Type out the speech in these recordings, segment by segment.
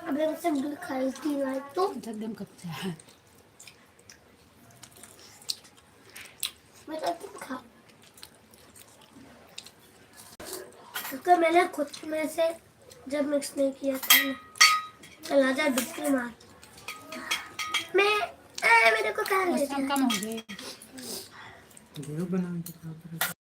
अब हम सब खाई थी ना तो एकदम कच्चा है। मैं तो तुम खा क्योंकि मैंने खुद में से जब मिक्स नहीं किया था ना। चला जा डुबकी मार। मेरे को खा ले मौसम कम हो गए वीडियो बना के खा।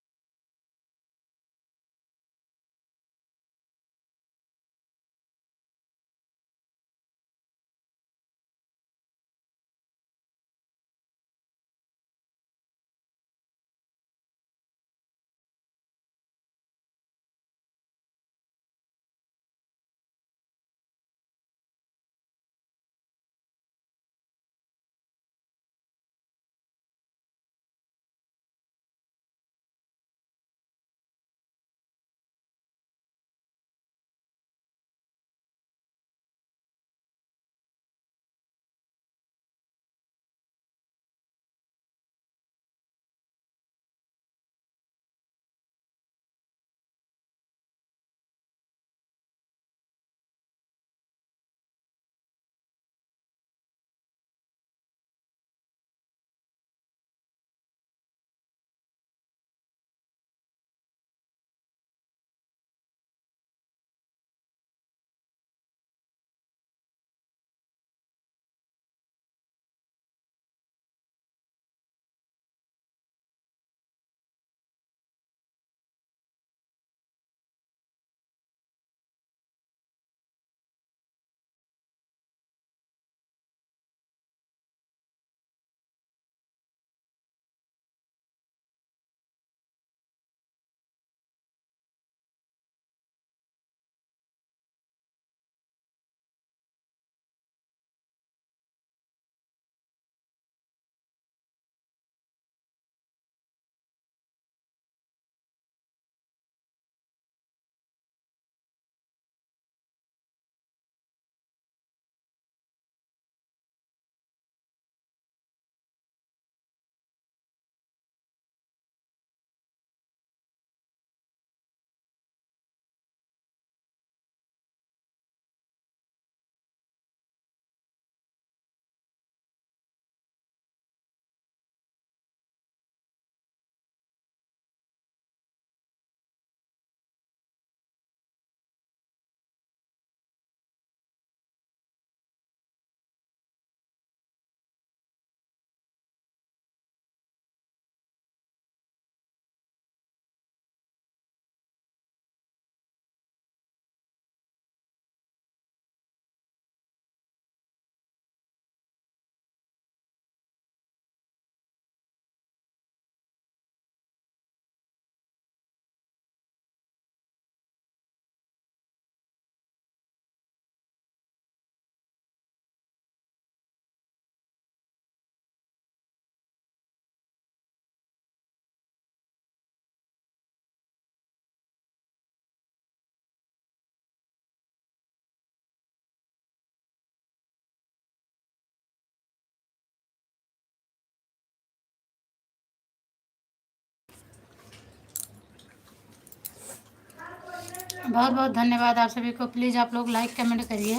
बहुत बहुत धन्यवाद आप सभी को। प्लीज़ आप लोग लाइक कमेंट करिए।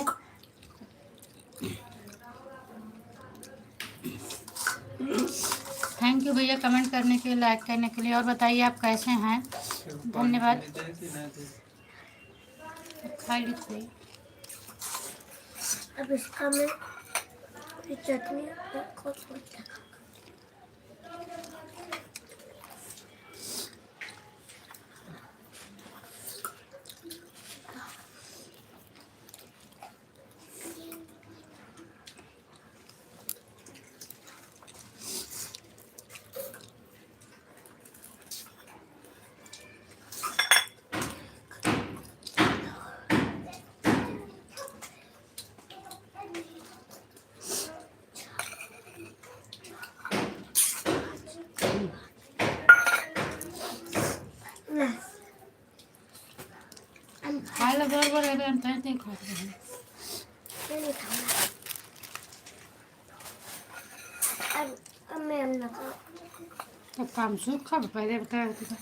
थैंक यू भैया कमेंट करने के लिए, लाइक करने के लिए। और बताइए आप कैसे हैं। धन्यवाद। खा लीजिए। अब इसका मैं चटनी खुद खा लो बराबर अंतर नहीं खाते हैं। नहीं खाऊंगा। अब मैं अंडा तो काम सूखा पहले बताया था।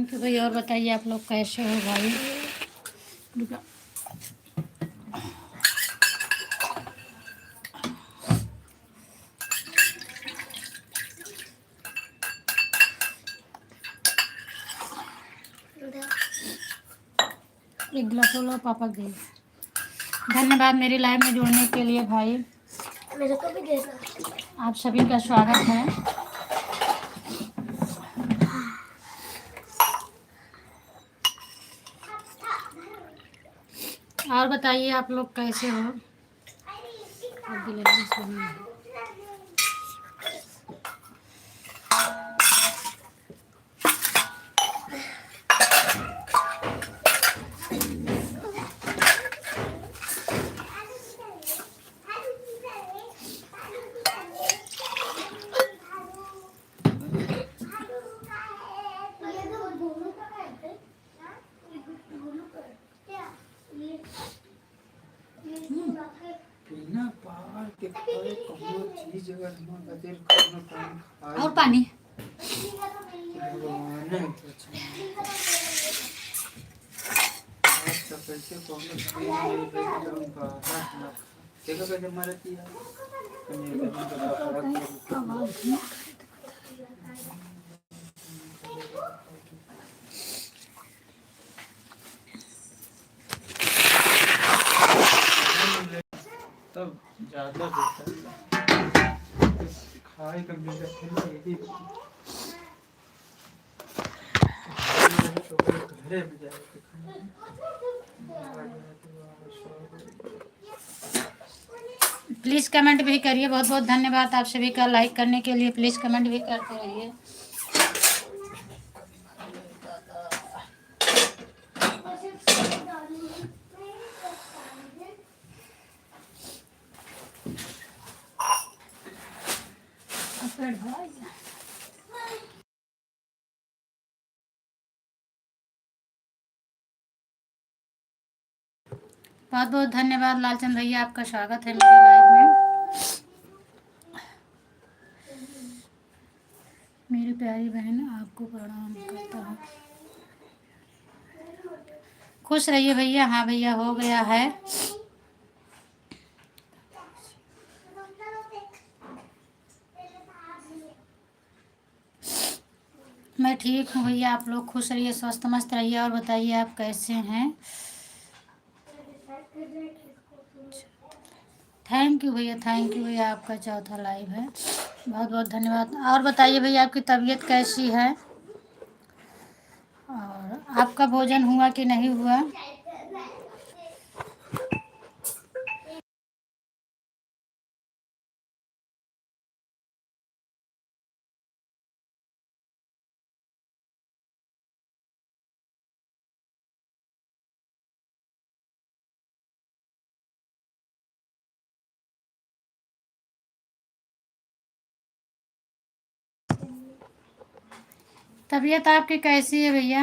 थैंक यू भैया। और बताइए आप लोग कैसे हो भाई? रुका। एक गिलास लो पापा के। धन्यवाद मेरी लाइव में जुड़ने के लिए भाई। मेरे को भी देना। आप सभी का स्वागत है। और बताइए आप लोग कैसे हो? बिना पावर के कोई कोनो चीज अगर हम बदल कोनो काम खाए और पानी भगवान है कुछ आज तो कैसे कोनो चीज नहीं बेचूं बाहर ना देखो कैसे मरती है मेरे को तब ज्यादा बेहतर खाए का मेरा फिर यही तो घरे में जाके प्लीज़ कमेंट भी करिए। बहुत बहुत धन्यवाद आप सभी का लाइक करने के लिए। प्लीज़ कमेंट भी करते रहिए। बहुत बहुत धन्यवाद लालचंद भैया, आपका स्वागत है मेरे लाइव में। मेरी प्यारी बहन आपको प्रणाम करता हूँ। खुश रहिए भैया। हाँ भैया हो गया है। मैं ठीक हूँ भैया। आप लोग खुश रहिए, स्वस्थ मस्त रहिए। और बताइए आप कैसे हैं? थैंक यू भैया, थैंक यू भैया। आपका चौथा लाइव है। बहुत बहुत धन्यवाद। और बताइए भैया आपकी तबीयत कैसी है? और आपका भोजन हुआ कि नहीं हुआ? तबीयत आपकी कैसी है भैया?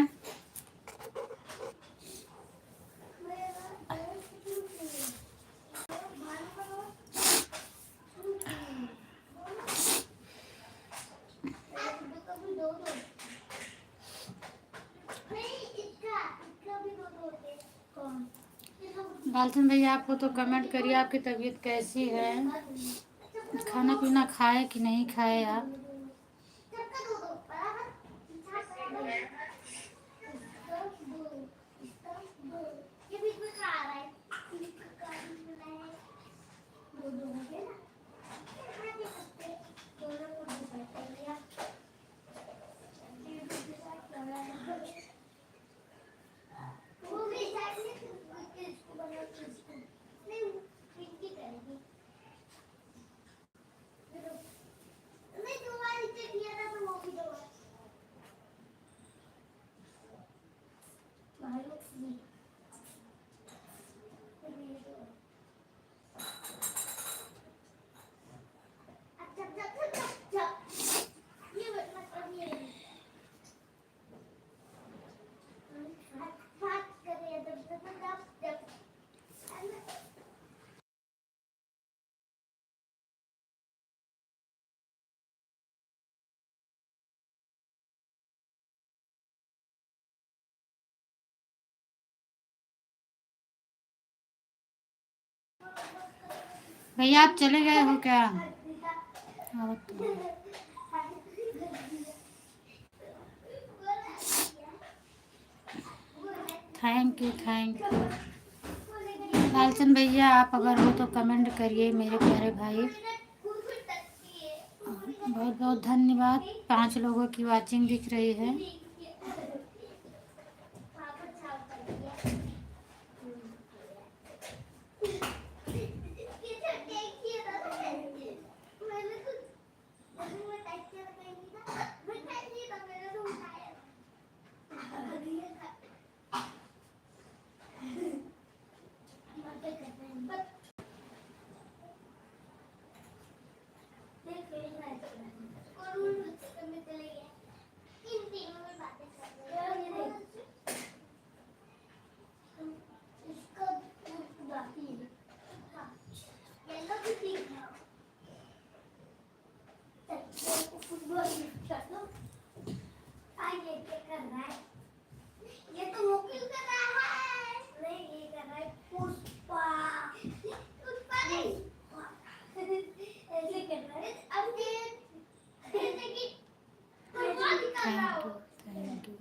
लालचंद भैया आपको तो कमेंट करिए आपकी तबीयत कैसी है। खाना पीना खाए कि नहीं खाए आप? भैया आप चले गए हो क्या? हाँ, तो थैंक यू। लालचंद भैया आप अगर हो तो कमेंट करिए मेरे प्यारे भाई। बहुत बहुत धन्यवाद। 5 लोगों की वाचिंग दिख रही है। Thank you.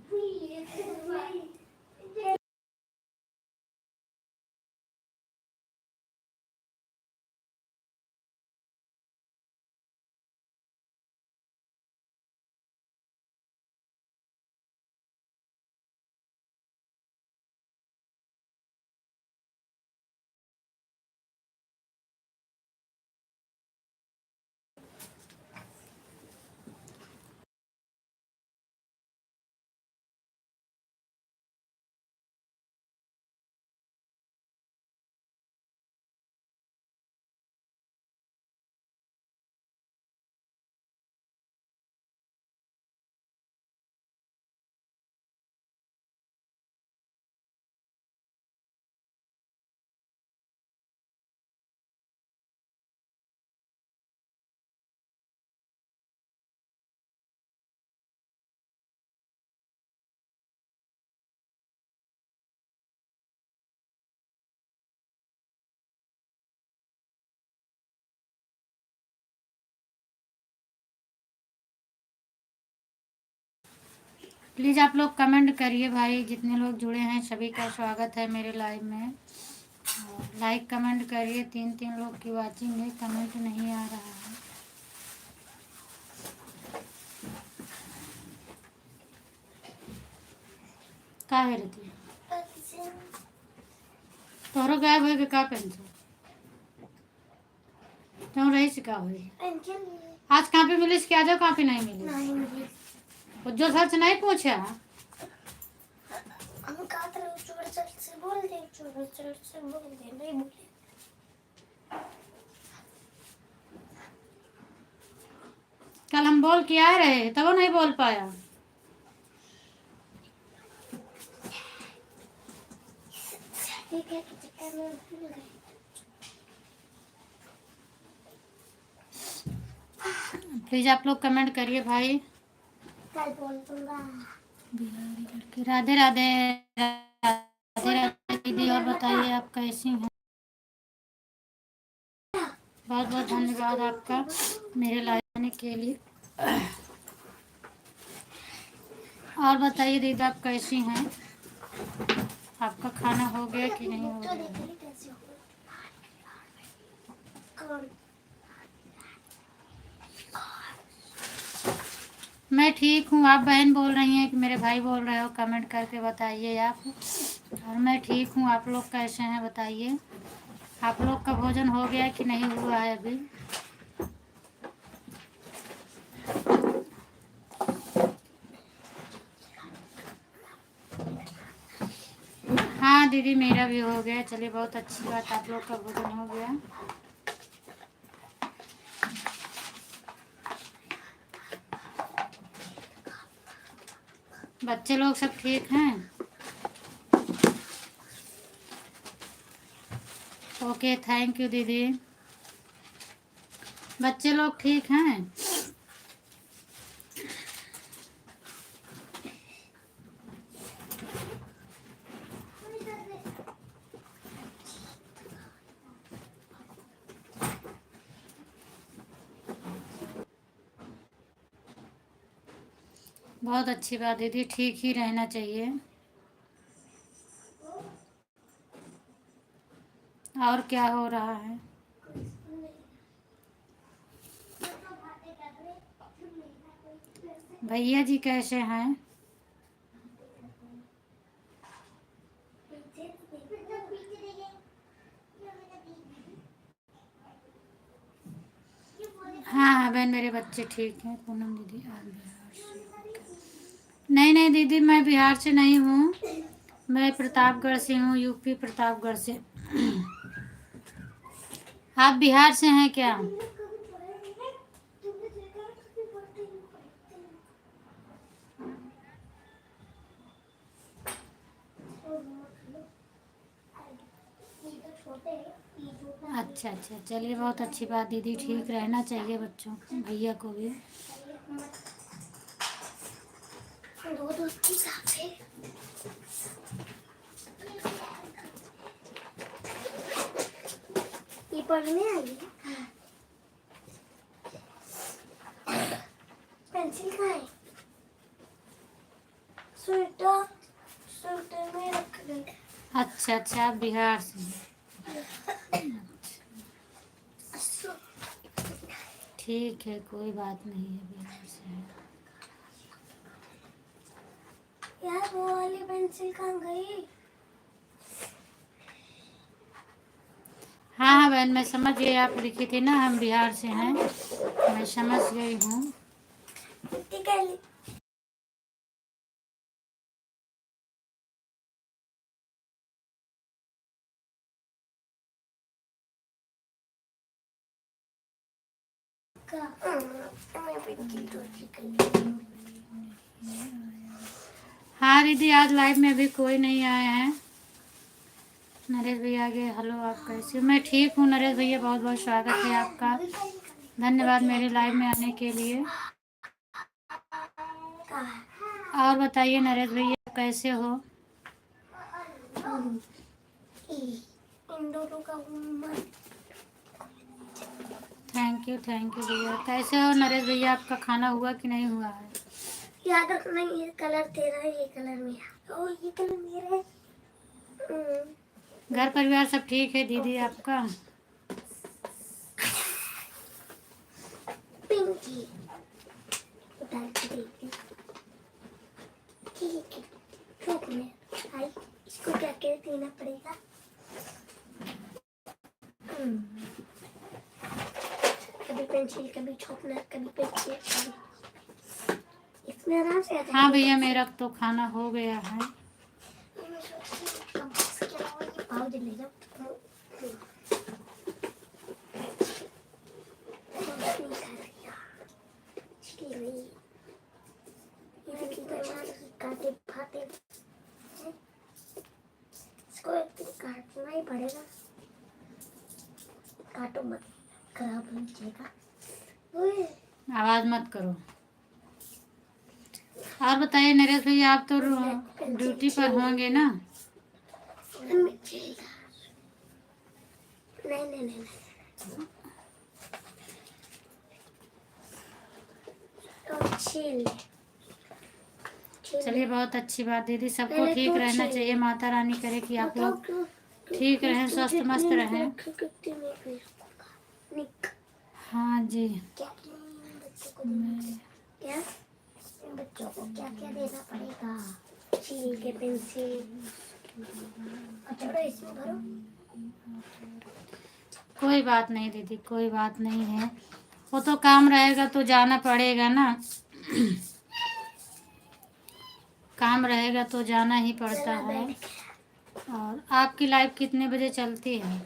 प्लीज़ आप लोग कमेंट करिए भाई। जितने लोग जुड़े हैं सभी का स्वागत है मेरे लाइव में। लाइक कमेंट करिए। 3 लोग की वाचिंग है, कमेंट नहीं आ रहा है। का है रहती तोहरो गायब हो का पेंशन क्यों रही से का हुई? आज कहाँ पे मिली कि आज कहाँ पे नहीं मिली? जो सर से नहीं पूछा हम कहा था चोर से बोल दे नहीं बोले। कल हम बोल के आ रहे तब वो नहीं बोल पाया। प्लीज आप लोग कमेंट करिए भाई। कल बोल दूंगा। बिहारी लड़की राधे राधे। राधे राधे दीदी। और बताइए आप कैसी हैं? बहुत बहुत धन्यवाद आपका मेरे लाइव आने के लिए। और बताइए दीदी आप कैसी हैं? आपका खाना हो गया कि नहीं हो गया? मैं ठीक हूँ। आप बहन बोल रही हैं कि मेरे भाई बोल रहे हो? कमेंट करके बताइए आप। और मैं ठीक हूँ। आप लोग कैसे हैं बताइए। आप लोग का भोजन हो गया कि नहीं हुआ है अभी? हाँ दीदी मेरा भी हो गया। चलिए बहुत अच्छी बात, आप लोग का भोजन हो गया। बच्चे लोग सब ठीक हैं? ओके थैंक यू दीदी। बच्चे लोग ठीक हैं? बहुत अच्छी बात दीदी, ठीक ही रहना चाहिए। और क्या हो रहा है? भैया जी कैसे हैं? हाँ हाँ बहन, मेरे बच्चे ठीक हैं। पूनम दीदी आप बिहार से? नहीं नहीं दीदी, मैं बिहार से नहीं हूँ, मैं प्रतापगढ़ से हूँ, यूपी प्रतापगढ़ से। आप बिहार से हैं क्या? अच्छा अच्छा, चलिए बहुत अच्छी बात दीदी, ठीक रहना चाहिए बच्चों को, भैया को भी। दो दोस्ती साथ है। ये पढ़ने आई है। पेंसिल कहाँ है? स्वेटर स्वेटर में रख गई। अच्छा अच्छा, आप बिहार से हैं। ठीक है, कोई बात नहीं है, बिहार से हैं। यार वो वाली पेंसिल कहाँ गई? हाँ हाँ बहन, मैं समझ गई, आप लिखी थी ना हम बिहार से हैं, मैं समझ गई हूँ। ठीक है। मैं पेंसिल तो ठीक है। हाँ दीदी, आज लाइव में अभी कोई नहीं आया है। नरेश भैया आगे, हेलो आप कैसे हो? मैं ठीक हूँ नरेश भैया, बहुत बहुत स्वागत है आपका, धन्यवाद मेरे लाइव में आने के लिए। और बताइए नरेश भैया, आप कैसे हो? इन दोनों का होमवर्क। थैंक यू भैया। कैसे हो नरेश भैया, आपका खाना हुआ कि नहीं हुआ है? याद रखना, ये कलर तेरा है, ये कलर मेरा। ओ ये कलर मेरा है। घर परिवार सब ठीक है दीदी आपका? पिंकी उतार के देखती। ठीक है, रुक में आई। इसको क्या क्या देना पड़ेगा? कभी पेंसिल, कभी शॉर्पनर, कभी पेंसिल, कभी इसमें आराम से आ जाएगा। हाँ भैया, मेरा तो खाना हो गया है। पाउच ले जाओ। काटे फाटे इसको एक दिन काटना ही पड़ेगा। काटो मत, खराब हो जाएगा। आवाज मत करो। और बताइए नरेश भैया, आप तो ड्यूटी पर होंगे ना? नहीं। चलिए बहुत अच्छी बात दीदी, सबको ठीक रहना चाहिए, माता रानी करे कि आप लोग ठीक रहें, स्वस्थ मस्त रहें। हाँ जी। क्या बच्चों को क्या क्या देना पड़ेगा? ठीक है, पेंसिल इसमें भरो। कोई बात नहीं दीदी, कोई बात नहीं है, वो तो काम रहेगा तो जाना पड़ेगा ना। काम रहेगा तो जाना ही पड़ता है। और आपकी लाइव कितने बजे चलती है?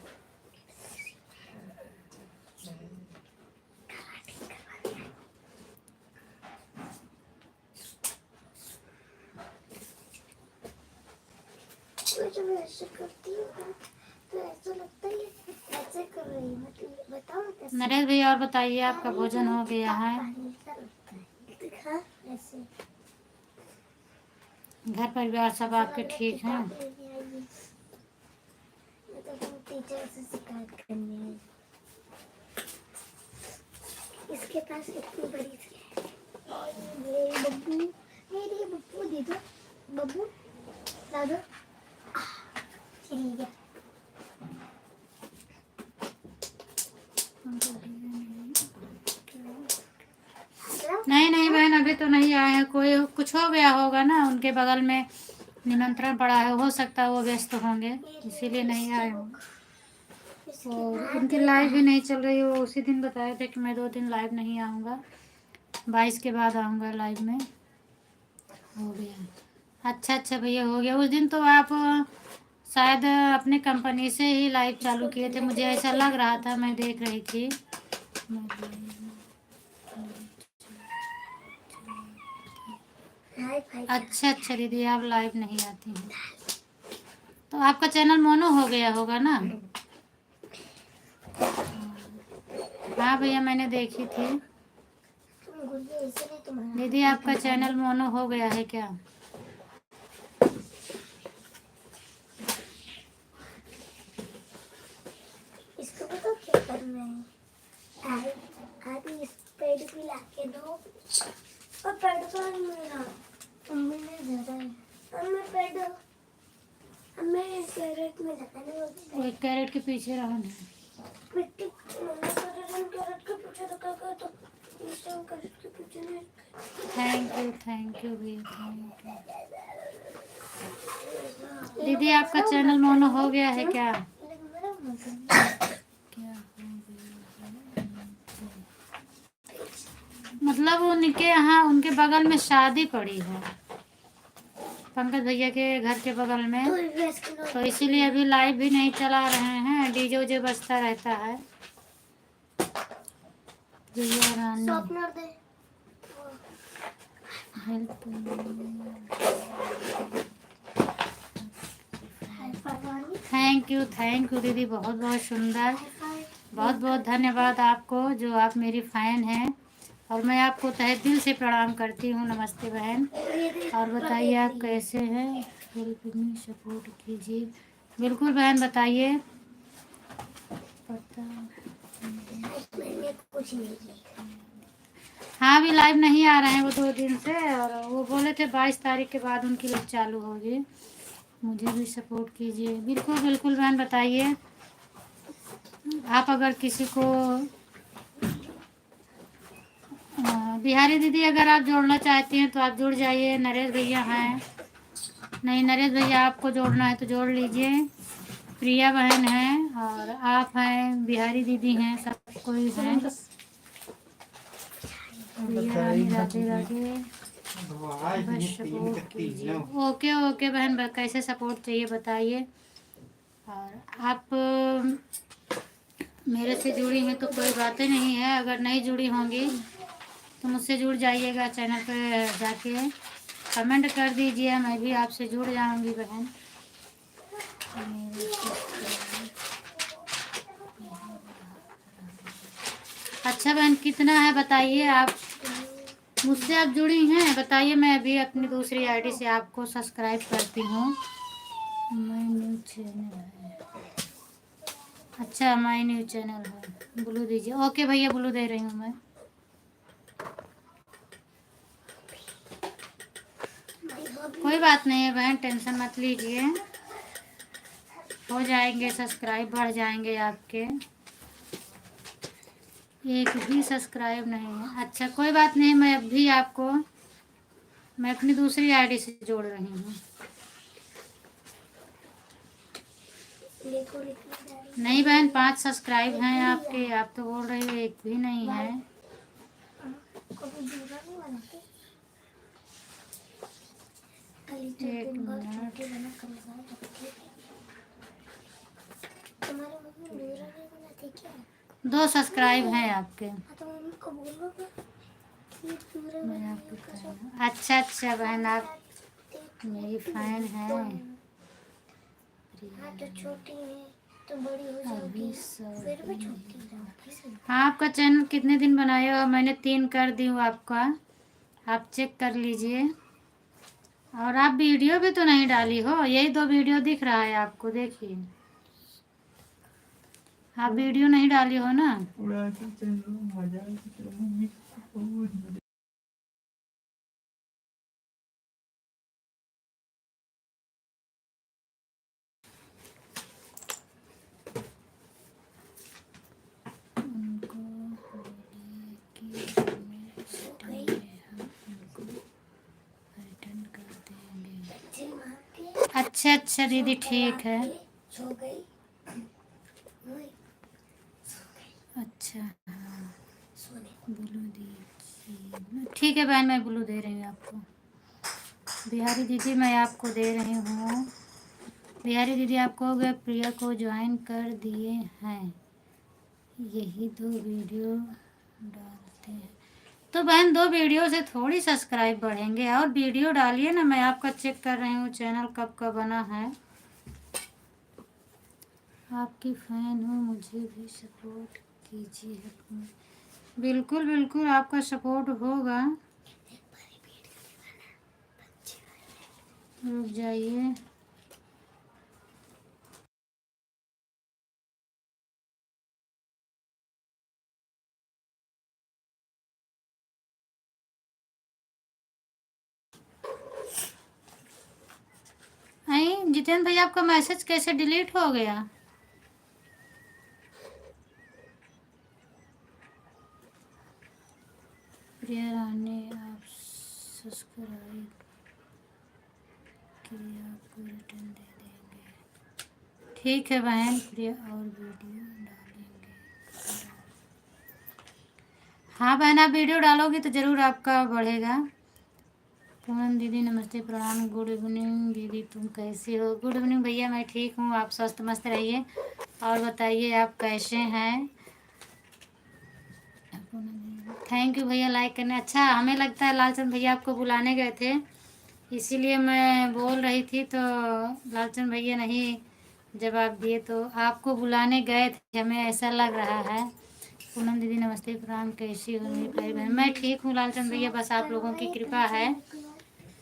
जब ऐसे करती हूँ तो ऐसा लगता है ऐसे कर रही हूँ। मतलब बताओ कैसे? नरेश भैया और बताइए, आपका भोजन हो गया है? दिखा ऐसे। घर परिवार सब आपके ठीक हैं? टीचर से शिकायत करनी है। इसके पास इतनी बड़ी सी है और ये बब्बू मेरे बब्बू दे दो, बब्बू ला दो। चलिए गया। नहीं नहीं बहन, अभी तो नहीं आए हैं। कोई कुछ हो गया होगा ना, उनके बगल में निमंत्रण पड़ा है, हो सकता है वो व्यस्त होंगे, इसीलिए नहीं आए होंगे। और उनकी लाइव भी नहीं चल रही। वो उसी दिन बताए थे कि मैं 2 दिन लाइव नहीं आऊँगा, 22 के बाद आऊँगा लाइव में। हो गया। अच्छा भैया, हो गया। उस दिन तो आप शायद अपने कंपनी से ही लाइव चालू किए थे, मुझे ऐसा लग रहा था, मैं देख रही थी। अच्छा दीदी, आप लाइव नहीं आती हैं तो आपका चैनल मोनो हो गया होगा ना। हाँ भैया, मैंने देखी थी। दीदी, आपका चैनल मोनो हो गया है क्या? इसको बताओ क्या करना है। आदि इस पेड़ भी लाके दो। और पेड़ तो मेरा मम्मी ने धरा है। हमें पेड़, हमें कैरेट में लगाने होते हैं। एक कैरेट के पीछे रहो ना। मिट्टी मैंने कैरेट के पीछे रखा गया तो इसे कैरेट के पीछे नहीं। थैंक यू भैया, थैंक यू। दीदी, आपका चैनल मोनो हो गया है क्या? मतलब उनके यहाँ, उनके बगल में शादी पड़ी है, पंकज भैया के घर के बगल में, तो इसीलिए अभी लाइव भी नहीं चला रहे हैं। डीजे उजे बजता रहता है। भैया रानी थैंक यू दीदी, बहुत बहुत सुंदर, बहुत बहुत धन्यवाद आपको, जो आप मेरी फ़ैन हैं। और मैं आपको तहे दिल से प्रणाम करती हूँ। नमस्ते बहन। और बताइए आप कैसे हैं? हेल्प मी, सपोर्ट कीजिए। बिल्कुल बहन, बताइए। हाँ, अभी लाइव नहीं आ रहे हैं वो 2 दिन से, और वो बोले थे 22 तारीख के बाद उनकी लाइव चालू होगी। मुझे भी सपोर्ट कीजिए। बिल्कुल बिल्कुल बहन, बताइए। आप अगर किसी को बिहारी दीदी, अगर आप जोड़ना चाहती हैं तो आप जुड़ जाइए। नरेश भैया हैं, नहीं नरेश भैया आपको जोड़ना है तो जोड़ लीजिए। प्रिया बहन हैं, और आप हैं, बिहारी दीदी हैं, सब कोई हैं। प्रिया रानी, राधे राधे। बस सपोर्ट कीजिए। ओके बहन, कैसे सपोर्ट चाहिए बताइए। और आप मेरे से जुड़ी हैं तो कोई बातें नहीं है, अगर नहीं जुड़ी होंगी तो मुझसे जुड़ जाइएगा। चैनल पे जाके कमेंट कर दीजिए, मैं भी आपसे जुड़ जाऊंगी बहन। अच्छा बहन, कितना है बताइए। आप मुझसे आप जुड़ी हैं बताइए, मैं अभी अपनी दूसरी आईडी से आपको सब्सक्राइब करती हूँ। माय न्यू चैनल है। अच्छा, माय न्यू चैनल है, ब्लू दीजिए। ओके भैया, ब्लू दे रही हूँ मैं। कोई बात नहीं है बहन, टेंशन मत लीजिए, हो जाएंगे सब्सक्राइब, बढ़ जाएंगे आपके। एक भी सब्सक्राइब नहीं है। अच्छा कोई बात नहीं, मैं अभी आपको, मैं अपनी दूसरी आईडी से जोड़ रही हूँ। नहीं बहन, 5 सब्सक्राइब हैं आपके, आप तो बोल रही हो एक भी नहीं है। एक मिनट, 2 सब्सक्राइब हैं आपके। मैं आपकी फैन। अच्छा बहन, आप मेरी फैन हैं। तो बड़ी हो जाएगी, फिर भी छोटी। हाँ, आपका चैनल कितने दिन बनाया हो? मैंने 3 कर दी हूँ आपका, आप चेक कर लीजिए। और आप वीडियो भी तो नहीं डाली हो, यही 2 वीडियो दिख रहा है आपको, देखिए। आप वीडियो नहीं डाली हो ना। अच्छा अच्छा दीदी ठीक है। सो गई। अच्छा हाँ सोने ब्लू दीजिए, ठीक है बहन, मैं ब्लू दे रही हूँ आपको। बिहारी दीदी मैं आपको दे रही हूँ। बिहारी दीदी आपको हो गया, प्रिया को ज्वाइन कर दिए हैं, यही 2 वीडियो डालते हैं। तो बहन 2 वीडियो से थोड़ी सब्सक्राइब बढ़ेंगे, और वीडियो डालिए ना, मैं आपका चेक कर रही हूँ चैनल कब का बना है। आपकी फ़ैन हूँ, मुझे भी सपोर्ट कीजिए। बिल्कुल बिल्कुल आपका सपोर्ट होगा, रुक जाइए। नहीं जितेंद्र भैया आपका मैसेज कैसे डिलीट हो गया? प्रिया रानी आप सब्सक्राइब किए, आपको रिटर्न दे देंगे। ठीक है बहन, प्रिया और वीडियो डालेंगे। हाँ बहन आप वीडियो डालोगी तो ज़रूर आपका बढ़ेगा। पूनम दीदी नमस्ते प्रणाम। गुड इवनिंग दीदी, तुम कैसी हो? गुड इवनिंग भैया, मैं ठीक हूँ, आप स्वस्थ मस्त रहिए। और बताइए आप कैसे हैं? थैंक यू भैया लाइक करने। अच्छा हमें लगता है लालचंद भैया आपको बुलाने गए थे, इसीलिए मैं बोल रही थी, तो लालचंद भैया नहीं जवाब दिए, तो आपको बुलाने गए थे, हमें ऐसा लग रहा है। पूनम दीदी नमस्ते प्रणाम, कैसी हो मेरी प्यारी बहन? मैं ठीक हूँ लालचंद भैया, बस आप लोगों की कृपा है,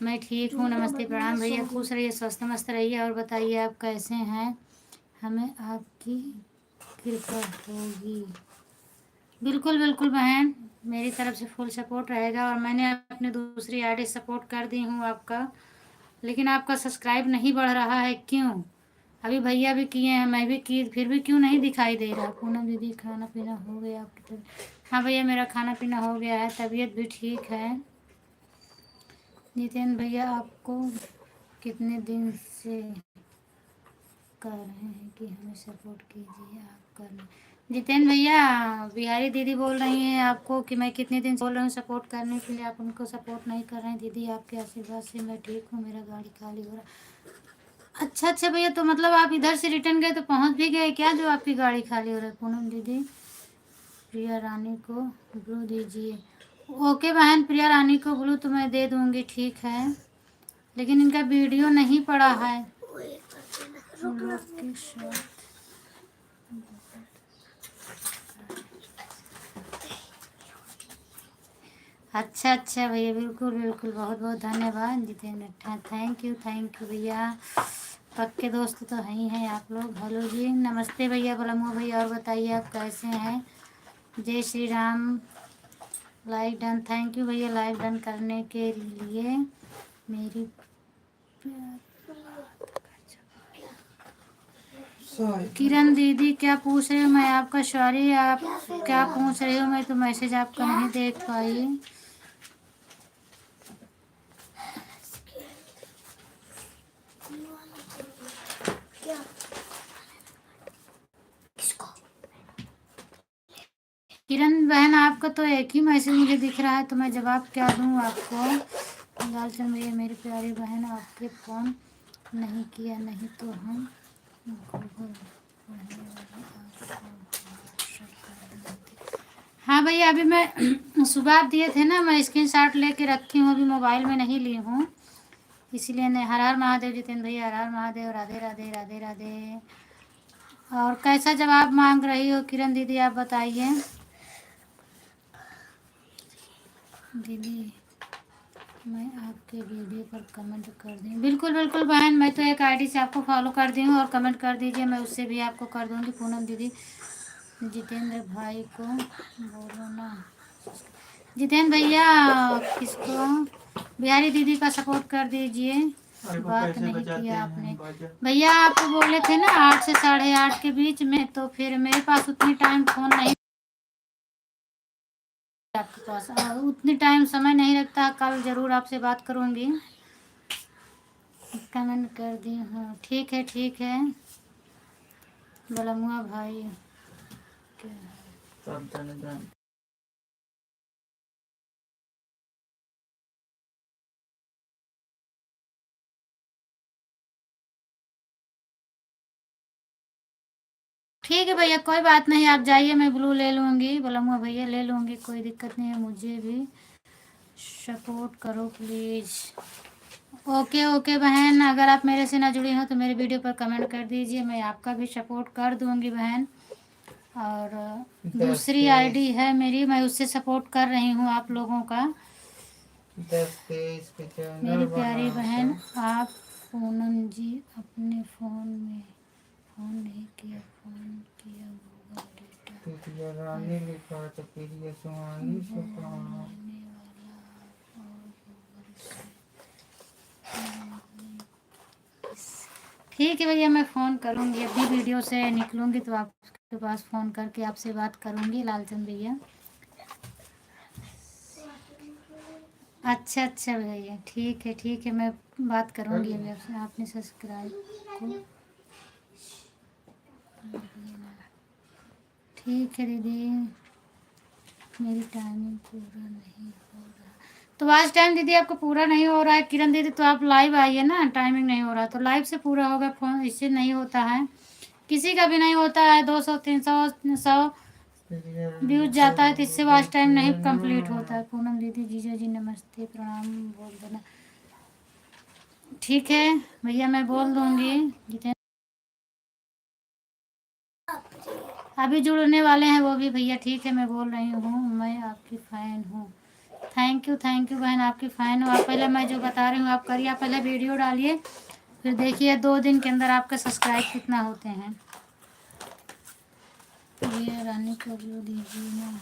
मैं ठीक हूँ। नमस्ते प्रणाम भैया, खुश रहिए, स्वस्थ मस्त रहिए। और बताइए आप कैसे हैं? हमें आपकी कृपा होगी। बिल्कुल बिल्कुल बहन, मेरी तरफ से फुल सपोर्ट रहेगा। और मैंने अपनी दूसरी आईडी सपोर्ट कर दी हूँ आपका, लेकिन आपका सब्सक्राइब नहीं बढ़ रहा है, क्यों? अभी भैया भी किए हैं, मैं भी की, फिर भी क्यों नहीं दिखाई दे रहा? पूनम दीदी खाना पीना हो गया आपकी तबीयत? हाँ भैया मेरा खाना पीना हो गया है, तबीयत भी ठीक है। जितेंद्र भैया आपको कितने दिन से कर रहे हैं कि हमें सपोर्ट कीजिए, आप करना। जितेंद्र भैया बिहारी दीदी बोल रही हैं आपको कि मैं कितने दिन से बोल रही हूँ सपोर्ट करने के लिए, आप उनको सपोर्ट नहीं कर रहे हैं। दीदी आपके आशीर्वाद से मैं ठीक हूँ, मेरा गाड़ी खाली हो रहा। अच्छा अच्छा भैया, तो मतलब आप इधर से रिटर्न गए तो पहुँच भी गए क्या, जो आपकी गाड़ी खाली हो रहा है? पूनम दीदी प्रिया रानी को ब्लू दीजिए। ओके बहन, प्रिया रानी को ब्लू तो मैं दे दूँगी, ठीक है, लेकिन इनका वीडियो नहीं पड़ा है। लोग के साथ अच्छा अच्छा भैया, बिल्कुल बिल्कुल, बहुत बहुत धन्यवाद जितेंद्र। थैंक यू भैया, पक्के दोस्त तो हैं ही हैं आप लोग। हेलो जी, नमस्ते भैया बलमो भैया, और बताइए आप कैसे हैं? जय Shri Ram. Like done, thank you भैया लाइक डन करने के लिए। मेरी किरण दीदी क्या पूछ रहे हो? मैं आपका सॉरी, आप क्या पूछ रहे हो? मैं तो मैसेज आपका नहीं देख पाई। क्या किसको? किरण बहन आपका तो एक ही मैसेज मुझे दिख रहा है, तो मैं जवाब क्या दूँ आपको? लालचंद भैया मेरी प्यारी बहन, आपके फ़ोन नहीं किया, नहीं तो हम गूगल पढ़ने वाले आपको कर देते। हाँ भैया अभी मैं सुबह आप दिए थे ना, मैं स्क्रीनशॉट लेके रखी हूँ, अभी मोबाइल में नहीं ली हूँ, इसीलिए नहीं। हर हर महादेव जितेंद्र भैया, हर हर महादेव, राधे राधे राधे राधे। और कैसा जवाब मांग रही हो किरण दीदी, आप बताइए। दीदी मैं आपके वीडियो पर कमेंट कर दूँ? बिल्कुल बिल्कुल बहन, मैं तो एक आईडी से आपको फॉलो कर दी हूँ, और कमेंट कर दीजिए, मैं उससे भी आपको कर दूँगी। पूनम दीदी जितेंद्र भाई को बोलो ना। जितेंद्र भैया किसको? बिहारी दीदी का सपोर्ट कर दीजिए। बात नहीं किया आपने भैया, आप बोले थे ना 8 से 8:30 के बीच में, तो फिर मेरे पास उतनी टाइम फ़ोन नहीं, आपके पास उतनी टाइम समय नहीं रखता। कल ज़रूर आपसे बात करूँगी। कमेंट कर दी हूँ। ठीक है बलमुआ भाई। सब जाने जान ठीक है भैया, कोई बात नहीं, आप जाइए, मैं ब्लू ले लूँगी, बलमुआ भैया ले लूँगी, कोई दिक्कत नहीं है। मुझे भी सपोर्ट करो प्लीज़। ओके बहन, अगर आप मेरे से ना जुड़ी हो तो मेरे वीडियो पर कमेंट कर दीजिए, मैं आपका भी सपोर्ट कर दूँगी बहन। और दूसरी आईडी है मेरी, मैं उससे सपोर्ट कर रही हूँ आप लोगों का। 10 के इस पे चैनल मेरी प्यारी बना बहन, आप पूनम जी अपने फ़ोन में फ़ोन नहीं किया, फ़ोन किया गूगल डेटा प्रिया रानी लिखा है तो प्रिया सुहानी से कहाँ लेने वाला और गूगल से। ठीक है भैया, मैं फ़ोन करूँगी, अभी वीडियो से निकलूँगी तो आपके पास फ़ोन करके आपसे बात करूँगी लालचंद भैया। अच्छा भैया, ठीक है, मैं बात करूँगी अभी आपसे। आपने सब्सक्राइब को ठीक है दीदी, मेरी टाइमिंग पूरा नहीं हो रहा तो आज टाइम दीदी आपको पूरा नहीं हो रहा है किरण दीदी, तो आप लाइव आइए ना। टाइमिंग नहीं हो रहा तो लाइव से पूरा होगा, फोन इससे नहीं होता है, किसी का भी नहीं होता है। 200 300 100 व्यूज जाता है तो इससे वॉच टाइम नहीं कंप्लीट होता है। पूनम दीदी जीजा जी नमस्ते प्रणाम बोल देना। ठीक है भैया, मैं बोल दूँगी। जितने अभी जुड़ने वाले हैं वो भी भैया, ठीक है, मैं बोल रही हूँ, मैं आपकी फ़ैन हूँ। थैंक यू बहन, आपकी फ़ैन हूँ। आप पहले मैं जो बता रही हूँ आप करिए, आप पहले वीडियो डालिए, फिर देखिए 2 दिन के अंदर आपका सब्सक्राइब कितना होते हैं। ये रानी को व्यू दीजिए ना।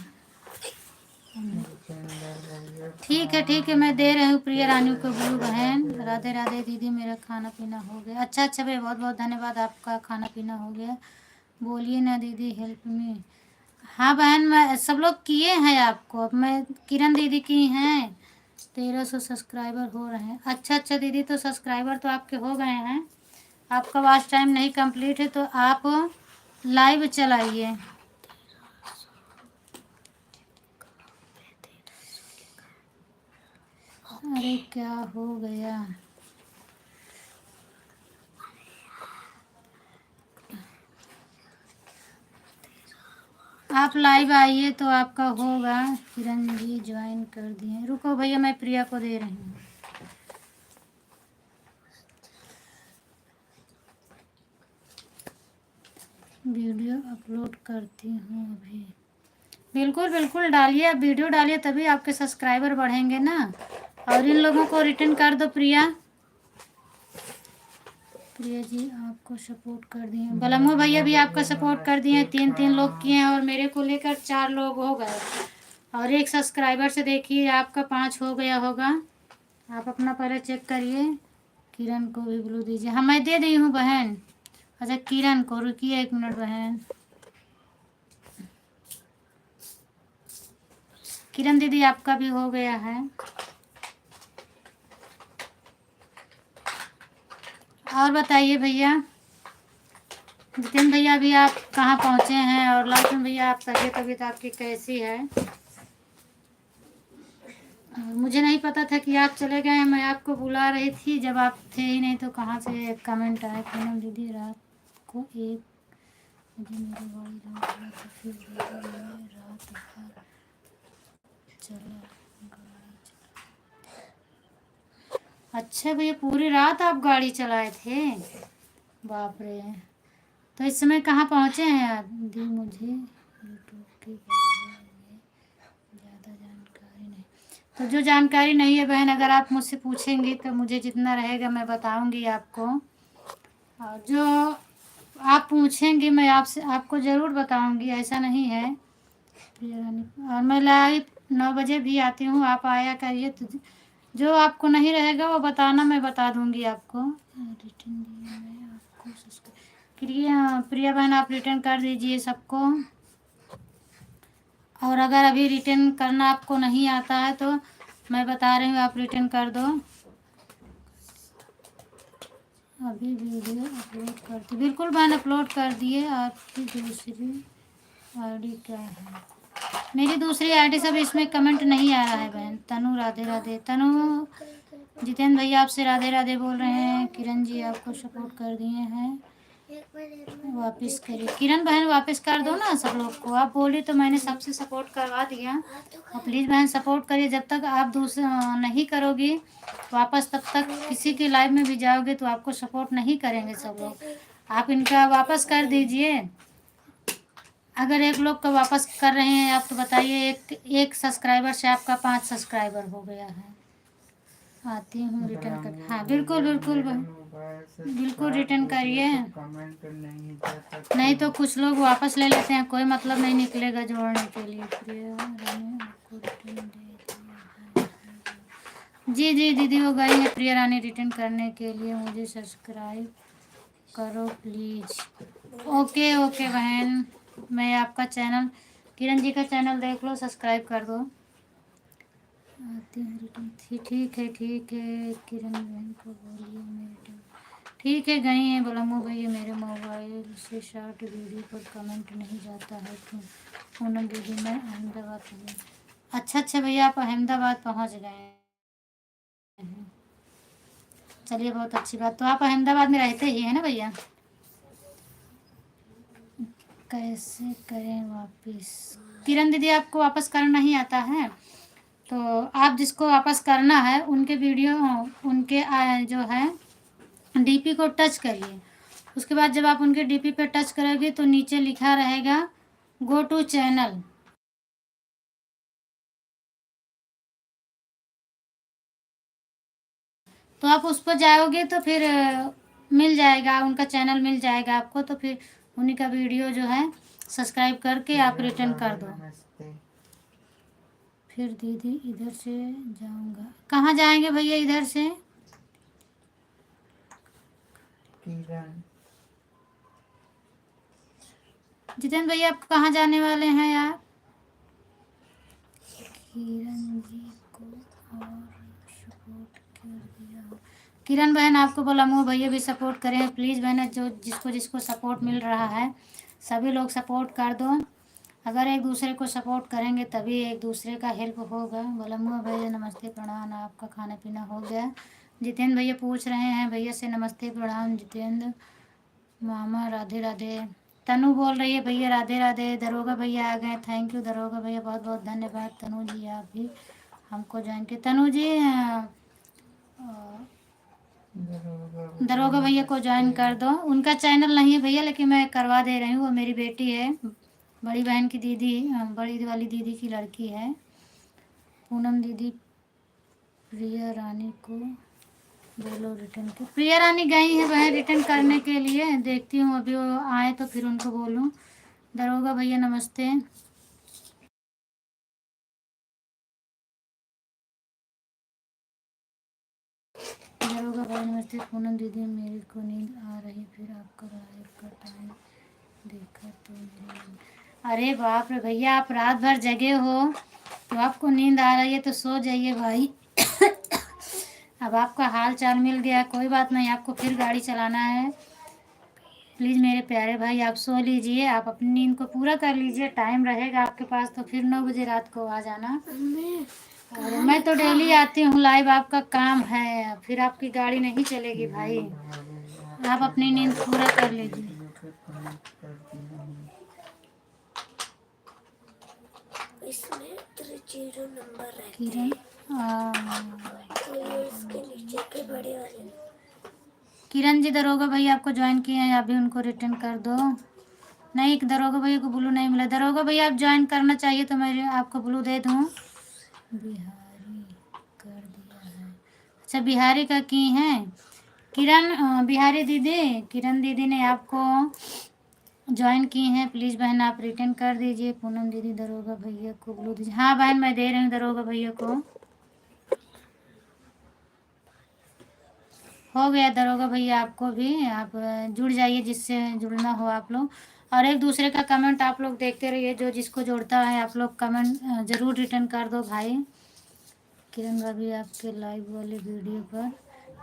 ठीक है, मैं दे रही हूँ प्रिया रानी को ब्लू बहन। राधे राधे दीदी, मेरा खाना पीना हो गया। अच्छा भैया, बहुत बहुत धन्यवाद, आपका खाना पीना हो गया। बोलिए ना दीदी हेल्प मी। हाँ बहन, मैं सब लोग किए हैं आपको, अब मैं किरण दीदी की हैं। 1300 सब्सक्राइबर हो रहे हैं। अच्छा दीदी, तो सब्सक्राइबर तो आपके हो गए हैं, आपका वॉच टाइम नहीं कंप्लीट है तो आप लाइव चलाइए। अरे क्या हो गया, आप लाइव आइए तो आपका होगा। किरण जी ज्वाइन कर दिए, रुको भैया मैं प्रिया को दे रही हूँ। वीडियो अपलोड करती हूँ अभी। बिल्कुल डालिए, आप वीडियो डालिए तभी आपके सब्सक्राइबर बढ़ेंगे ना। और इन लोगों को रिटर्न कर दो। प्रिया जी आपको सपोर्ट कर दिए, बलमू भैया भी आपका सपोर्ट कर दिए, 3 लोग किए हैं और मेरे को लेकर 4 लोग हो गए। और एक सब्सक्राइबर से देखिए आपका 5 हो गया होगा। आप अपना पहले चेक करिए। किरण को भी ब्लू दीजिए। हाँ मैं दे दी हूँ बहन। अच्छा किरण को, रुकिए 1 मिनट बहन। किरण दीदी आपका भी हो गया है। और बताइए भैया, जितेंद्र भैया भी आप कहाँ पहुँचे हैं, और लालचंद भैया आप तबीयत आपकी कैसी है। मुझे नहीं पता था कि आप चले गए, मैं आपको बुला रही थी जब आप थे ही नहीं, तो कहाँ से कमेंट आया। पूनम दीदी रात को 1 बजे मेरी गाड़ी लौट गया तो फिर दीदी मैं रात भर चला अच्छा भैया, पूरी रात आप गाड़ी चलाए थे, बाप रे। तो इस समय कहाँ पहुँचे हैं आप दी। मुझे यूट्यूब के बारे में ज़्यादा जानकारी नहीं। तो जो जानकारी नहीं है बहन, अगर आप मुझसे पूछेंगी तो मुझे जितना रहेगा मैं बताऊंगी आपको। और जो आप पूछेंगी मैं आपको ज़रूर बताऊंगी, ऐसा नहीं है। और मैं लाइव 9 बजे भी आती हूँ, आप आया करिए। तो जो आपको नहीं रहेगा वो बताना, मैं बता दूंगी आपको। रिटर्न दिया मैं आपको प्रिया बहन, आप रिटर्न कर दीजिए सबको। और अगर अभी रिटर्न करना आपको नहीं आता है तो मैं बता रही हूँ, आप रिटर्न कर दो। अभी वीडियो अपलोड करती, बिल्कुल बहन अपलोड कर दिए। आपकी दूसरी आईडी क्या है? मेरी दूसरी आईडी सब इसमें कमेंट नहीं आ रहा है बहन। तनु राधे राधे। तनु जितेंद्र भैया आपसे राधे राधे बोल रहे हैं। किरण जी आपको सपोर्ट कर दिए हैं, वापस करिए। किरण बहन वापस कर दो ना सब लोग को। आप बोली तो मैंने सबसे सपोर्ट करवा दिया। और प्लीज़ बहन सपोर्ट करिए। जब तक आप दूसरे नहीं करोगी वापस, तब तक किसी की लाइव में भी जाओगे तो आपको सपोर्ट नहीं करेंगे सब लोग। आप इनका वापस कर दीजिए। अगर एक लोग का वापस कर रहे हैं आप तो बताइए। एक सब्सक्राइबर से आपका 5 सब्सक्राइबर हो गया है। आती हूँ रिटर्न कर। हाँ बिल्कुल बिल्कुल बिल्कुल रिटर्न करिए। कमेंट नहीं कर नहीं तो कुछ लोग वापस ले लेते हैं, कोई मतलब नहीं निकलेगा जोड़ने के लिए। प्रिया रानी आपको रिटर्न दे दिया है। जी जी दीदी वो गई है प्रिया रानी रिटर्न करने के लिए। मुझे सब्सक्राइब करो प्लीज़। ओके ओके बहन, मैं आपका चैनल, किरण जी का चैनल देख लो, सब्सक्राइब कर दो। आती है रिटर्न। ठीक है किरण बहन को बोलिए मैं रिटर्न। ठीक है गई हैं। बोलूँगा भैया मेरे मोबाइल से शॉर्ट वीडियो पर कमेंट नहीं जाता है क्यों? पूनम दीदी मैं अहमदाबाद हूँ। अच्छा भैया आप अहमदाबाद पहुँच गए हैं, चलिए बहुत अच्छी बात। तो आप अहमदाबाद में रहते ही हैं ना भैया? कैसे करें वापस? किरण दीदी आपको वापस करना नहीं आता है तो आप जिसको वापस करना है उनके वीडियो, उनके जो है डीपी को टच करिए। उसके बाद जब आप उनके डीपी पे टच करोगे तो नीचे लिखा रहेगा गो टू चैनल। तो आप उस पर जाओगे तो फिर मिल जाएगा, उनका चैनल मिल जाएगा आपको। तो फिर उन्हीं का वीडियो जो है सब्सक्राइब करके आप रिटर्न कर दो। फिर दीदी इधर से जाऊंगा। कहाँ जाएंगे भैया इधर से? किरण जितेंद्र भैया आप कहाँ जाने वाले हैं यार? किरण जी को और सपोर्ट कर दिया। किरण बहन आपको बोला मुँह भैया भी सपोर्ट करें प्लीज़ बहन। जो जिसको जिसको सपोर्ट मिल रहा है सभी लोग सपोर्ट कर दो। अगर एक दूसरे को सपोर्ट करेंगे तभी एक दूसरे का हेल्प होगा। बोला मुँह भैया नमस्ते प्रणाम, आपका खाना पीना हो गया? जितेंद्र भैया पूछ रहे हैं भैया से नमस्ते प्रणाम। जितेंद्र मामा राधे राधे। तनु बोल रही है भैया राधे राधे। दरोगा भैया आ गए, थैंक यू दरोगा भैया, बहुत बहुत धन्यवाद। तनु जी आप भी हमको ज्वाइन किए। तनु जी दरोगा भैया को ज्वाइन कर दो। उनका चैनल नहीं है भैया लेकिन मैं करवा दे रही हूँ। वो मेरी बेटी है, बड़ी बहन की दीदी, बड़ी वाली दीदी की लड़की है पूनम दीदी। प्रिया रानी को बोलो रिटर्न के। प्रिया रानी गई है वह रिटर्न करने के लिए। देखती हूँ अभी वो आए तो फिर उनको बोलूँ। दरोगा भैया नमस्ते। दरोगा भाई नमस्ते। पूनम दीदी मेरे को नींद आ रही, फिर आपका लाइव का टाइम देखा तो मेरी नींद। अरे बाप रे भैया, आप रात भर जगे हो तो आपको नींद आ रही है तो सो जाइए भाई। अब आपका हाल चाल मिल गया, कोई बात नहीं। आपको फिर गाड़ी चलाना है। प्लीज़ मेरे प्यारे भाई आप सो लीजिए, आप अपनी नींद को पूरा कर लीजिए। टाइम रहेगा आपके पास तो फिर 9 बजे रात को आ जाना। और मैं तो डेली आती हूँ लाइव, आपका काम है, फिर आपकी गाड़ी नहीं चलेगी भाई। आप अपनी नींद पूरा कर लीजिए। इसमें 30 नंबर रहते किरण तो ये इसके नीचे के बड़े वाले। किरण जी दरोगा भाई आपको ज्वाइन किए हैं, आप भी उनको रिटर्न कर दो। नहीं दरोगा भैया को ब्लू नहीं मिला। दरोगा भैया आप ज्वाइन करना चाहिए तो मैं आपको ब्लू दे दूँ। बिहारी कर दिया है। अच्छा बिहारी का की हैं किरण। बिहारी दीदी, किरण दीदी ने आपको ज्वाइन की हैं। प्लीज़ बहन आप रिटर्न कर दीजिए। पूनम दीदी दरोगा भैया को ब्लू दीजिए। हाँ बहन मैं दे रही हूँ दरोगा भैया को। हो गया दरोगा भैया आपको भी। आप जुड़ जाइए जिससे जुड़ना हो आप लोग। और एक दूसरे का कमेंट आप लोग देखते रहिए, जो जिसको जोड़ता है आप लोग कमेंट ज़रूर रिटर्न कर दो भाई। किरण भाभी आपके लाइव वाले वीडियो पर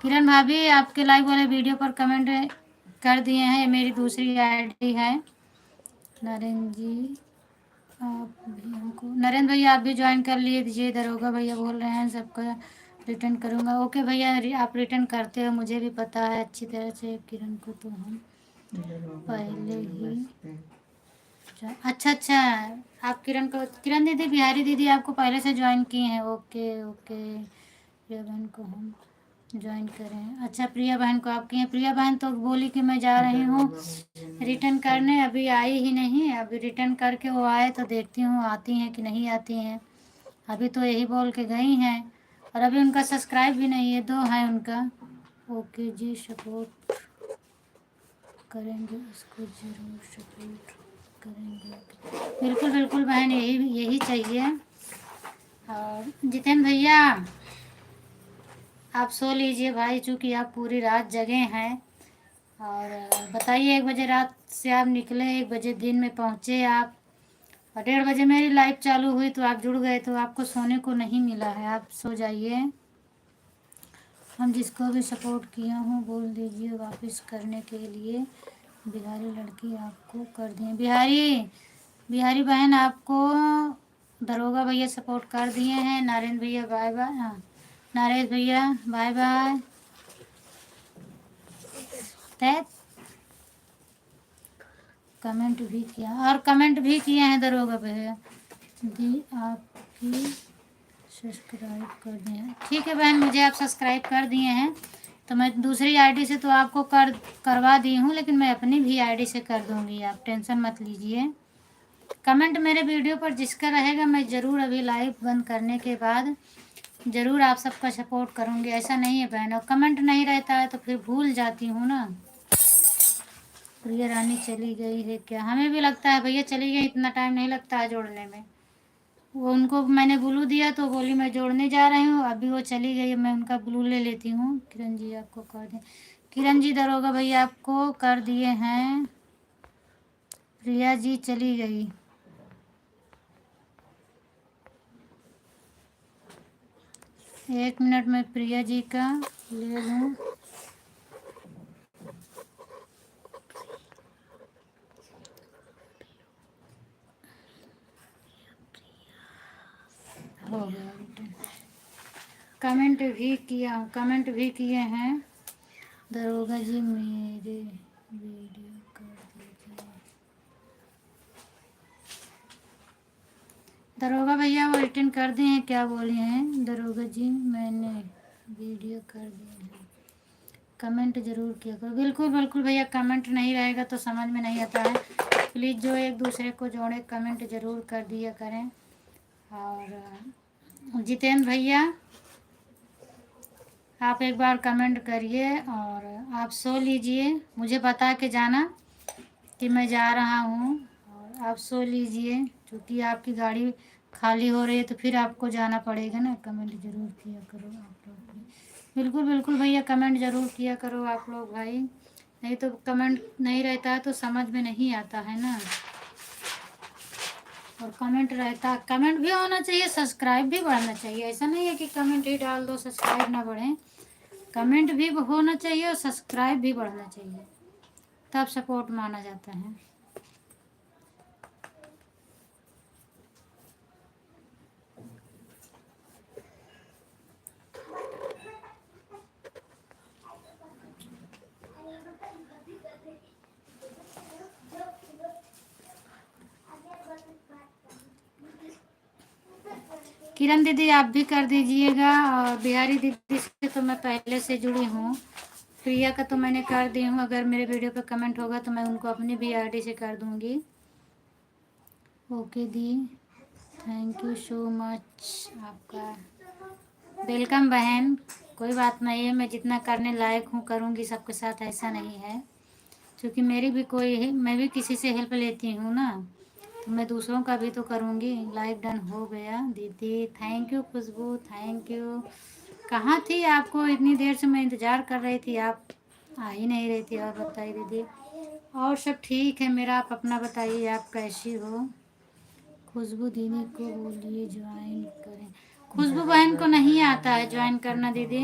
किरण भाभी आपके लाइव वाले वीडियो पर कमेंट कर दिए हैं। ये मेरी दूसरी आईडी है। नरेंद्र जी आप भी हमको, नरेंद्र भैया आप भी ज्वाइन कर लिए दीजिए। दरोगा भैया बोल रहे हैं सबका रिटर्न करूँगा। ओके भैया, आप रिटर्न करते हो, मुझे भी पता है अच्छी तरह से। किरण को तो हम पहले ही अच्छा अच्छा, आप किरण को, किरण दीदी, बिहारी दीदी आपको पहले से ज्वाइन किए हैं। ओके ओके, प्रिया बहन को हम ज्वाइन करें। अच्छा, प्रिया बहन को आप किए। प्रिया बहन तो बोली कि मैं जा रही हूँ रिटर्न करने, अभी आई ही नहीं। अभी रिटर्न करके वो आए तो देखती हूँ आती हैं कि नहीं आती हैं। अभी तो यही बोल के गई हैं, और अभी उनका सब्सक्राइब भी नहीं है, 2 है उनका। ओके जी, सपोर्ट करेंगे, उसको ज़रूर सपोर्ट करेंगे। बिल्कुल बिल्कुल बहन, यही यही चाहिए। और जितेंद्र भैया आप सो लीजिए भाई, चूँकि आप पूरी रात जगे हैं। और बताइए, 1 बजे रात से आप निकले, 1 बजे दिन में पहुँचे आप, और 1:30 बजे मेरी लाइव चालू हुई तो आप जुड़ गए, तो आपको सोने को नहीं मिला है। आप सो जाइए। हम जिसको भी सपोर्ट किया हूँ बोल दीजिए वापस करने के लिए। बिहारी लड़की आपको कर दिए। बिहारी बहन आपको दरोगा भैया सपोर्ट कर दिए हैं। नरेंद्र भैया बाय बाय। हाँ, नरेश भैया बाय बाय। तय कमेंट भी किया, और कमेंट भी किए हैं दरोगा भैया दी आपकी सब्सक्राइब कर दिए। ठीक है बहन, मुझे आप सब्सक्राइब कर दिए हैं तो मैं दूसरी आईडी से तो आपको करवा दी हूँ, लेकिन मैं अपनी भी आईडी से कर दूँगी, आप टेंशन मत लीजिए। कमेंट मेरे वीडियो पर जिसका रहेगा मैं ज़रूर अभी लाइव बंद करने के बाद ज़रूर आप सबका सपोर्ट करूँगी। ऐसा नहीं है बहन, और कमेंट नहीं रहता है तो फिर भूल जाती हूँ ना। प्रिया रानी चली गई है क्या? हमें भी लगता है भैया चली गई, इतना टाइम नहीं लगता है जोड़ने में। वो उनको मैंने ब्लू दिया तो बोली मैं जोड़ने जा रही हूँ, अभी वो चली गई, मैं उनका ब्लू ले लेती हूँ। किरण जी आपको कर दें। किरण जी दरोगा भैया आपको कर दिए हैं। प्रिया जी चली गई। एक मिनट में प्रिया जी का ले लूँ। हो गया बेटा। कमेंट भी किए हैं। दरोगा जी मेरे वीडियो कर दीजिए। दरोगा भैया वो रिटर्न कर दिए हैं, क्या बोले हैं दरोगा जी? मैंने वीडियो कर दिए हैं। कमेंट ज़रूर किया करो। बिल्कुल बिल्कुल भैया, कमेंट नहीं रहेगा तो समझ में नहीं आता है। प्लीज़ जो एक दूसरे को जोड़े कमेंट ज़रूर कर दिया करें। और जितेंद्र भैया आप एक बार कमेंट करिए, और आप सो लीजिए, मुझे बता के जाना कि मैं जा रहा हूँ, और आप सो लीजिए क्योंकि आपकी गाड़ी खाली हो रही है तो फिर आपको जाना पड़ेगा ना। कमेंट ज़रूर किया करो आप लोग भी। बिल्कुल बिल्कुल भैया, कमेंट ज़रूर किया करो आप लोग भाई, नहीं तो कमेंट नहीं रहता है तो समझ में नहीं आता है ना। और कमेंट रहता, कमेंट भी होना चाहिए, सब्सक्राइब भी बढ़ना चाहिए। ऐसा नहीं है कि कमेंट ही डाल दो सब्सक्राइब ना बढ़े। कमेंट भी होना चाहिए और सब्सक्राइब भी बढ़ना चाहिए, तब सपोर्ट माना जाता है। किरण दीदी आप भी कर दीजिएगा, और बिहारी दीदी से तो मैं पहले से जुड़ी हूँ। प्रिया का तो मैंने कर दी हूँ, अगर मेरे वीडियो पे कमेंट होगा तो मैं उनको अपनी भी आईडी से कर दूँगी। Okay the, thank you so much, आपका वेलकम बहन। कोई बात नहीं है, मैं जितना करने लायक हूँ करूँगी सबके साथ, ऐसा नहीं है। क्योंकि मेरी भी मैं भी किसी से हेल्प लेती हूँ ना, तो मैं दूसरों का भी तो करूँगी। लाइव डन हो गया दीदी, thank you Khushboo, thank you. कहाँ थी? आपको इतनी देर से मैं इंतज़ार कर रही थी, आप आ ही नहीं रही थी। और बताइए दीदी, और सब ठीक है मेरा, आप अपना बताइए आप कैसी हो? खुशबू दीदी को बोलिए ज्वाइन करें। खुशबू बहन को नहीं आता है ज्वाइन करना दीदी।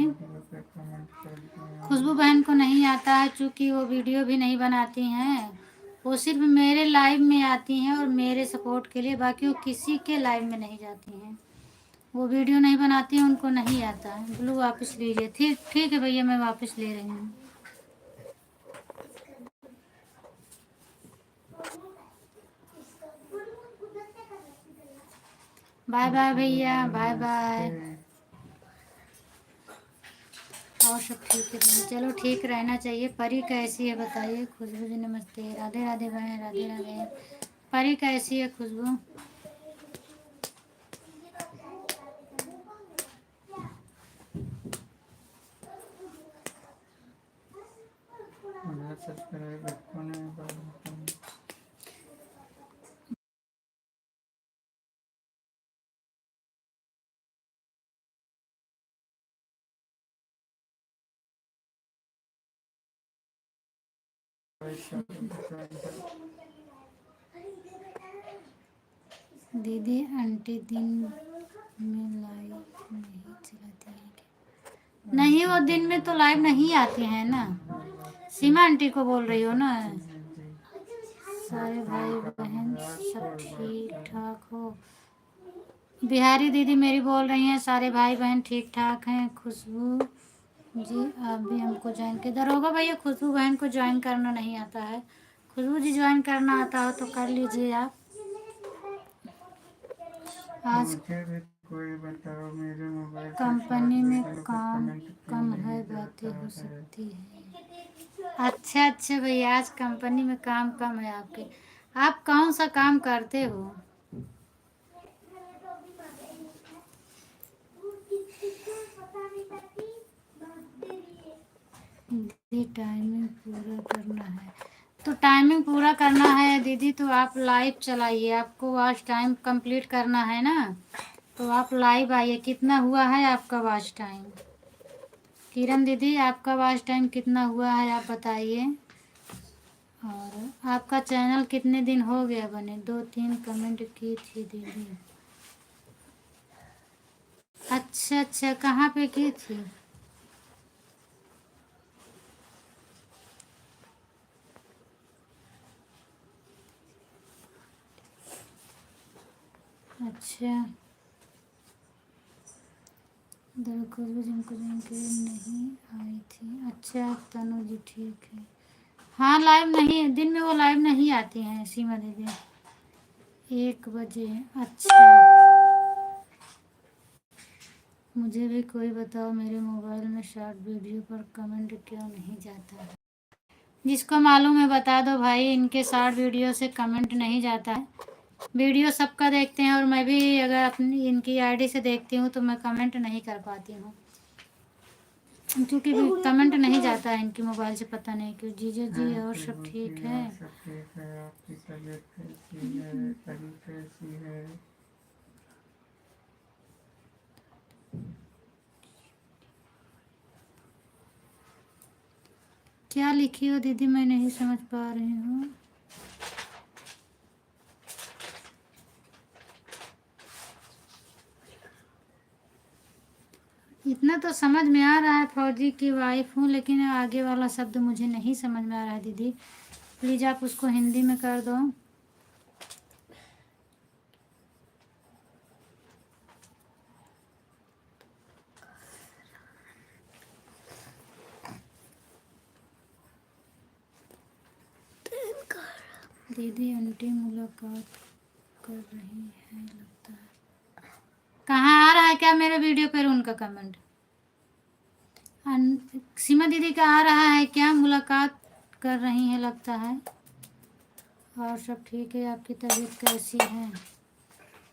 खुशबू बहन को नहीं आता है, चूँकि वो वीडियो भी नहीं बनाती हैं। वो सिर्फ मेरे लाइव में आती हैं और मेरे सपोर्ट के लिए, बाकी वो किसी के लाइव में नहीं जाती हैं। वो वीडियो नहीं बनाती हैं, उनको नहीं आता है। ब्लू वापस लीजिए। ठीक ठीक है भैया, मैं वापस ले रही हूँ। बाय बाय भैया, बाय बाय। और सब ठीक है भैया, चलो ठीक रहना चाहिए। परी कैसी है बताइए। खुशबू जी नमस्ते, राधे राधे बहन, राधे राधे। परी कैसी है खुशबू? सब्सक्राइब करने दीदी आंटी दिन में लाइव नहीं चलाती है क्या? नहीं, वो दिन में तो लाइव नहीं आती हैं ना। सीमा आंटी को बोल रही हो ना? सारे भाई बहन सब ठीक ठाक हो? बिहारी दीदी मेरी बोल रही हैं सारे भाई बहन ठीक ठाक हैं। खुशबू जी आप भी हमको ज्वाइन किधर होगा भैया? खुशबू बहन को ज्वाइन करना नहीं आता है। खुशबू जी ज्वाइन करना आता हो तो कर लीजिए आप। आज मुझे भी कोई बताओ, मेरे मोबाइल से कंपनी में वीडियो का काम कमेंट क्यों कम नहीं है, जाता बातें हो है? सकती है। अच्छा अच्छा भैया, आज कंपनी में काम कम है आपके। आप कौन सा काम करते हो? दीदी टाइमिंग पूरा करना है तो टाइमिंग पूरा करना है दीदी, तो आप लाइव चलाइए। आपको वॉच टाइम कंप्लीट करना है ना, तो आप लाइव आइए। कितना हुआ है आपका वॉच टाइम? किरण दीदी आपका वॉच टाइम कितना हुआ है आप बताइए। और आपका चैनल कितने दिन हो गया बने? 2-3 कमेंट की थी दीदी। अच्छा अच्छा, कहाँ पे की थी? अच्छा, खुशबू जिनको जिनके नहीं आई थी। अच्छा तनु जी ठीक है। हाँ लाइव नहीं, दिन में वो लाइव नहीं आती हैं सीमा दीदी। 1 बजे। अच्छा, मुझे भी कोई बताओ, मेरे मोबाइल में शॉर्ट वीडियो पर कमेंट क्यों नहीं जाता है? जिसको मालूम है बता दो भाई। इनके शॉर्ट वीडियो से कमेंट नहीं जाता है। वीडियो सबका देखते हैं, और मैं भी अगर अपनी इनकी आईडी से देखती हूँ तो मैं कमेंट नहीं कर पाती हूँ, क्योंकि कमेंट नहीं जाता है इनकी मोबाइल से, पता नहीं क्यों। जीजा जी और सब ठीक है? सब ठीक है। आपकी तबीयत कैसी है? परी कैसी है? क्या लिखी हो दीदी, मैं नहीं समझ पा रही हूँ। इतना तो समझ में आ रहा है, फौजी की वाइफ हूँ, लेकिन आगे वाला शब्द मुझे नहीं समझ में आ रहा है दीदी। प्लीज़ आप उसको हिंदी में कर दो। दीदी आंटी मुलाकात कर रही है लगता है। कहाँ आ रहा है क्या मेरे वीडियो पर उनका कमेंट? सीमा दीदी का आ रहा है क्या? मुलाकात कर रही है लगता है। और सब ठीक है? आपकी तबीयत कैसी है?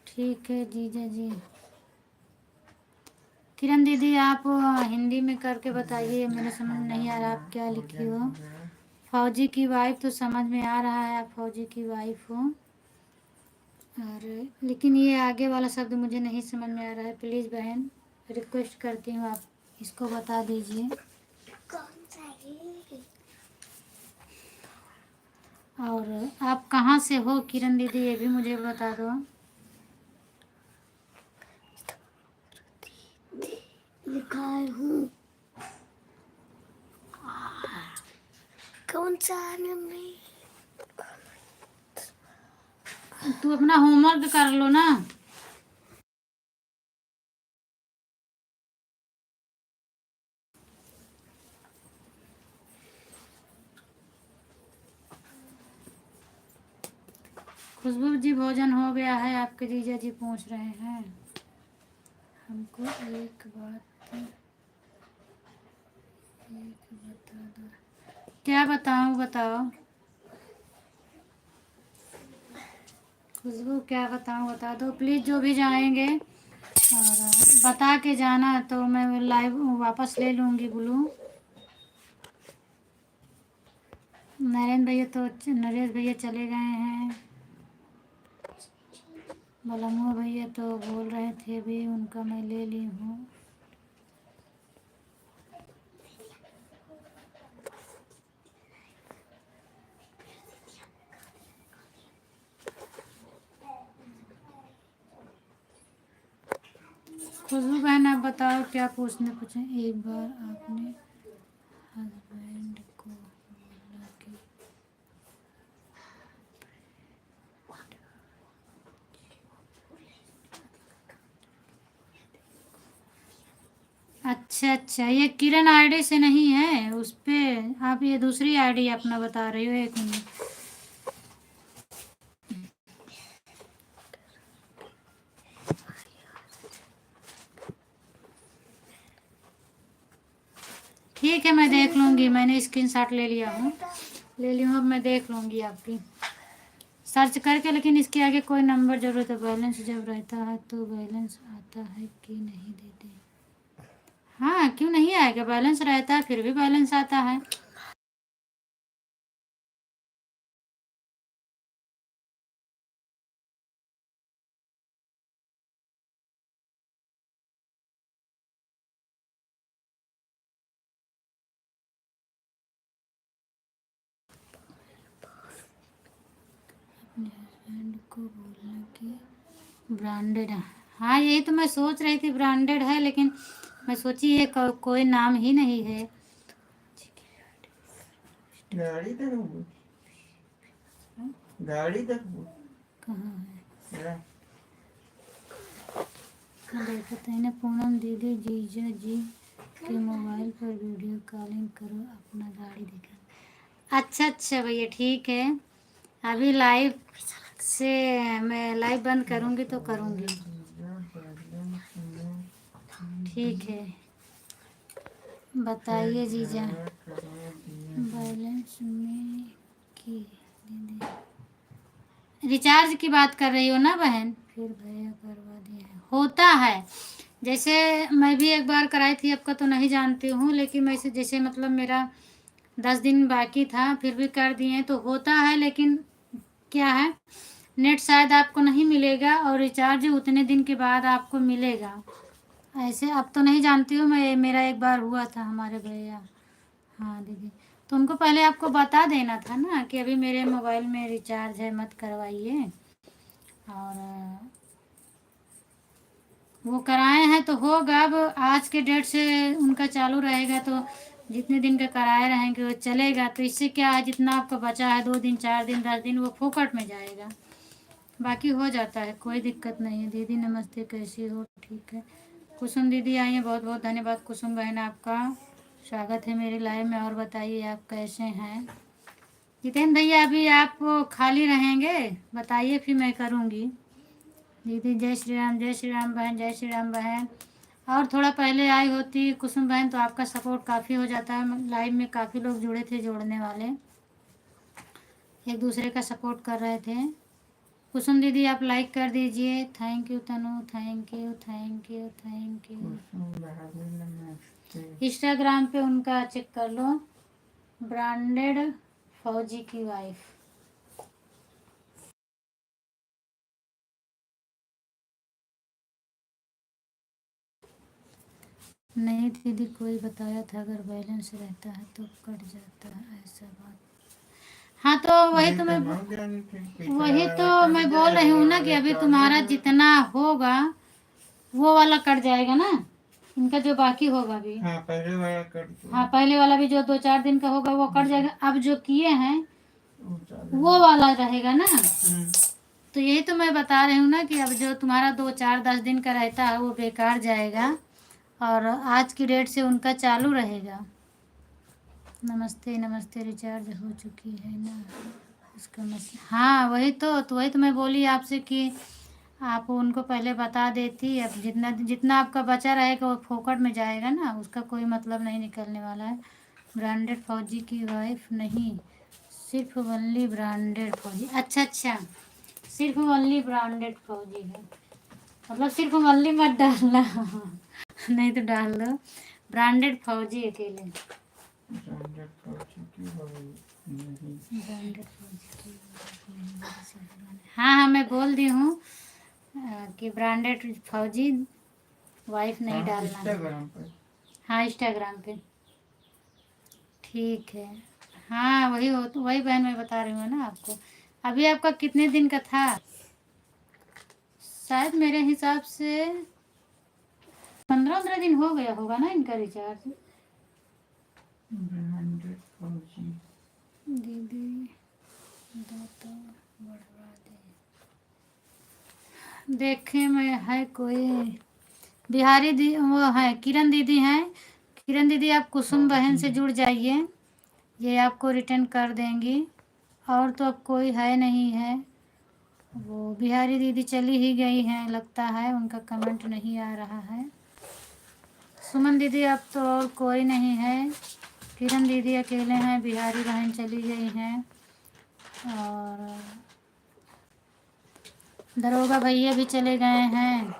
ठीक है जीजा जी। किरण दीदी आप हिंदी में करके बताइए, मेरे समझ नहीं आ रहा आप क्या लिखी हो। फौजी की वाइफ तो समझ में आ रहा है, आप फौजी की वाइफ हो, और लेकिन ये आगे वाला शब्द मुझे नहीं समझ में आ रहा है। प्लीज़ बहन रिक्वेस्ट करती हूँ, आप इसको बता दीजिए। कौन सा है? और आप कहाँ से हो किरण दीदी, ये भी मुझे बता दो। लिखा हूँ। जाने में। तू अपना होमवर्क कर लो ना। खुशबू जी भोजन हो गया है, आपके जीजा जी पूछ रहे हैं। हमको एक बात बता दो। क्या बताऊं, बताओ खुशबू, क्या बताऊं बता दो प्लीज़। जो भी जाएंगे और बता के जाना तो मैं लाइव वापस ले लूँगी ब्लू। नरेंद्र भैया तो नरेश भैया चले गए हैं। बलमुआ भैया तो बोल रहे थे भी, उनका मैं ले ली हूँ। खुशबू बहन आप बताओ क्या पूछने पूछे। एक बार आपने हस्बैंड को बोला कि अच्छा अच्छा, ये किरण आईडी से नहीं है, उस पे आप ये दूसरी आईडी अपना बता रही हो। एक मिनट, ठीक है मैं देख लूँगी। मैंने स्क्रीनशॉट ले लिया हूँ, ले ली हूँ। अब मैं देख लूँगी आपकी सर्च करके। लेकिन इसके आगे कोई नंबर जरूरत है। बैलेंस जब रहता है तो बैलेंस आता है कि नहीं देते? हाँ क्यों नहीं आएगा, बैलेंस रहता है फिर भी बैलेंस आता है। अपने हस्बैंड को बोलना कि ब्रांडेड है। हाँ यही तो मैं सोच रही थी, ब्रांडेड है, लेकिन मैं सोची ये कोई नाम ही नहीं है। गाड़ी तक वो, गाड़ी तक वो कहाँ है? है। देखो तो पूनम दीदी, जीजा जी के मोबाइल पर वीडियो कॉलिंग करो, अपना गाड़ी दिखा। अच्छा अच्छा भैया ठीक है, अभी लाइव से मैं लाइव बंद करूँगी तो करूँगी। ठीक है बताइए जीजा। बैलेंस में की दीदी रिचार्ज की बात कर रही हो ना बहन? फिर भैया करवा दिया है, होता है। जैसे मैं भी एक बार कराई थी, आपका तो नहीं जानती हूँ, लेकिन मैं जैसे मतलब मेरा 10 दिन बाकी था फिर भी कर दिए, तो होता है। लेकिन क्या है, नेट शायद आपको नहीं मिलेगा और रिचार्ज उतने दिन के बाद आपको मिलेगा। ऐसे अब तो नहीं जानती हूँ मैं, मेरा एक बार हुआ था हमारे भैया। हाँ दीदी, तो उनको पहले आपको बता देना था ना कि अभी मेरे मोबाइल में रिचार्ज है, मत करवाइए। और वो कराए हैं तो होगा। अब आज के डेट से उनका चालू रहेगा, तो जितने दिन का कराए रहेंगे वो चलेगा। तो इससे क्या है, जितना आपका बचा है 2 दिन 4 दिन 10 दिन, वो फोकट में जाएगा, बाकी हो जाता है, कोई दिक्कत नहीं है। दीदी नमस्ते, कैसी हो? ठीक है। कुसुम दीदी आई हैं, बहुत बहुत धन्यवाद कुसुम बहन, आपका स्वागत है मेरी लाइव में। और बताइए आप कैसे हैं? जितेंद्र भैया अभी आप खाली रहेंगे बताइए, फिर मैं करूँगी। दीदी जय श्री राम, जय श्री राम बहन, जय श्री राम बहन। और थोड़ा पहले आई होती कुसुम बहन तो आपका सपोर्ट काफ़ी हो जाता है। लाइव में काफ़ी लोग जुड़े थे, जोड़ने वाले एक दूसरे का सपोर्ट कर रहे थे। कुसुम दीदी आप लाइक कर दीजिए। Thank you Tanu, thank you thank you thank you. Instagram पे उनका चेक कर लो, ब्रांडेड फौजी की वाइफ। नहीं दीदी कोई बताया था अगर बैलेंस रहता है तो कट जाता है, ऐसा बात। हाँ तो वही तो मैं बोल रही हूँ ना कि अभी तुम्हारा जितना होगा वो वाला कट जाएगा ना। इनका जो बाकी होगा अभी। हाँ पहले वाला कर दो। हाँ पहले वाला भी जो 2-4 दिन का होगा वो कट जाएगा। अब जो किए हैं वो चालू। वो वाला रहेगा ना। हम्म, तो यही तो मैं बता रही हूँ ना कि अब जो तुम्हारा 2-4-10 दिन का रहता है वो बेकार जाएगा और आज की डेट से उनका चालू रहेगा। नमस्ते नमस्ते, रिचार्ज हो चुकी है ना उसका हाँ वही तो मैं बोली आपसे कि आप उनको पहले बता देती। अब जितना जितना आपका बचा रहेगा वो फोकट में जाएगा ना, उसका कोई मतलब नहीं निकलने वाला है। ब्रांडेड फौजी की वाइफ नहीं, सिर्फ ओनली ब्रांडेड फौजी। अच्छा अच्छा, सिर्फ ओनली ब्रांडेड फौजी है, मतलब सिर्फ ओनली मत डालना नहीं तो डाल दो ब्रांडेड फौजी अकेले। ब्रांडेड फौजी की वाइफ नहीं। ब्रांडेड फौजी की वाइफ नहीं। हाँ हाँ मैं बोल दी हूँ कि ब्रांडेड फौजी वाइफ नहीं डालना है। इंस्टाग्राम पर। हाँ इंस्टाग्राम पे ठीक है। हाँ वही हो तो वही बहन मैं बता रही हूँ ना आपको। अभी आपका कितने दिन का था? शायद मेरे हिसाब से 15-15 दिन हो गया होगा ना इनका रिचार्ज। ब्रांडेड फौजी। दीदी दो तो बढ़वा दे। देखे मैं है कोई बिहारी दी वो है किरण दीदी हैं। किरण दीदी आप कुसुम बहन से जुड़ जाइए, ये आपको रिटर्न कर देंगी। और तो अब कोई है नहीं है, वो बिहारी दीदी चली ही गई हैं लगता है, उनका कमेंट नहीं आ रहा है। सुमन दीदी अब तो और कोई नहीं है, किरण दीदी अकेले हैं, बिहारी बहन चली गई हैं और दरोगा भैया भी चले गए हैं।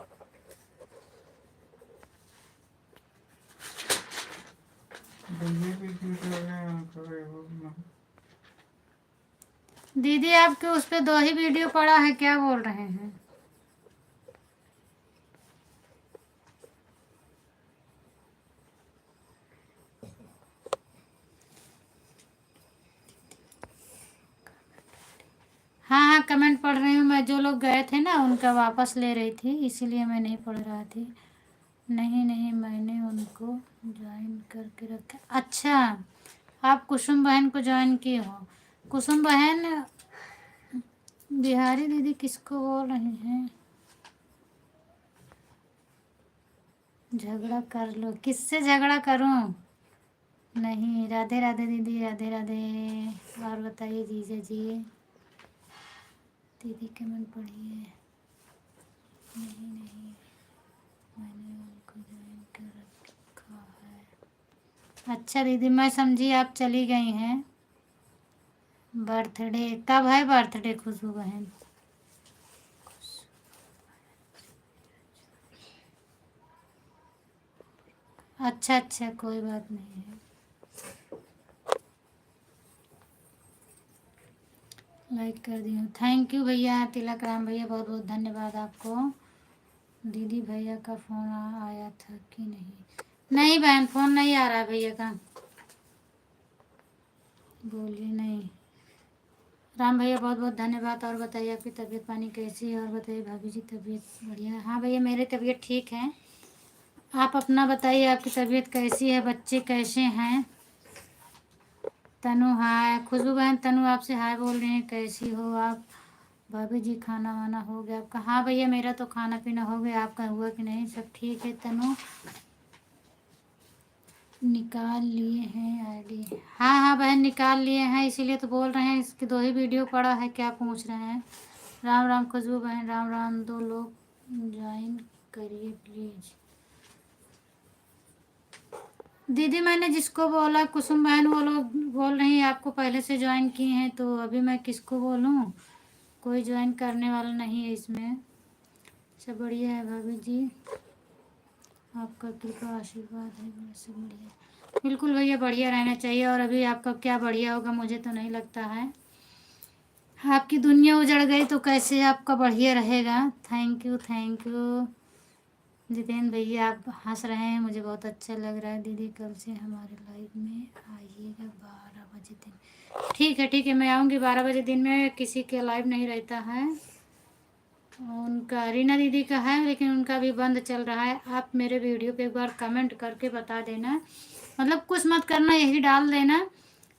भैया भी झूठ वाले हैं, उनको भी वो ना। दीदी आपके उस पे 2 ही वीडियो पड़ा है, क्या बोल रहे हैं? हाँ हाँ कमेंट पढ़ रही हूँ मैं, जो लोग गए थे ना उनका वापस ले रही थी इसीलिए मैं नहीं पढ़ रहा थी। नहीं नहीं मैंने उनको ज्वाइन करके रखा। अच्छा आप कुसुम बहन को ज्वाइन किए हो। कुसुम बहन बिहारी दीदी किसको बोल रही हैं? झगड़ा कर लो, किससे झगड़ा करूं? नहीं राधे राधे दीदी, राधे राधे। और बताइए जीजा जी। दीदी कमेंट पढ़िए। नहीं नहीं मैंने उनको ज्वाइन कर रखा है। अच्छा दीदी मैं समझी आप चली गई हैं। बर्थडे कब है? बर्थडे खुशबू बहन अच्छा अच्छा कोई बात नहीं है। लाइक कर दी हूँ, थैंक यू भैया तिलक राम भैया, बहुत बहुत धन्यवाद आपको। दीदी भैया का फ़ोन आया था कि नहीं? नहीं बहन फ़ोन नहीं आ रहा है भैया का, बोलिए नहीं। राम भैया बहुत बहुत धन्यवाद। और बताइए आपकी तबीयत पानी कैसी है? और बताइए भाभी जी तबीयत बढ़िया है? हाँ भैया मेरी तबीयत ठीक है, आप अपना बताइए आपकी तबीयत कैसी है? बच्चे कैसे हैं? तनु हाय, खुशबू बहन तनु आपसे हाय बोल रही हैं, कैसी हो आप? भाभी जी खाना वाना हो गया आपका? हाँ भैया मेरा तो खाना पीना हो गया, आपका हुआ कि नहीं? सब ठीक है। तनु निकाल लिए हैं आईडी? हाँ हाँ बहन निकाल लिए हैं, इसीलिए तो बोल रहे हैं, इसके 2 ही वीडियो पड़ा है, क्या पूछ रहे हैं? राम राम खुशबू बहन, राम राम। 2 लोग ज्वाइन करिए प्लीज़। दीदी मैंने जिसको बोला कुसुम बहन वो लोग बोल रही हैं आपको पहले से ज्वाइन किए हैं, तो अभी मैं किसको बोलूँ? कोई ज्वाइन करने वाला नहीं है इसमें। सब बढ़िया है भाभी जी, आपका कृपा आशीर्वाद है, मेरा सब बढ़िया। बिल्कुल भैया बढ़िया रहना चाहिए, और अभी आपका क्या बढ़िया होगा मुझे तो नहीं लगता है। आपकी दुनिया उजड़ गई तो कैसे आपका बढ़िया रहेगा। थैंक यू जितेंद्र भैया, आप हंस रहे हैं मुझे बहुत अच्छा लग रहा है। दीदी कल से हमारे लाइव में आइएगा 12 बजे दिन। ठीक है मैं आऊँगी 12 बजे दिन में, किसी के लाइव नहीं रहता है। उनका रीना दीदी का है, लेकिन उनका भी बंद चल रहा है। आप मेरे वीडियो पे एक बार कमेंट करके बता देना, मतलब कुछ मत करना, यही डाल देना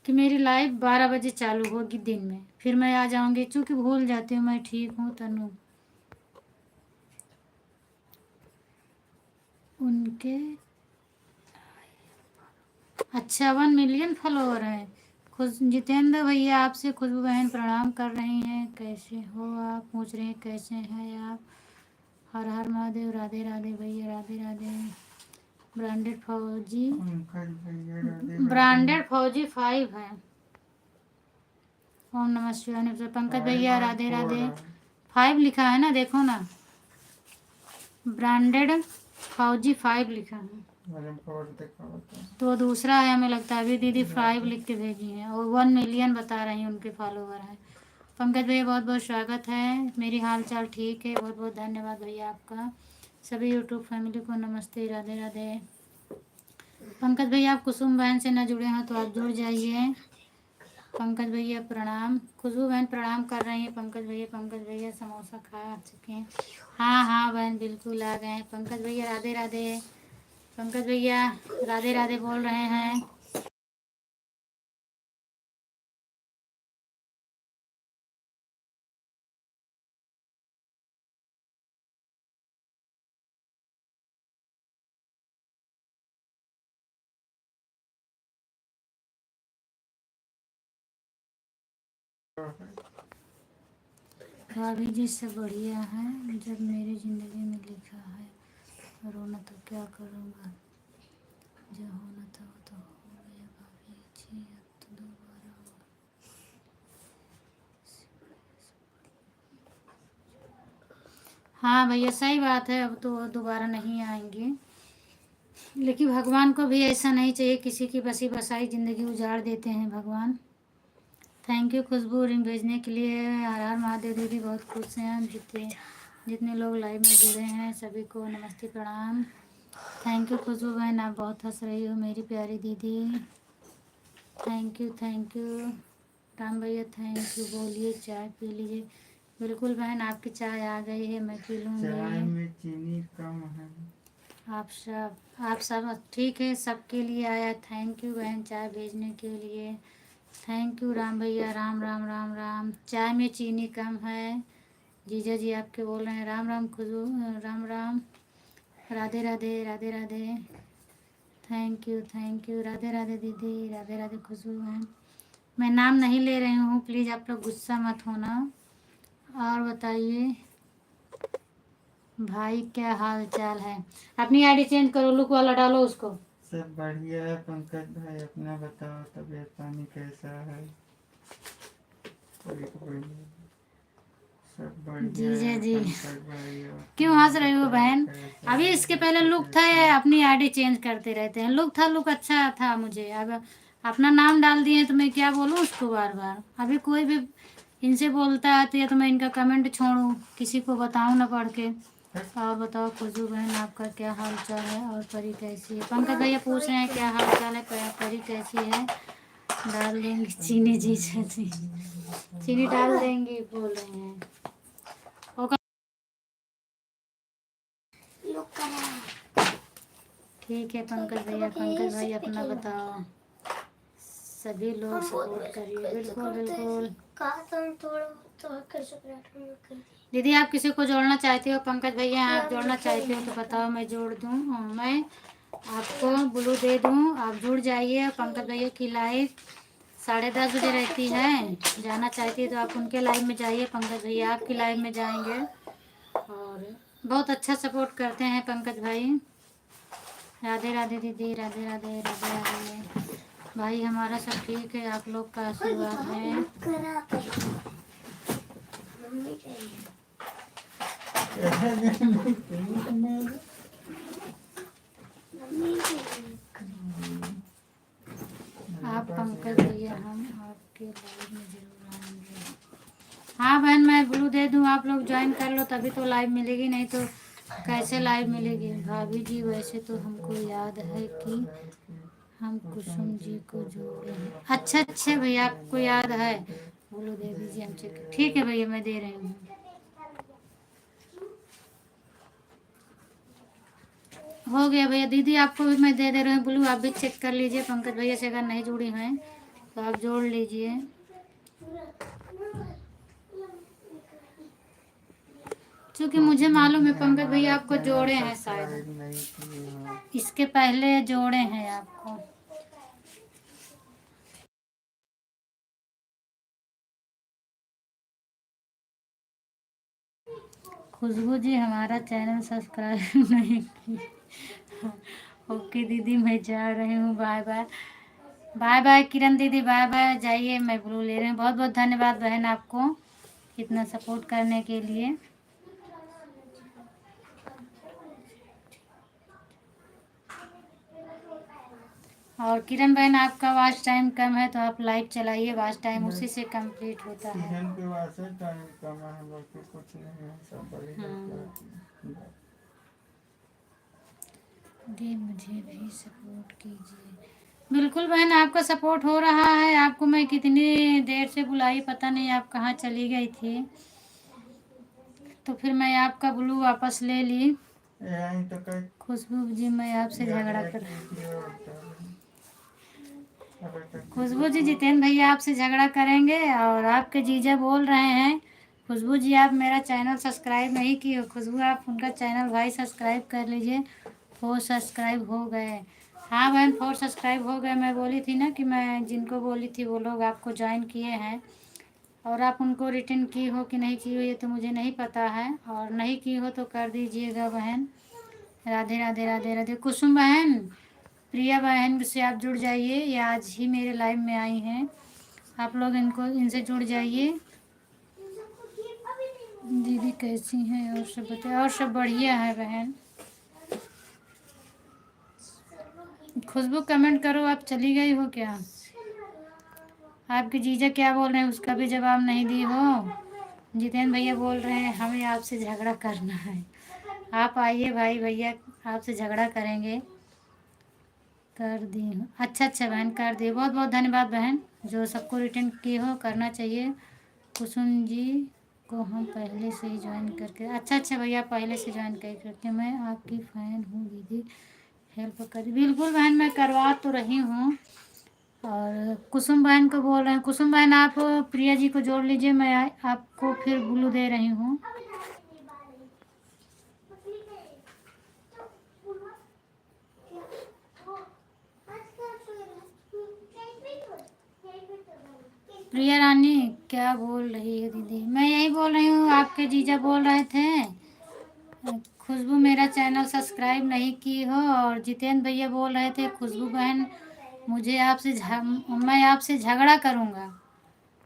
कि मेरी लाइव 12 बजे चालू होगी दिन में, फिर मैं आ जाऊंगी, क्योंकि भूल जाती हूँ। मैं ठीक हूँ तनु। उनके 51 मिलियन फॉलोवर हैं। खुश जितेंद्र भैया आपसे खुशबू बहन प्रणाम कर रही हैं। कैसे हो आप, पूछ रहे हैं कैसे हैं आप। हर हर महादेव, राधे राधे भैया, राधे राधे। ब्रांडेड फौजी, पंकज भैया राधे राधे। ब्रांडेड फौजी 5 है। ओम नमः शिवाय से पंकज भैया राधे राधे। 5 लिखा है ना, देखो ना, ब्रांडेड फौजी 5 लिखा है। तो दूसरा है, हमें लगता है। अभी दीदी 5 लिख के भेजी है और 1 मिलियन बता रही हैं उनके फॉलोवर हैं। पंकज भैया बहुत बहुत स्वागत है। मेरी हाल चाल ठीक है, बहुत बहुत धन्यवाद भैया आपका। सभी यूट्यूब फैमिली को नमस्ते, राधे राधे। पंकज भैया आप कुसुम बहन से न जुड़े हैं तो आप जुड़ जाइए। पंकज भैया प्रणाम, खुशबू बहन प्रणाम कर रही हैं। पंकज भैया समोसा खा चुके हैं। हाँ हाँ बहन बिल्कुल आ गए हैं। पंकज भैया राधे राधे। पंकज भैया राधे राधे बोल रहे हैं। भाभी जी से बढ़िया है, जब मेरी ज़िंदगी में लिखा है रोना तो क्या करूँगा, जो होना था वो तो हो गया। भाभी जी अब तो दोबारा हो। हाँ भैया सही बात है, अब तो दोबारा नहीं आएंगे। लेकिन भगवान को भी ऐसा नहीं चाहिए, किसी की बसी बसाई ज़िंदगी उजाड़ देते हैं भगवान। थैंक यू खुशबू रिंग भेजने के लिए। हर हर महादेव दीदी, बहुत खुश हैं हम जितने लोग लाइव में जुड़े हैं सभी को नमस्ते प्रणाम। थैंक यू खुशबू बहन, आप बहुत हंस रही हो मेरी प्यारी दीदी। थैंक यू राम भैया, थैंक यू। बोलिए चाय पी लीजिए। बिल्कुल बहन, आपकी चाय आ गई है, मैं पी लूँगी। चाय में चीनी कम है। आप सब ठीक है, सबके लिए आया। थैंक यू बहन चाय भेजने के लिए। थैंक यू राम भैया, राम राम राम राम। चाय में चीनी कम है, जीजा जी आपके बोल रहे हैं। राम राम खुशबू, राम राम, राधे राधे, राधे राधे। थैंक यू राधे राधे दीदी, राधे राधे खुशबू बहन। मैं नाम नहीं ले रही हूँ, प्लीज़ आप लोग गुस्सा मत होना। और बताइए भाई क्या हाल चाल है। अपनी आईडी चेंज करो, लुक वाला डालो उसको। सब बढ़िया है पंकज भाई, अपना बताओ, तबीयत पानी कैसा है। कोई सब बढ़िया जीजा है जी पंकज भाई। क्यों हंस रही हो बहन। अभी इसके पहले लुक था, अपनी आईडी चेंज करते रहते हैं। लुक अच्छा था मुझे, अब अपना नाम डाल दिए तो मैं क्या बोलूँ उसको बार बार। अभी कोई भी इनसे बोलता है तो या तो मैं इनका कमेंट छोड़ूं, किसी को बताऊं ना पढ़ के। और बताओ खुशबू बहन आपका क्या हाल चाल है, और परी कैसी है। पंकज भैया पूछ रहे हैं क्या हाल चाल है, परी कैसी है। डाल देंगे चीनी जी, चीनी डाल देंगे बोल रहे हैं। ओके लोग कर रहे हैं। ठीक है पंकज भाई अपना बताओ। सभी लोग सपोर्ट करिए, बिल्कुल बिल्कुल। कहा था हम थोड़ा तो कर सकते हैं। दीदी आप किसी को जोड़ना चाहते हो, पंकज भैया आप जोड़ना चाहते हो तो बताओ, मैं जोड़ दूँ। मैं आपको ब्लू दे दूँ, आप जुड़ जाइए। पंकज भैया की लाइव 10:30 बजे रहती है, जाना चाहती है तो आप उनके लाइव में जाइए। पंकज भैया आपकी लाइव में जाएंगे और बहुत अच्छा सपोर्ट करते हैं पंकज भाई। राधे राधे दीदी, राधे राधे, राधे राधे भाई। हमारा सब ठीक है, आप लोग का आशीर्वाद है। आप पंकज भैया, हम आपके लाइव में जरूर आएंगे। हाँ बहन मैं ब्लू दे दूँ, आप लोग ज्वाइन कर लो तभी तो लाइव मिलेगी, नहीं तो कैसे लाइव मिलेगी। भाभी जी वैसे तो हमको याद है कि हम कुसुम जी को जोड़े हैं। अच्छा भैया आपको याद है, ब्लू दे दीजिए हमसे। ठीक है भैया मैं दे रही हूँ। हो गया भैया। दीदी आपको भी मैं दे दे रही हूँ ब्लू, आप भी चेक कर लीजिए। पंकज भैया से अगर नहीं जुड़ी हैं तो आप जोड़ लीजिए। क्योंकि मुझे मालूम है पंकज भैया आपको जोड़े हैं शायद, नहीं किए हैं। इसके पहले जोड़े हैं आपको। खुशबू जी हमारा चैनल सब्सक्राइब नहीं किया। ओके दीदी मैं जा रही हूँ, बाय बाय। बाय बाय किरण दीदी, बाय बाय। जाइए, मैं ब्लू ले रही हूँ। बहुत बहुत धन्यवाद बहन आपको इतना सपोर्ट करने के लिए। और किरण बहन आपका वॉच टाइम कम है तो आप लाइव चलाइए, वॉच टाइम उसी से कंप्लीट होता है। किरण के वास्ते टाइम कम है, बाकी कुछ नहीं है, सब बढ़िया है। दी मुझे भी सपोर्ट कीजिए। बिल्कुल बहन आपका सपोर्ट हो रहा है। आपको मैं कितनी देर से बुलाई, पता नहीं आप कहाँ चली गई थी, तो फिर मैं आपका ब्लू वापस ले ली। तो कई खुशबू जी मैं आपसे झगड़ा कर खुशबू जी जितेंद्र भैया आपसे झगड़ा करेंगे। और आपके जीजा बोल रहे हैं खुशबू जी आप मेरा चैनल सब्सक्राइब नहीं किए हो। खुशबू आप उनका चैनल भाई सब्सक्राइब कर लीजिए। 4 सब्सक्राइब हो गए। हाँ बहन 4 सब्सक्राइब हो गए। मैं बोली थी ना कि मैं जिनको बोली थी वो लोग आपको ज्वाइन किए हैं, और आप उनको रिटर्न की हो कि नहीं की हो ये तो मुझे नहीं पता है, और नहीं की हो तो कर दीजिएगा बहन। राधे राधे राधे राधे। कुसुम बहन, प्रिया बहन से आप जुड़ जाइए, ये आज ही मेरे लाइव में आई हैं। आप लोग इनसे जुड़ जाइए। दीदी कैसी हैं और सब बताए। और सब बढ़िया है बहन। खुशबू कमेंट करो, आप चली गई हो क्या? आपके जीजा क्या बोल रहे हैं उसका भी जवाब नहीं दी हो। जितेंद्र भैया बोल रहे हैं हमें आपसे झगड़ा करना है। आप आइए भाई, भैया आपसे झगड़ा करेंगे। कर दी हूँ। अच्छा अच्छा बहन कर दी। बहुत बहुत धन्यवाद बहन, जो सबको रिटर्न की हो करना चाहिए। कुसुम जी को हम पहले से ही ज्वाइन करके। अच्छा अच्छा भैया पहले से ज्वाइन करके मैं आपकी फ़ैन हूँ दीदी, हेल्प करी। बिल्कुल बहन मैं करवा तो रही हूँ। और कुसुम बहन को बोल रहे हैं, कुसुम बहन आप प्रिया जी को जोड़ लीजिए, मैं आपको फिर ब्लू दे रही हूँ। प्रिया रानी क्या बोल रही है दीदी? मैं यही बोल रही हूँ, आपके जीजा बोल रहे थे खुशबू मेरा चैनल सब्सक्राइब नहीं की हो, और जितेंद्र भैया बोल रहे थे खुशबू बहन मुझे मैं आपसे झगड़ा करूँगा।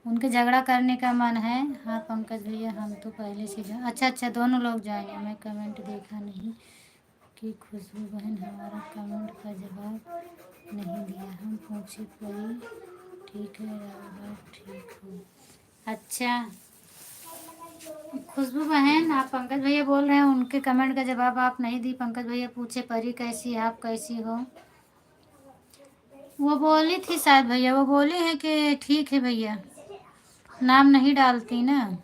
उनके झगड़ा करने का मन है। हाँ पंकज भैया हम तो पहले से अच्छा अच्छा दोनों लोग जाएंगे। मैं कमेंट देखा नहीं कि खुशबू बहन हमारा कमेंट का जवाब नहीं दिया। हम पूछे कोई ठीक है राहुल ठीक हो। अच्छा खुशबू बहन आप पंकज भैया बोल रहे हैं उनके कमेंट का जवाब आप नहीं दी। पंकज भैया पूछे परी कैसी है, आप कैसी हो? वो बोली थी शायद भैया, वो बोली है कि ठीक है भैया, नाम नहीं डालती ना,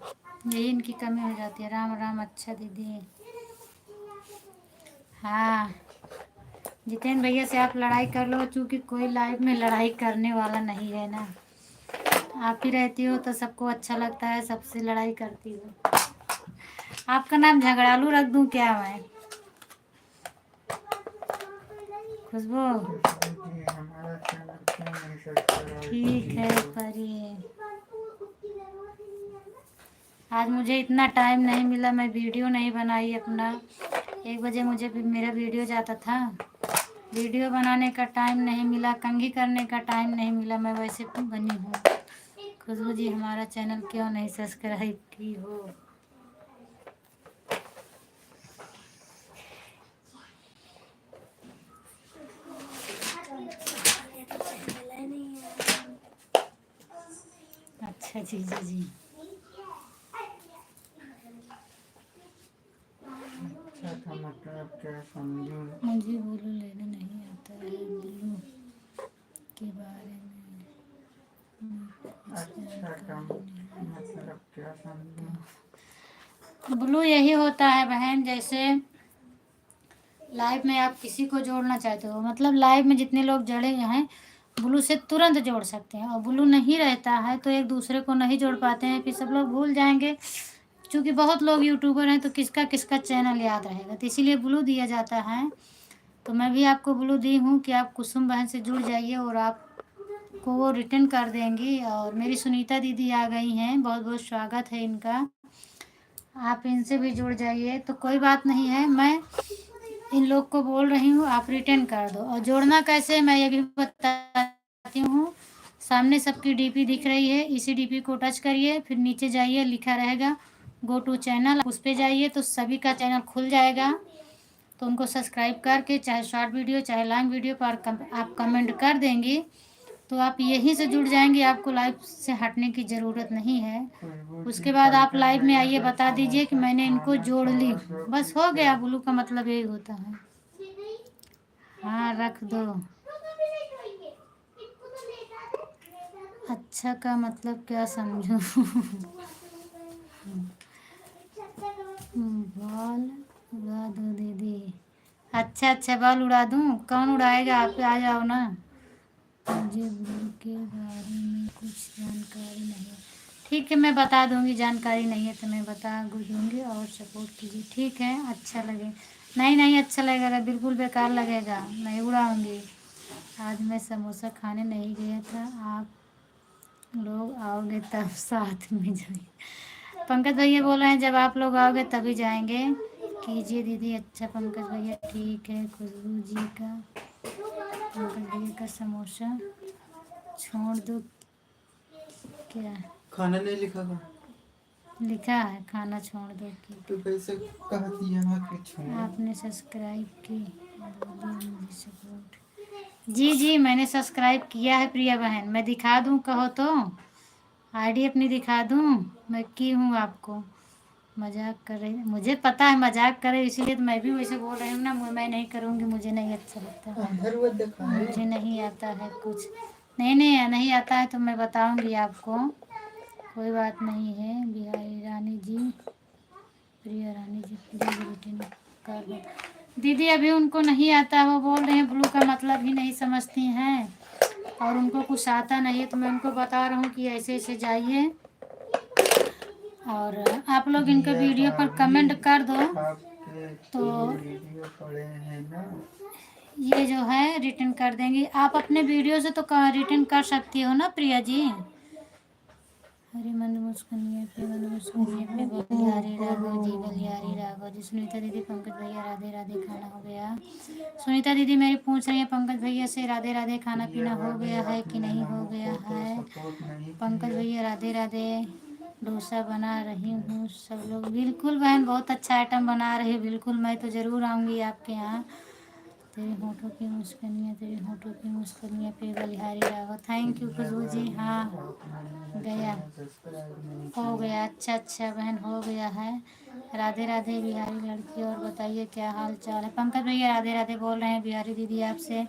यही इनकी कमी हो जाती है। राम राम। अच्छा दीदी हाँ जितेंद्र भैया से आप लड़ाई कर लो, चूँकि कोई लाइफ में लड़ाई करने वाला नहीं है ना। आप ही रहती हो तो सबको अच्छा लगता है, सबसे लड़ाई करती हो। आपका नाम झगड़ालू रख दूं क्या मैं? खुशबू ठीक है परी। आज मुझे इतना टाइम नहीं मिला, मैं वीडियो नहीं बनाई अपना। 1 बजे मुझे भी मेरा वीडियो जाता था, वीडियो बनाने का टाइम नहीं मिला, कंघी करने का टाइम नहीं मिला। मैं वैसे बनी हूँ। खुशबू जी हमारा चैनल क्यों नहीं सब्सक्राइब की हो? अच्छा जीजा जी अच्छा मतलब क्या समझूं? मुझे ब्लू लेने नहीं आता है। ब्लू के बारे में अच्छा का मतलब क्या समझूं? ब्लू यही होता है बहन, जैसे लाइव में आप किसी को जोड़ना चाहते हो, मतलब लाइव में जितने लोग जुड़े हैं ब्लू से तुरंत जोड़ सकते हैं, और ब्लू नहीं रहता है तो एक दूसरे को नहीं जोड़ पाते हैं, फिर सब लोग भूल जाएंगे। क्योंकि बहुत लोग यूट्यूबर हैं तो किसका किसका चैनल याद रहेगा, तो इसीलिए ब्लू दिया जाता है। तो मैं भी आपको ब्लू दी हूँ कि आप कुसुम बहन से जुड़ जाइए और आपको वो रिटर्न कर देंगी। और मेरी सुनीता दीदी आ गई हैं, बहुत बहुत स्वागत है इनका, आप इनसे भी जुड़ जाइए। तो कोई बात नहीं है, मैं इन लोग को बोल रही हूँ आप रिटर्न कर दो। और जोड़ना कैसे मैं ये भी बताती हूँ। सामने सबकी डीपी दिख रही है, इसी डीपी को टच करिए, फिर नीचे जाइए, लिखा रहेगा गो टू चैनल, उस पर जाइए तो सभी का चैनल खुल जाएगा। तो उनको सब्सक्राइब करके चाहे शॉर्ट वीडियो चाहे लॉन्ग वीडियो पर आप कमेंट कर देंगी तो आप यहीं से जुड़ जाएंगे, आपको लाइव से हटने की ज़रूरत नहीं है। उसके बाद आप लाइव में आइए, बता दीजिए कि मैंने इनको जोड़ ली, बस हो गया। ब्लू का मतलब यही होता है। हाँ रख दो। अच्छा का मतलब क्या समझूं? बाल उड़ा दो दीदी। अच्छा अच्छा, बाल उड़ा दूं? कौन उड़ाएगा? आप आ जाओ ना। मुझे ब्लू के बारे में कुछ जानकारी नहीं है। ठीक है, मैं बता दूंगी, जानकारी नहीं है तो मैं बता दूंगी और सपोर्ट कीजिए, ठीक है? अच्छा लगे नहीं नहीं अच्छा लगेगा, बिल्कुल बेकार लगेगा, नहीं उड़ाऊंगी। आज मैं समोसा खाने नहीं गया था, आप लोग आओगे तब साथ में जाएंगे। पंकज भैया बोल रहे हैं जब आप लोग आओगे तभी जाएंगे। कीजिए दीदी। अच्छा पंकज भैया ठीक है। खुशबू जी का, पंकज भैया का समोसा छोड़ दो क्या? खाना नहीं लिखा था लिखा है खाना छोड़ दो की। तो कैसे कह दिया ना कि छोड़। आपने सब्सक्राइब की, बोलिए मुझे सपोर्ट। जी जी मैंने सब्सक्राइब किया है प्रिया बहन, मैं दिखा दूँ कहो तो? आईडी अपनी दिखा दूँ? मैं की हूँ आपको। मजाक कर रही, मुझे पता है मजाक करे, इसीलिए तो मैं भी वैसे बोल रही हूँ ना। मैं नहीं करूँगी, मुझे नहीं अच्छा लगता, मुझे नहीं आता है कुछ। नहीं नहीं नहीं आता है तो मैं बताऊँगी आपको, कोई बात नहीं है। बिहारी रानी जी, प्रिया रानी जी प्लीज रिटर्न कर दो। दीदी अभी उनको नहीं आता, वो बोल रहे हैं ब्लू का मतलब ही नहीं समझती हैं और उनको कुछ आता नहीं है। तो मैं उनको बता रहा हूँ कि ऐसे ऐसे जाइए और आप लोग इनका वीडियो पर कमेंट कर दो तो पड़े हैं ना, ये जो है रिटर्न कर देंगी। आप अपने वीडियो से तो रिटर्न कर सकती हो ना प्रिया जी? हरे मंद मुस्कुनिए पे, मंद मुस्कुनिए पे, बलियारी राघव जी, बलियारी राघव जी। सुनीता दीदी पंकज भैया राधे राधे खाना हो गया? सुनीता दीदी मेरी पूछ रही है पंकज भैया से राधे राधे खाना पीना हो गया है कि नहीं हो गया है? पंकज भैया राधे राधे। डोसा बना रही हूँ, सब लोग बिल्कुल बहन बहुत अच्छा आइटम बना रही है, बिल्कुल मैं तो ज़रूर आऊँगी आपके यहाँ। तेरे होठों की मुस्कुराहट, तेरे होठों की मुस्कुराहट पे बलिहारी राघव। थैंक यू खुशबू जी। हाँ गया, हो गया। अच्छा अच्छा बहन हो गया है। राधे राधे बिहारी लड़की। और बताइए क्या हाल चाल है? पंकज भैया राधे राधे बोल रहे हैं बिहारी दीदी आपसे।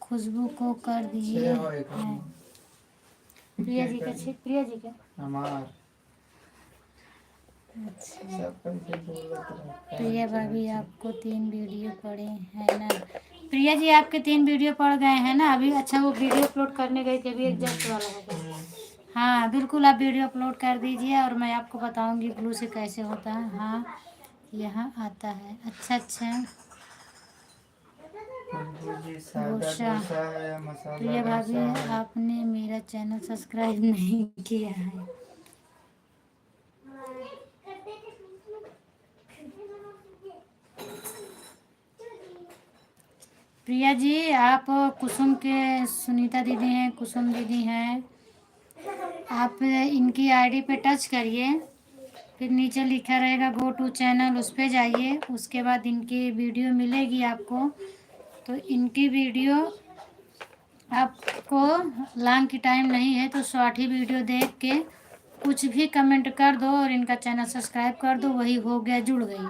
खुशबू को कर दिए हैं प्रिया जी का, प्रिया जी का हमार अच्छा। प्रिया भाभी आपको 3 वीडियो पड़े हैं ना? प्रिया जी आपके 3 वीडियो पड़ गए हैं ना अभी? अच्छा वो वीडियो अपलोड करने गई थी अभी, एक जस्ट वाला होगा। हाँ बिल्कुल आप वीडियो अपलोड कर दीजिए और मैं आपको बताऊंगी ब्लू से कैसे होता है। हाँ यहाँ आता है। अच्छा अच्छा डोसा। प्रिया भाभी आपने मेरा चैनल सब्सक्राइब नहीं किया है। प्रिया जी आप कुसुम के, सुनीता दीदी हैं, कुसुम दीदी हैं, आप इनकी आईडी पे टच करिए, फिर नीचे लिखा रहेगा गो टू चैनल, उस पर जाइए। उसके बाद इनकी वीडियो मिलेगी आपको, तो इनकी वीडियो आपको लॉन्ग की टाइम नहीं है तो शॉर्ट ही वीडियो देख के कुछ भी कमेंट कर दो और इनका चैनल सब्सक्राइब कर दो, वही हो गया, जुड़ गई।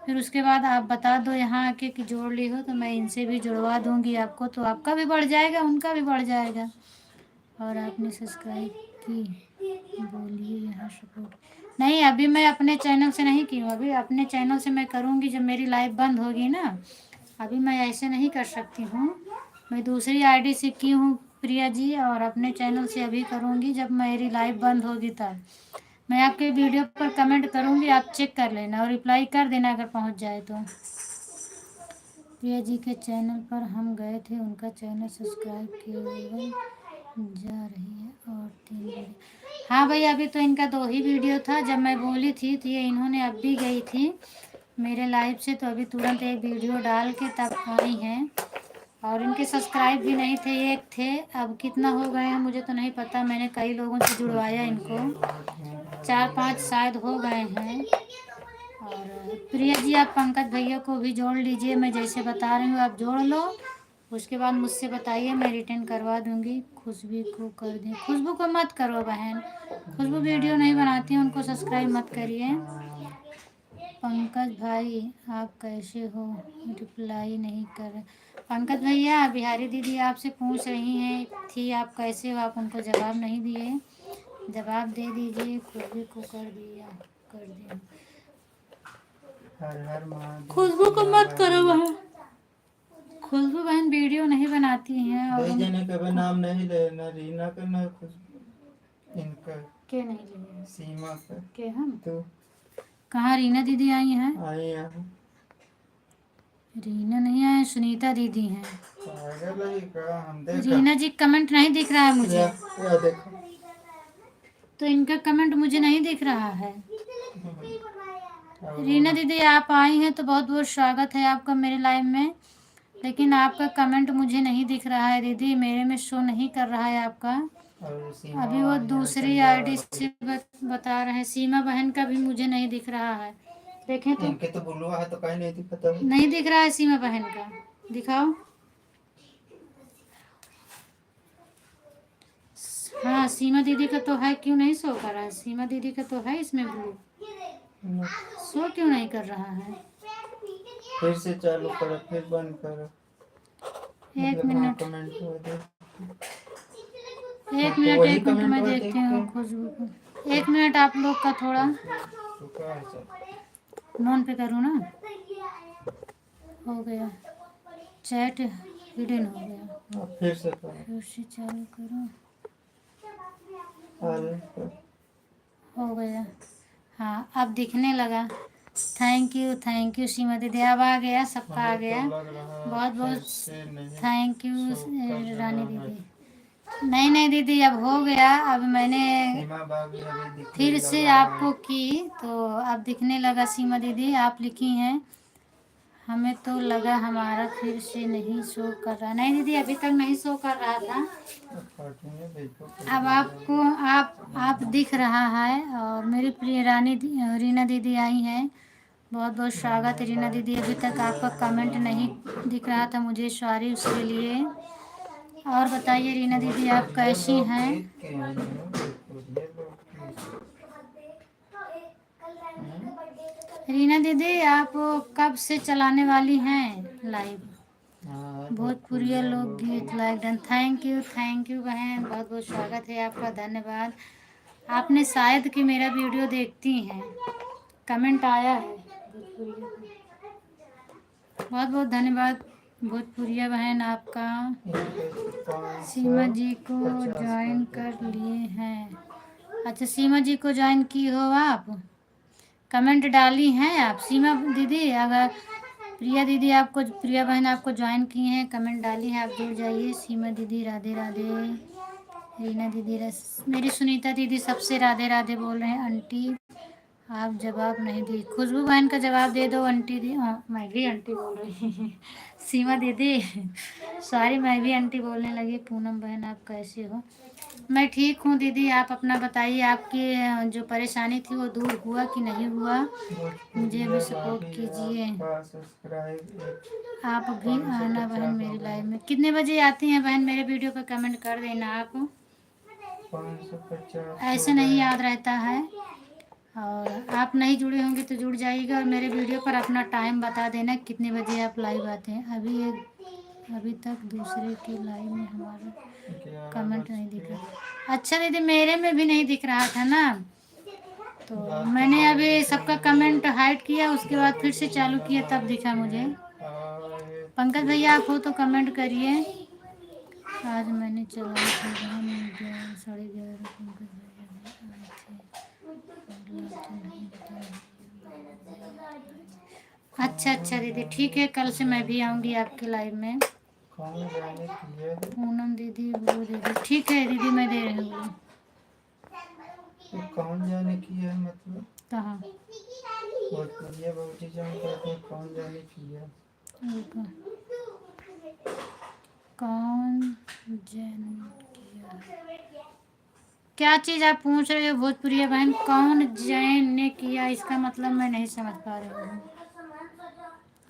फिर उसके बाद आप बता दो यहाँ आके कि जोड़ ली हो, तो मैं इनसे भी जुड़वा दूँगी आपको, तो आपका भी बढ़ जाएगा उनका भी बढ़ जाएगा। और आपने सब्सक्राइब की, बोलिए यहाँ सपोर्ट। नहीं, अभी मैं अपने चैनल से नहीं की हूँ, अभी अपने चैनल से मैं करूँगी जब मेरी लाइव बंद होगी ना। अभी मैं ऐसे नहीं कर सकती हूँ। मैं दूसरी आईडी से की हूँ प्रिया जी, और अपने चैनल से अभी करूँगी जब मेरी लाइव बंद होगी तब। मैं आपके वीडियो पर कमेंट करूँगी, आप चेक कर लेना और रिप्लाई कर देना अगर पहुँच जाए तो। प्रिया जी के चैनल पर हम गए थे, उनका चैनल सब्सक्राइब केवल जा रही है और 3 वीडियो। हाँ भाई, अभी तो इनका 2 ही वीडियो था। जब मैं बोली थी तो ये इन्होंने अब भी गई थी मेरे लाइव से, तो अभी तुरंत एक वीडियो डाल के तब आई हैं। और इनके सब्सक्राइब भी नहीं थे, एक थे। अब कितना हो गए हैं मुझे तो नहीं पता, मैंने कई लोगों से जुड़वाया इनको, 4-5 शायद हो गए हैं। और प्रिया जी, आप पंकज भैया को भी जोड़ लीजिए, मैं जैसे बता रही हूँ आप जोड़ लो। उसके बाद मुझसे बताइए, मैं रिटर्न करवा दूँगी। खुशबू को कर दें, खुशबू को मत करो बहन, खुशबू वीडियो नहीं बनाती हैं, उनको सब्सक्राइब मत करिए। पंकज भाई आप कैसे हो, रिप्लाई नहीं कर रहे। पंकज भैया, बिहारी दीदी आपसे पूछ रही हैं थी आप कैसे हो, आप उनको जवाब नहीं दिए, जवाब दे दीजिए। खुशबू को कर दिया। हर हर महादेव। खुशबू को मत करो बहन, खुशबू बहन वीडियो नहीं बनाती हैं। और भाई ने कभी नाम नहीं लेना, रीना का ना खुश इनका के नहीं लिए सीमा का के हम तो कहाँ रीना दीदी आई हैं? आए यहाँ रीना नहीं आए, सुनीता दीदी हैं। पागल है का, हम देखा रीना जी कमेंट नहीं दिख रहा है मुझे, या देखो तो इनका कमेंट मुझे नहीं दिख रहा है। रीना दीदी आप आई हैं तो बहुत बहुत स्वागत है आपका मेरे लाइव में, लेकिन आपका कमेंट मुझे नहीं दिख रहा है दीदी, मेरे में शो नहीं कर रहा है आपका। अभी वो दूसरी आईडी से बता रहे हैं। सीमा बहन का भी मुझे नहीं दिख रहा है, देखें तो। इनके तो बुलवा है तो कहीं नहीं दिखता है। नहीं दिख रहा है सीमा बहन का, दिखाओ। हाँ, सीमा दीदी का तो है, क्यों नहीं शो कर रहा है? सीमा दीदी का तो है इसमें ब्लू, शो क्यों नहीं कर रहा है? फिर से चालू करो, फिर बंद करो। 1 मिनट, कमेंट हो दे। 1 मिनट, 1 मिनट मैं देखती हूँ खुशबू को। 1 मिनट आप लोग का थोड़ा नॉन पे करूँ ना। हो गया, चैट हिडन हो गया, फिर से करो, फिर से चालू करो। और हो गया, हाँ अब दिखने लगा। थैंक यू सीमा दीदी, अब आ गया, सबका आ गया। बहुत बहुत थैंक यू रानी दीदी। नहीं दीदी, अब हो गया। अब मैंने फिर से आपको की तो अब दिखने लगा। सीमा दीदी आप लिखी हैं, हमें तो लगा हमारा फिर से नहीं शो कर रहा। नहीं दीदी, अभी तक नहीं शो कर रहा था, अब आपको आप दिख रहा है। और मेरी प्रिय रीना दीदी आई हैं, बहुत बहुत स्वागत है रीना दीदी। अभी तक आपका कमेंट नहीं दिख रहा था मुझे, सॉरी उसके लिए। और बताइए रीना दीदी आप कैसी हैं? रीना दीदी आप कब से चलाने वाली हैं लाइव? भोजपुरिया लोकगीत लाइक डन। थैंक यू बहन, बहुत बहुत स्वागत है आपका, धन्यवाद। आपने शायद कि मेरा वीडियो देखती हैं, कमेंट आया है भोजपुरिया, बहुत बहुत धन्यवाद भोजपुरिया बहन आपका। सीमा जी को ज्वाइन कर लिए हैं, अच्छा सीमा जी को ज्वाइन की हो आप, कमेंट डाली हैं आप सीमा दीदी। अगर प्रिया बहन आपको ज्वाइन की हैं, कमेंट डाली है, आप जुड़ जाइए। सीमा दीदी राधे राधे, रीना दीदी मेरी सुनीता दीदी सबसे राधे राधे बोल रहे हैं। आंटी आप जवाब नहीं दी, खुशबू बहन का जवाब दे दो आंटी दी। मैं भी आंटी बोल रही हूँ सीमा दीदी सॉरी, मैं भी आंटी बोलने लगी। पूनम बहन आप कैसे हो? मैं ठीक हूँ दीदी, आप अपना बताइए, आपकी जो परेशानी थी वो दूर हुआ कि नहीं हुआ? मुझे भी सपोर्ट कीजिए। आप भी आना बहन मेरी लाइव में। कितने बजे आती हैं बहन मेरे वीडियो पर? कमेंट कर देना आप, ऐसे नहीं याद रहता है। और आप नहीं जुड़े होंगे तो जुड़ जाइएगा, और मेरे वीडियो पर अपना टाइम बता देना कितने बजे आप लाइव आते हैं। अभी तक दूसरे के लाइव में हमारा कमेंट नहीं दिख रहा। अच्छा दीदी, मेरे में भी नहीं दिख रहा था ना, तो मैंने अभी सबका कमेंट हाइड किया, उसके बाद फिर से चालू किया, तब दिखा मुझे। पंकज भैया आप हो तो कमेंट करिए। आज मैंने चलाया था बहन 11:30 पंकज भैया भी आए थे, बोला तो नहीं बताया। अच्छा अच्छा दीदी, ठीक है, कल से मैं भी आऊँगी आपके लाइव में। कौन जाने की है? पूनम दीदी, वो दीदी, ठीक है दीदी, मैं दे रही हूँ। ये कौन जाने की है मतलब? कहाँ? भोजपुरिया बहुत ही जान कहते हैं, कौन जाने की है? रुको। कौन जैन किया? क्या चीज़ आप पूछ रहे हो भोजपुरिया बहन? कौन जैन ने किया, इसका मतलब मैं नहीं समझ पा रही हूँ।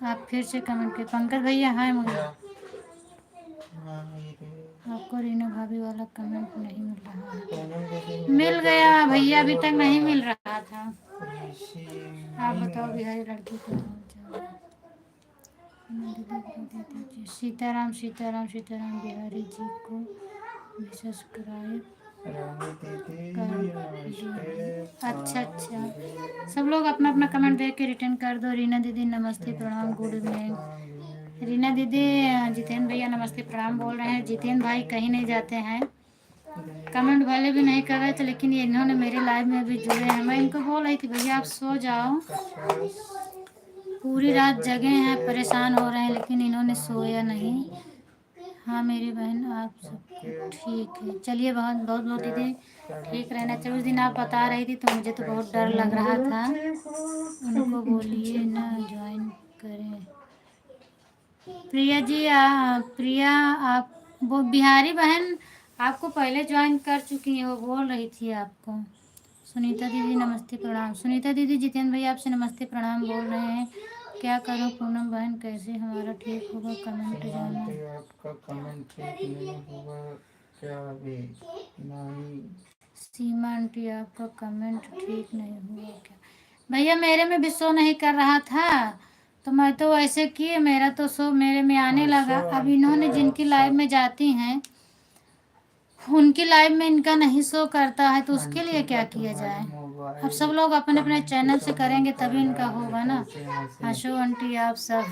आप फिर से कमेंट करिए। पंकज भैया हाय मुझे। हाँ, ये आपको रीना भाभी वाला कमेंट नहीं मिल रहा है? पूनम दीदी मिल गया भैया, अभी तक नहीं मिल रहा था। ऋषि आप बताओ बिहारी लड़की को हाल चाल। सीताराम सीताराम सीताराम बिहारी जी को भी सब्सक्राइब रानी दीदी कर नमस्ते। दो। अच्छा अच्छा, सब लोग अपना अपना कमेंट देख के रिटर्न कर दो। रीना दीदी नमस्ते प्रणाम गुड इवनिंग। रीना दीदी, जितेंद्र भैया नमस्ते प्रणाम बोल रहे हैं। जितेंद्र भाई कहीं नहीं जाते हैं, कमेंट वाले भी नहीं कर रहे थे, लेकिन ये इन्होंने मेरे लाइव में भी जुड़े हैं। मैं इनको बोल रही थी भैया आप सो जाओ, पूरी रात जगे हैं, परेशान हो रहे हैं, लेकिन इन्होंने सोया नहीं। हाँ मेरी बहन आप सब ठीक है, चलिए बहुत बहुत बहुत दीदी ठीक रहना चाहिए। उस दिन आप बता रही थी तो मुझे तो बहुत डर लग रहा था। उनको बोलिए ना ज्वाइन करें। प्रिया जी प्रिया आप, वो बिहारी बहन आपको पहले ज्वाइन कर चुकी हैं, वो बोल रही थी आपको। सुनीता दीदी नमस्ते प्रणाम। सुनीता दीदी जितेंद्र भैया आपसे नमस्ते प्रणाम बोल रहे हैं। क्या करूं पूनम बहन, कैसे हमारा ठीक होगा? कमेंट जाना। आपका कमेंट ठीक नहीं हुआ क्या? अभी नहीं। सीमा आंटी आपका कमेंट ठीक नहीं हुआ क्या? भैया मेरे में भी शो नहीं कर रहा था, तो मैं तो ऐसे किए, मेरा तो शो मेरे में आने लगा। अब इन्होंने जिनकी लाइव में जाती हैं उनकी लाइव में इनका नहीं शो करता है, तो उसके लिए क्या किया जाए? अब सब लोग अपने अपने चैनल से करेंगे तभी इनका होगा ना। हशो आंटी आप सब।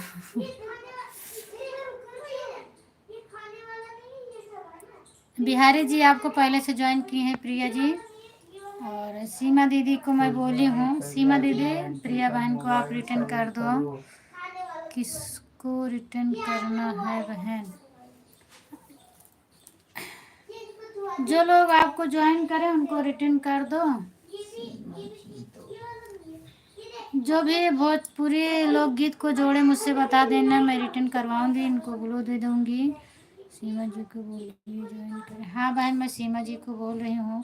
बिहारी जी आपको पहले से ज्वाइन किए हैं प्रिया जी। और सीमा दीदी को मैं बोली हूँ, सीमा दीदी प्रिया बहन को आप रिटर्न कर दो। किसको रिटर्न करना है बहन? जो लोग आपको ज्वाइन करें उनको रिटर्न कर दो। जो भी भोजपुरी लोकगीत को जोड़े मुझसे बता देना, मैं रिटर्न करवाऊंगी, इनको ग्लू दे दूंगी। सीमा जी को बोलिए ज्वाइन करें। हाँ बहन मैं सीमा जी को बोल रही हूँ,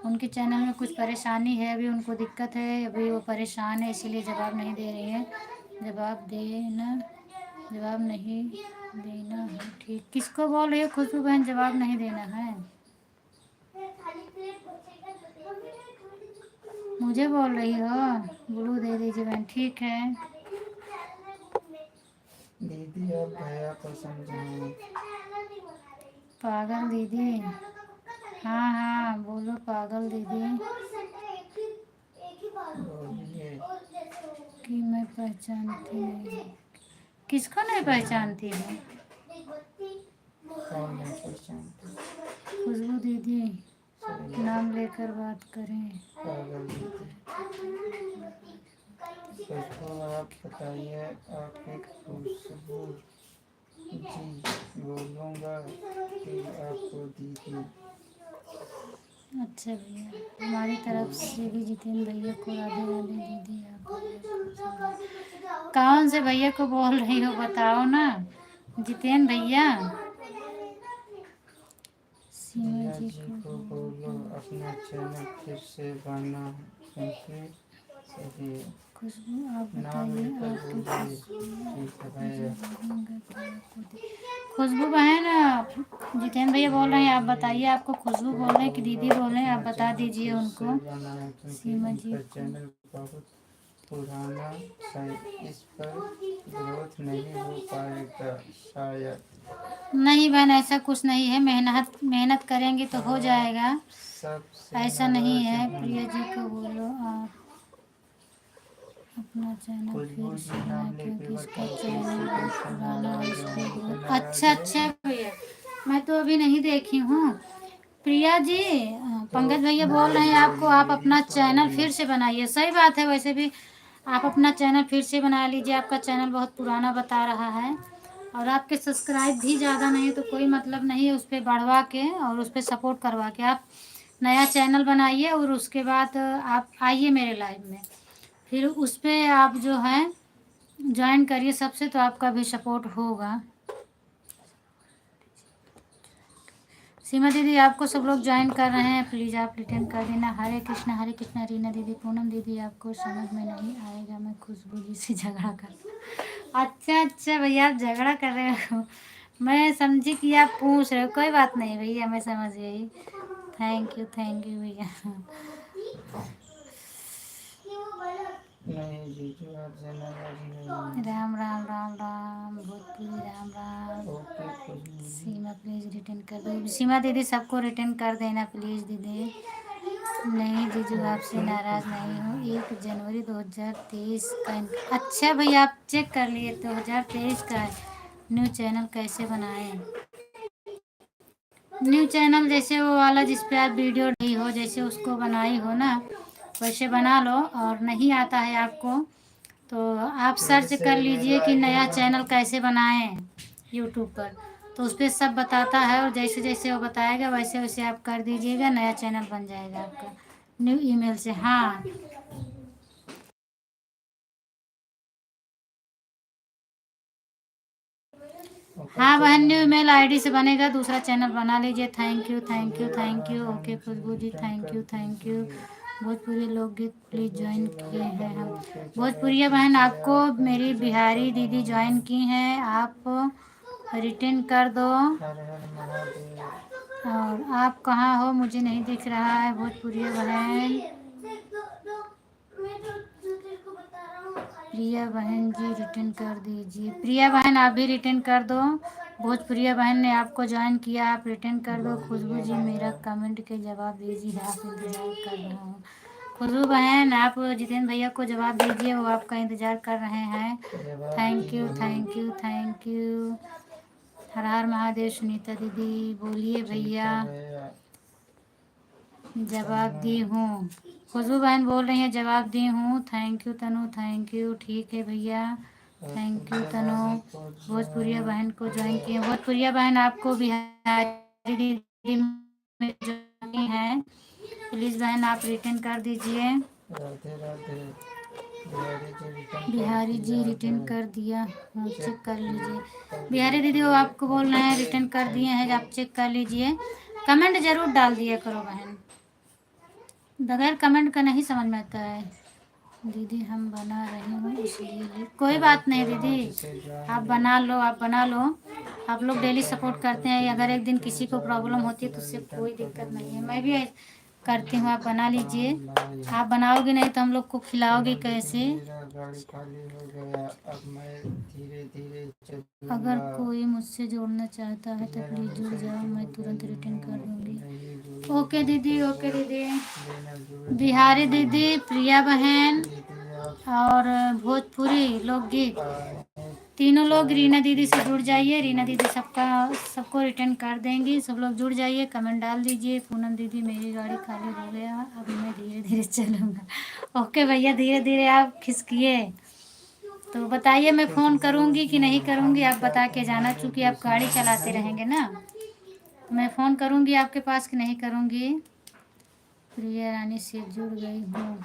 उनके चैनल में कुछ परेशानी है, अभी उनको दिक्कत है, अभी वो परेशान है, इसीलिए जवाब नहीं दे रही है। जवाब देना, जवाब नहीं देना है ठीक। किसको बोल रही हो खुशबू बहन, जवाब नहीं देना है? मुझे बोल रही हो? ब्लू दे दीजिए बहन, ठीक है। दीदी आप भैया को समझाएं। पागल दीदी, हाँ हाँ बोलो पागल दीदी। बोलिए। कि मैं पहचानती नहीं। किसको नहीं पहचानती है? कौन नहीं पहचानती? खुशबू दीदी, नाम लेकर बात करें। पागल दीदी। खुशबू आप बताइए, आपकी खुशबू जी बोलूँगा कि आपको दीदी। अच्छा भैया, हमारी तरफ से भी जितेंद्र भैया को राधे राधे दीदी। आप कौन से भैया को बोल रही हो बताओ ना? जितेंद्र भैया। सीमा जी को बोलो अपना चैनल फिर से बना, क्योंकि सही खुशबू आप नाम बताइए लेकर आपकी बोलिए। ठीक है भैया। खुशबू बहन, जितेंद्र भैया बोल रहे हैं, आप बताइए आपको खुशबू बोल रहे हैं कि दीदी बोल रहे हैं, आप बता दीजिए उनको। सीमा जी चैनल बहुत पुराना है, इस पर ग्रोथ नहीं हो पाएगा शायद। नहीं बहन ऐसा कुछ नहीं है, मेहनत करेंगे तो हो जाएगा, सबसे ऐसा नहीं है। प्रिया जी को बोलो आप अपना चैनल फिर खुशबू से जी बनाए नाम लेके क्योंकि इसका बताओ चैनल कैसे बहुत कैसे पुराना है, नाराज इस हो पे तो बहुत नाराज अच्छा हो अच्छा भैया। मैं तो अभी नहीं देखी हूँ। प्रिया जी, तो पंकज भैया बोल रहे हैं नाराज आपको, होगी आप मेरी अपना चैनल सॉरी। फिर से बनाइए। सही बात है, वैसे भी आप अपना चैनल फिर से बना लीजिए। आपका चैनल बहुत पुराना बता रहा है और आपके सब्सक्राइब भी ज़्यादा नहीं है, तो कोई मतलब नहीं है। उस पर बढ़वा के और उस पर सपोर्ट करवा के आप नया चैनल बनाइए और उसके बाद आप आइए मेरे लाइव में, फिर उस पर आप जो है ज्वाइन करिए सबसे, तो आपका भी सपोर्ट होगा। सीमा दीदी, आपको सब लोग ज्वाइन कर रहे हैं, प्लीज़ आप रिटर्न कर देना। हरे कृष्णा रीना दीदी, पूनम दीदी, आपको समझ में नहीं आएगा, मैं खुशबू जी से झगड़ा कर। अच्छा अच्छा भैया, आप झगड़ा कर रहे हो, मैं समझी कि आप पूछ रहे हो। कोई बात नहीं भैया, मैं समझ गई। थैंक यू भैया। नहीं जीजू आपसे नाराज नहीं हूँ। Ram Ram Ram Ram Bhojpuri, Ram Ram. Okay Khushboo ji. Seema please return कर दो। सीमा दीदी, सबको रिटर्न कर देना प्लीज़ दीदी। नहीं जीजू, आपसे ओके नाराज़ खुशबू नहीं हूँ। जी। 1 जनवरी 2023 का अच्छा भैया, आप चेक कर लिए 2023 का है। न्यू चैनल कैसे बनाएं? न्यू चैनल जैसे वो वाला जिस पे आप वीडियो नहीं हो, जैसे उसको बनाई हो ना, वैसे बना लो। और नहीं आता है आपको तो आप फिर सर्च से कर लीजिए मेरा कि आईडी नया बन चैनल कैसे बनाएं यूट्यूब पर, तो उस पर सब बताता है। और जैसे जैसे वो बताएगा वैसे वैसे आप कर दीजिएगा, नया चैनल बन जाएगा आपका न्यू ईमेल से। हाँ ओके हाँ बहन, चलना न्यू है। ईमेल आईडी से बनेगा, दूसरा चैनल बना लीजिए। थैंक यू ओके हाँ खुशबू जी जी, रिटर्न थैंक कर यू। दीजिए। भोजपुरी लोकगीत प्लीज खुशबू ज्वाइन जी किए मेरे हैं हम। कमेंट के जवाब भोजपुरिया बहन, दीजिए, आपको आपका मेरी इंतजार कर बिहारी रहा दीदी ज्वाइन हूँ। की हैं, आप रिटर्न कर दो। हर हर महादेव। और आप कहाँ हो, मुझे नहीं दिख रहा है भोजपुरिया बहन। प्रिया बहन जी रिटर्न कर दीजिए। प्रिया बहन, आप भी रिटर्न कर दो। भोजपुरिया बहन ने आपको ज्वाइन किया, आप रिटर्न कर दो। खुशबू जी, मेरा कमेंट के जवाब दीजिए, आप इंतज़ार कर रहा हूँ। खुशबू बहन, आप जितेंद्र भैया को जवाब दीजिए, वो आपका इंतज़ार कर रहे हैं। जवाब थैंक दिए यू हो। Thank you thank you. हर हर महादेव। सुनीता दीदी बोलिए ठीक है भैया। भैया। जवाब तनु। दी हूँ। खुशबू बहन बोल रही हैं जवाब दी हूँ। Thank you Tanu, thank you. ठीक है भैया, ओके थैंक यू तनु। जवाब को भोजपुरिया बहन को ज्वाइन जो किए। भोजपुरिया बहन, आपको बिहारी दीदी में ज्वाइन है, प्लीज़ बहन आप रिटर्न कर दीजिए। राधे राधे। बिहारी जी रिटर्न कर बिहारी दिया जी रिटर्न है। कर दिया हूँ, चेक चेक कर लीजिए। कर बिहारी दीदी, वो लीजिए। आपको बोल रहे हैं ओके रिटर्न कर दिए थैंक हैं, यू। आप चेक कर लीजिए। कमेंट ज़रूर डाल दिया करो बहन, बगैर कमेंट का नहीं समझ में आता है। दीदी हम बना रही हूँ इसलिए कोई अरे बात नहीं कोई दीदी, मुझसे आप ज्वाइन बना लो, आप बना लो। आप लोग डेली करने सपोर्ट को करते हैं, अगर एक दिन तू किसी को जवाब प्रॉब्लम मैं होती है तो तुरंत उससे रिटर्न कोई दिक्कत नहीं है। मैं भी करूँगी। करती हूँ, आप बना लीजिए। पान भाई। आप बनाओगे नहीं तो हम लोग को खिलाओगे पूनम दीदी कैसे? मेरा गाड़ी खाली हो गया, अब मैं धीरे धीरे अगर चलूँगा। कोई मुझसे जोड़ना चाहता है तो जरा प्लीज़ जुड़ मुझसे जाओ, मैं जुड़ तुरंत गई रिटर्न कर हूँ, दूँगी। नहीं जुड़ी ओके हो दीदी, तो ओके बोल दीदी। देना जुड़ बिहारी जाऊँगी। दीदी, प्रिया बहन दीदी आप और भोजपुरी लोकगीत, आए तीनों लोग चाय रीना दीदी से पी जुड़ जाइए। रीना लीजिए। दीदी सबको रिटर्न कर देंगी। सब लोग जुड़ जाइए, कमेंट डाल दीजिए। पूनम दीदी, मेरी गाड़ी खाली हो गया, अब मैं धीरे धीरे चलूँगा। ओके भैया, धीरे धीरे आप खिसकिए तो बताइए, मैं फ़ोन खुशबू करूँगी कि जी नहीं करूँगी, हम आप क्या बता के जाना, तुम्हारे चूँकि आप गाड़ी दुश्मन चलाते हैं? रहेंगे ना, तो मैं फ़ोन करूँगी आपके पास कि नहीं करूँगी। प्रिया रानी से जुड़ गई हूँ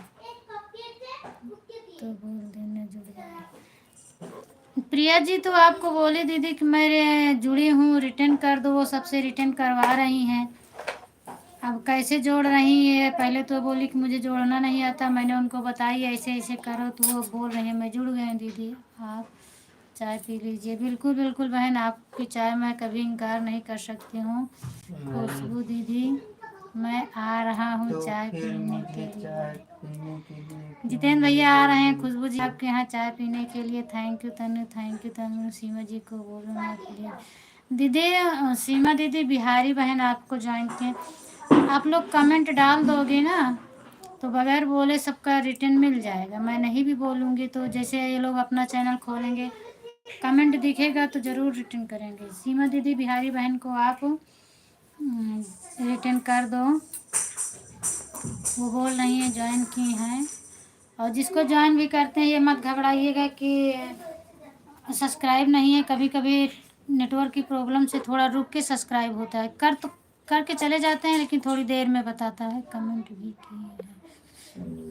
तो बोल देना जुड़ गई। प्रिया जी, तो आपको बोली दीदी कि मैं जुड़ी हूँ, रिटर्न कर दो, वो सबसे रिटर्न करवा रही हैं। अब कैसे जोड़ रही है, पहले तो बोली कि मुझे जोड़ना नहीं आता, मैंने उनको बताई ऐसे ऐसे करो, तो वो बोल रही हैं मैं जुड़ गई दीदी। आप चाय पी लीजिए। बिल्कुल बिल्कुल बहन, आपकी चाय मैं कभी इनकार नहीं कर सकती हूँ। नहीं खुशबू दीदी, मैं आ रहा हूँ तो चाय फिर पीने के मुझे चाय लिए। पीने के लिए क्यों जितेंद्र नहीं भैया आ रहे हैं। बोली? खुशबू जी आपके यहाँ चाय पीने के लिए। थैंक यू तनु। सीमा जी को बोलो ना प्लीज। दीदी, सीमा दीदी, बिहारी बहन आपको ज्वाइन किए। आप लोग कमेंट डाल दोगे ना तो बगैर बोले सबका रिटर्न मिल जाएगा। मैं नहीं भी बोलूँगी तो जैसे ये लोग अपना चैनल खोलेंगे, कमेंट दिखेगा तो ज़रूर रिटर्न करेंगे। सीमा दीदी बिहारी बहन को आप रिटर्न कर दो, वो बोल रही हैं ज्वाइन की हैं। और जिसको ज्वाइन भी करते हैं ये मत घबराइएगा कि सब्सक्राइब नहीं है, कभी कभी नेटवर्क की प्रॉब्लम से थोड़ा रुक के सब्सक्राइब होता है। करके चले जाते हैं लेकिन थोड़ी देर में बताता है। कमेंट भी किए हैं।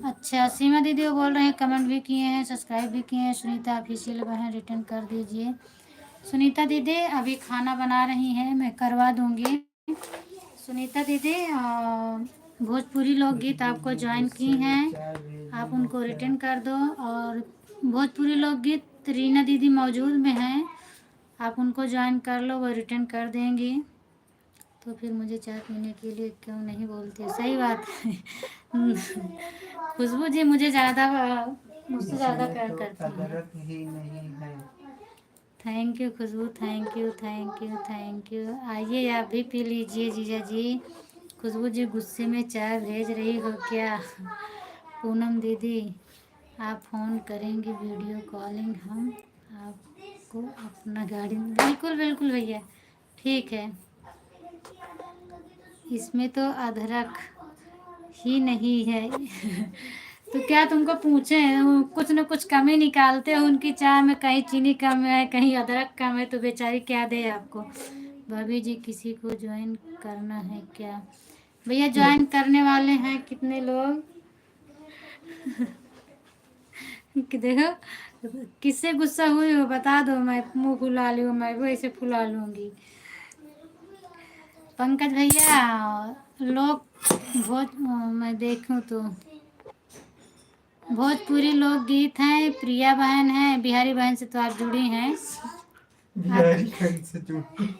अच्छा, सीमा दीदी वो बोल रहे हैं कमेंट भी किए हैं, सब्सक्राइब भी किए हैं। सुनीता ऑफिशियल बहन रिटर्न कर दीजिए। सुनीता दीदी अभी खाना बना रही हैं, मैं करवा दूंगी। सुनीता दीदी भोजपुरी लोकगीत आपको ज्वाइन की हैं, आप उनको रिटर्न कर दो। और भोजपुरी लोकगीत रीना दीदी मौजूद में हैं, आप उनको ज्वाइन कर लो, वो रिटर्न कर देंगी। तो फिर मुझे चाय पीने के लिए क्यों नहीं बोलते? सही बात है। खुशबू जी मुझे ज़्यादा मुझसे ज़्यादा प्यार करती हैं। अदरक ही नहीं है। Thank you Khushboo, thank you thank you thank you. आइए आप भी पी लीजिए जीजा जी। खुशबू जी गुस्से में चाय भेज रही हो क्या? पूनम दीदी आप फ़ोन करेंगे वीडियो कॉलिंग, हम आपको अपना गाड़ी में। बिल्कुल बिल्कुल भैया, ठीक है। इसमें तो अदरक ही नहीं है। तो क्या तुमको पूछे हैं? वो कुछ न कुछ कमी निकालते हो उनकी चाय में, कहीं चीनी कम है कहीं अदरक कम है, तो बेचारी क्या दे आपको। भाभी जी किसी को ज्वाइन करना है क्या? भैया ज्वाइन करने वाले हैं कितने लोग? कि देखो किससे गुस्सा हुई हो बता दो, मैं मुंह फुला लूँ, मैं वैसे फुला लूँगी। पंकज भैया लोग मैं देखूं तो भोजपुरी लोकगीत हैं। प्रिया बहन है, बिहारी बहन से तो आप जुड़ी हैं। बिहारी बहन से जुड़ी।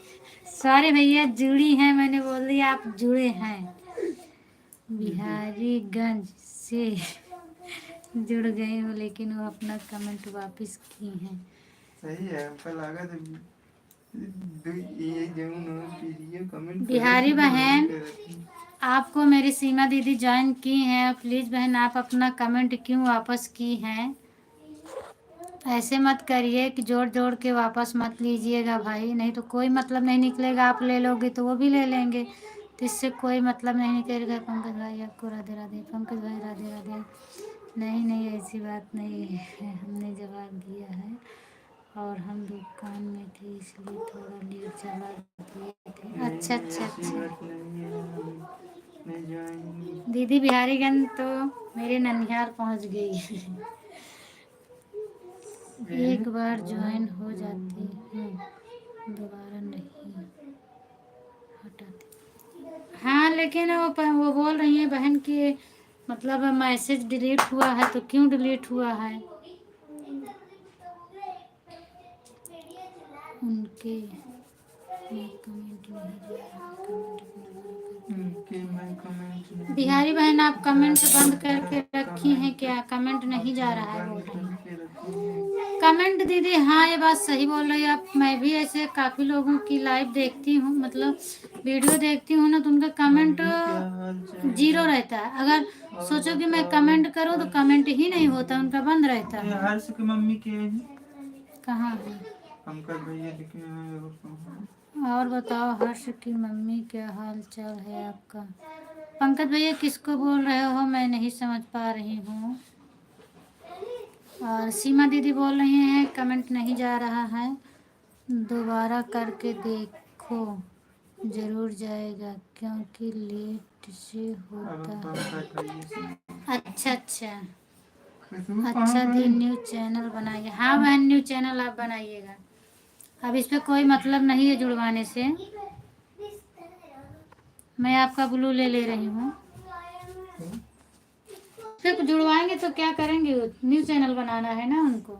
सॉरी भैया जुड़ी हैं, मैंने बोल दिया आप जुड़े हैं। बिहारीगंज से जुड़ गई हूँ लेकिन वो अपना कमेंट वापस की हैं। सही है, हमको लगा तो ये जमुन वीडियो कमेंट बिहारी बहन आपको मेरी सीमा दीदी ज्वाइन की हैं, प्लीज़ बहन आप अपना कमेंट क्यों वापस की हैं? ऐसे मत करिए कि जोड़ जोड़ के वापस मत लीजिएगा भाई, नहीं तो कोई मतलब नहीं निकलेगा। आप ले लोगे तो वो भी ले लेंगे, तो इससे कोई मतलब नहीं निकलेगा। पंकज भाई आपको राधे राधे। पंकज भाई राधे राधे। नहीं नहीं ऐसी बात नहीं है, हमने जवाब दिया है और हम दुकान में थे इसलिए थोड़ा लेट चला दिए थे। अच्छा अच्छा अच्छा। दीदी बिहारीगंज तो मेरे ननिहाल पहुंच गई। एक बार ज्वाइन हो जाती हूँ दोबारा नहीं हटाती। हाँ लेकिन वो बोल रही हैं बहन की मतलब मैसेज डिलीट हुआ है, तो क्यों डिलीट हुआ है? उनके मैं कमेंट नहीं दिया, बिहारी बहन आप कमेंट बंद करके रखी हैं क्या? कमेंट नहीं जा रहा है बोल रही हैं। कमेंट दीदी हाँ ये बात सही बोल रही है आप। मैं भी ऐसे काफ़ी लोगों की लाइव देखती हूँ, मतलब वीडियो देखती हूँ ना, तो उनका कमेंट जीरो रहता है। अगर सोचो कि मैं कमेंट करूँ तो कमेंट ही नहीं होता, उनका बंद रहता है। हर्ष की मम्मी के कहाँ है? पंकज भैया लिखे हैं। और बताओ हर्ष की मम्मी क्या हाल चाल है आपका? पंकज भैया किसको बोल रहे हो मैं नहीं समझ पा रही हूँ। और सीमा दीदी बोल रही हैं कमेंट नहीं जा रहा है, दोबारा करके देखो ज़रूर जाएगा क्योंकि लेट से होता है। अच्छा अच्छा अच्छा दी न्यू चैनल बनाइए। हाँ बहन न्यू चैनल आप बनाइएगा, अब इस पर कोई मतलब नहीं है जुड़वाने से। मैं आपका ब्लू ले रही हूँ, फिर जुड़वाएंगे तो क्या करेंगे? न्यू चैनल बनाना है ना उनको,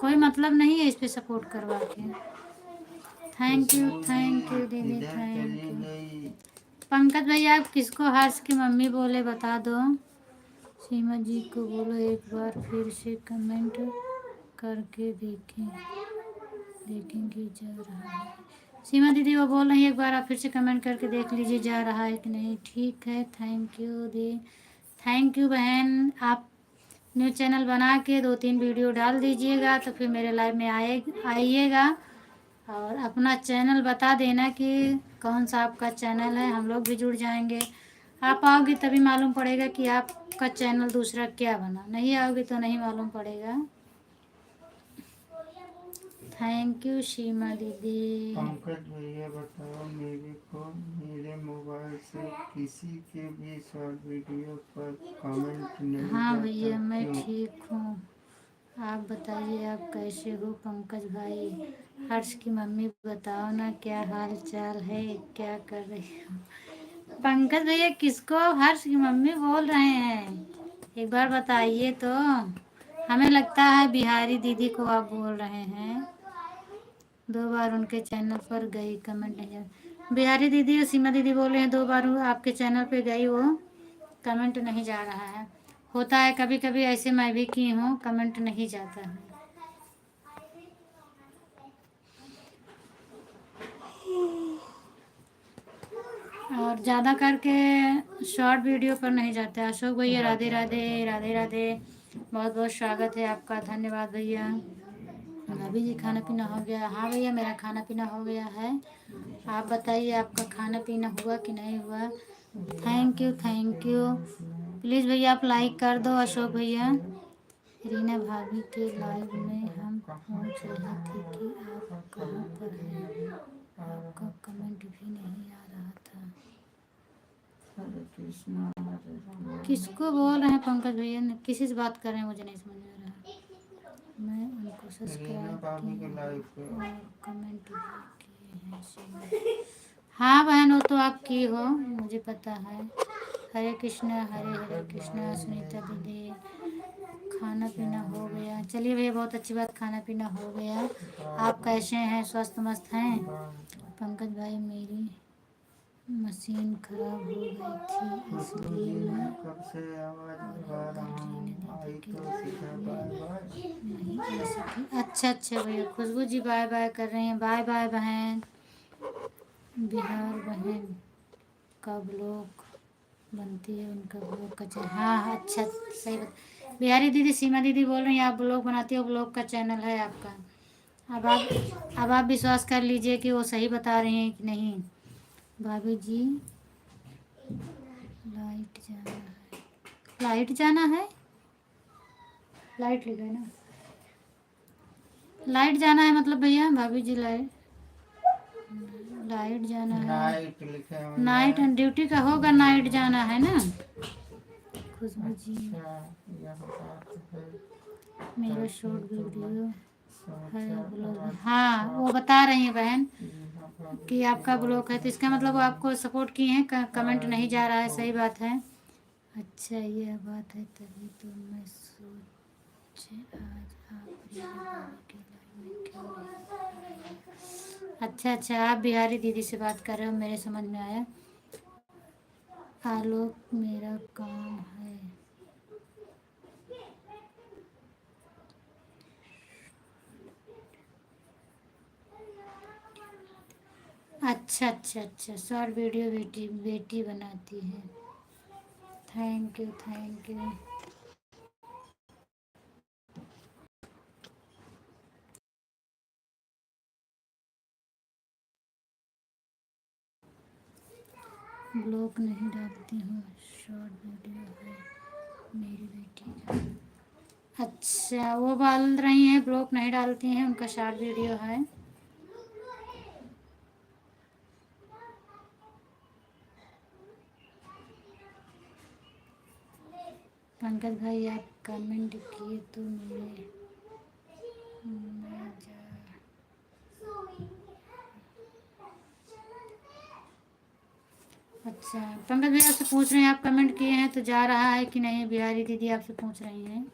कोई मतलब नहीं है इस पे सपोर्ट करवा के। थैंक यू दीदी थैंक यू। पंकज भैया आप किसको हर्ष की मम्मी बोले बता दो। सीमा जी को बोलो एक बार फिर से कमेंट करके देखेंगे जा रहा है। सीमा दीदी वो बोल रही है एक बार आप फिर से कमेंट करके देख लीजिए जा रहा है कि नहीं। ठीक है thank you the, thank you बहन। आप न्यू चैनल बना के 2-3 वीडियो डाल दीजिएगा तो फिर मेरे लाइव में आइएगा और अपना चैनल बता देना कि कौन सा आपका चैनल है, हम लोग भी जुड़ जाएंगे। आप आओगे तभी मालूम पड़ेगा कि आपका चैनल दूसरा क्या बना, नहीं आओगे तो नहीं मालूम पड़ेगा। थैंक यू सीमा दीदी। पंकज भैया बताओ, मेरे को मेरे मोबाइल से किसी के भी शॉर्ट वीडियो पर कमेंट नहीं हाँ जाता, भैया मैं क्यों? ठीक हूँ, आप बताइए आप कैसे हो पंकज भाई। हर्ष की मम्मी बताओ ना क्या हाल चाल है, क्या कर रही हो। पंकज भैया किसको हर्ष की मम्मी बोल रहे हैं, एक बार बताइए तो। हमें लगता है बिहारी दीदी को आप बोल रहे हैं। 2 बार उनके चैनल पर गई, कमेंट नहीं जा। बिहारी दीदी और सीमा दीदी बोल रहे हैं 2 बार आपके चैनल पे गई, वो कमेंट नहीं जा रहा है। होता है कभी कभी ऐसे, मैं भी की हूँ, कमेंट नहीं जाता है। और ज़्यादा करके शॉर्ट वीडियो पर नहीं जाते। अशोक भैया राधे राधे राधे राधे, बहुत बहुत स्वागत है आपका, धन्यवाद भैया। भाभी जी खाना पीना हो गया? हाँ भैया मेरा खाना पीना हो गया है। आप बताइए आपका खाना पीना हुआ कि नहीं हुआ? Thank you thank you. Please भैया आप लाइक कर दो अशोक भैया। रीना भाभी के लाइव में हम पूछ रहे थे कि आप कहाँ पर हैं, आपका कमेंट भी नहीं आ रहा था। हरे कृष्णा हरे राम। किसको बोल रहे हैं पंकज भैया, किसी से बात कर रहे हैं मुझे नहीं समझ में आ रहा। मैं उनको रीना सब्सक्राइब भाभी के की लाइव पे और कमेंट भी किए हैं। हाँ बहन वो तो आप की हो, मुझे पता है। हरे कृष्णा हरे हरे कृष्णा। सुनीता दीदी खाना पीना हो गया? चलिए भैया बहुत अच्छी बात, खाना पीना हो गया। आप कैसे हैं, स्वस्थ मस्त हैं? पंकज भाई मेरी मशीन खराब हो गई थी इसलिए मैं कब से आवाज लगा और रहा रीना हूँ, आई दीदी के तो सीधा बाय बाय। नहीं आ सकी। अच्छा अच्छा भैया, खुशबू जी बाय बाय कर रही हैं, बाय बाय बहन। बिहार बहन का ब्लॉग बनती है, उनका ब्लॉग का चैनल। हाँ हाँ अच्छा सही बात। बिहारी दीदी सीमा दीदी बोल रही हैं आप ब्लॉग बनाती हो, ब्लॉग का चैनल है आपका। अब आप विश्वास कर लीजिए कि वो सही बता रही हैं कि नहीं। भाभी जी लाइट जाना है, लाइट जाना है, लाइट लिखा है ना, लाइट जाना है मतलब भैया। भाभी जी लाइट लाइट जाना है, नाइट लिखे हुए नाइट हैं। ड्यूटी का होगा, नाइट जाना है ना। खुशबू जी अच्छा, यह बात है। मेरा तभी शॉर्ट तो मैं वीडियो है सोचा ब्लॉग। आज हाँ वो बता रही हैं बहन रीना भाभी कि के आपका लाइव ब्लॉग है, तो में इसका मतलब वो आपको सपोर्ट किए हैं। कमेंट नहीं आई जा रहा है, हो। सही बात है। अच्छा यह बात है, तभी तो मैं सोचे आज आप रीना भाभी के लाइव में क्यों नहीं। अच्छा अच्छा आप बिहारी दीदी से बात कर रहे हो, मेरे समझ में आया। आलोक मेरा काम है। अच्छा अच्छा अच्छा शॉर्ट वीडियो बेटी बेटी बनाती है। Thank you thank you. Blog नहीं डालती हूँ, शॉर्ट वीडियो है मेरी बेटी का। अच्छा वो बोल रही हैं ब्लॉग नहीं डालती हैं, उनका शॉर्ट वीडियो है। पंकज भाई आप कमेंट किए तो मेरे मैं जा। अच्छा पंकज भाई आपसे पूछ रहे हैं आप कमेंट किए हैं तो जा रहा है कि नहीं। बिहारी दीदी आपसे पूछ रही हैं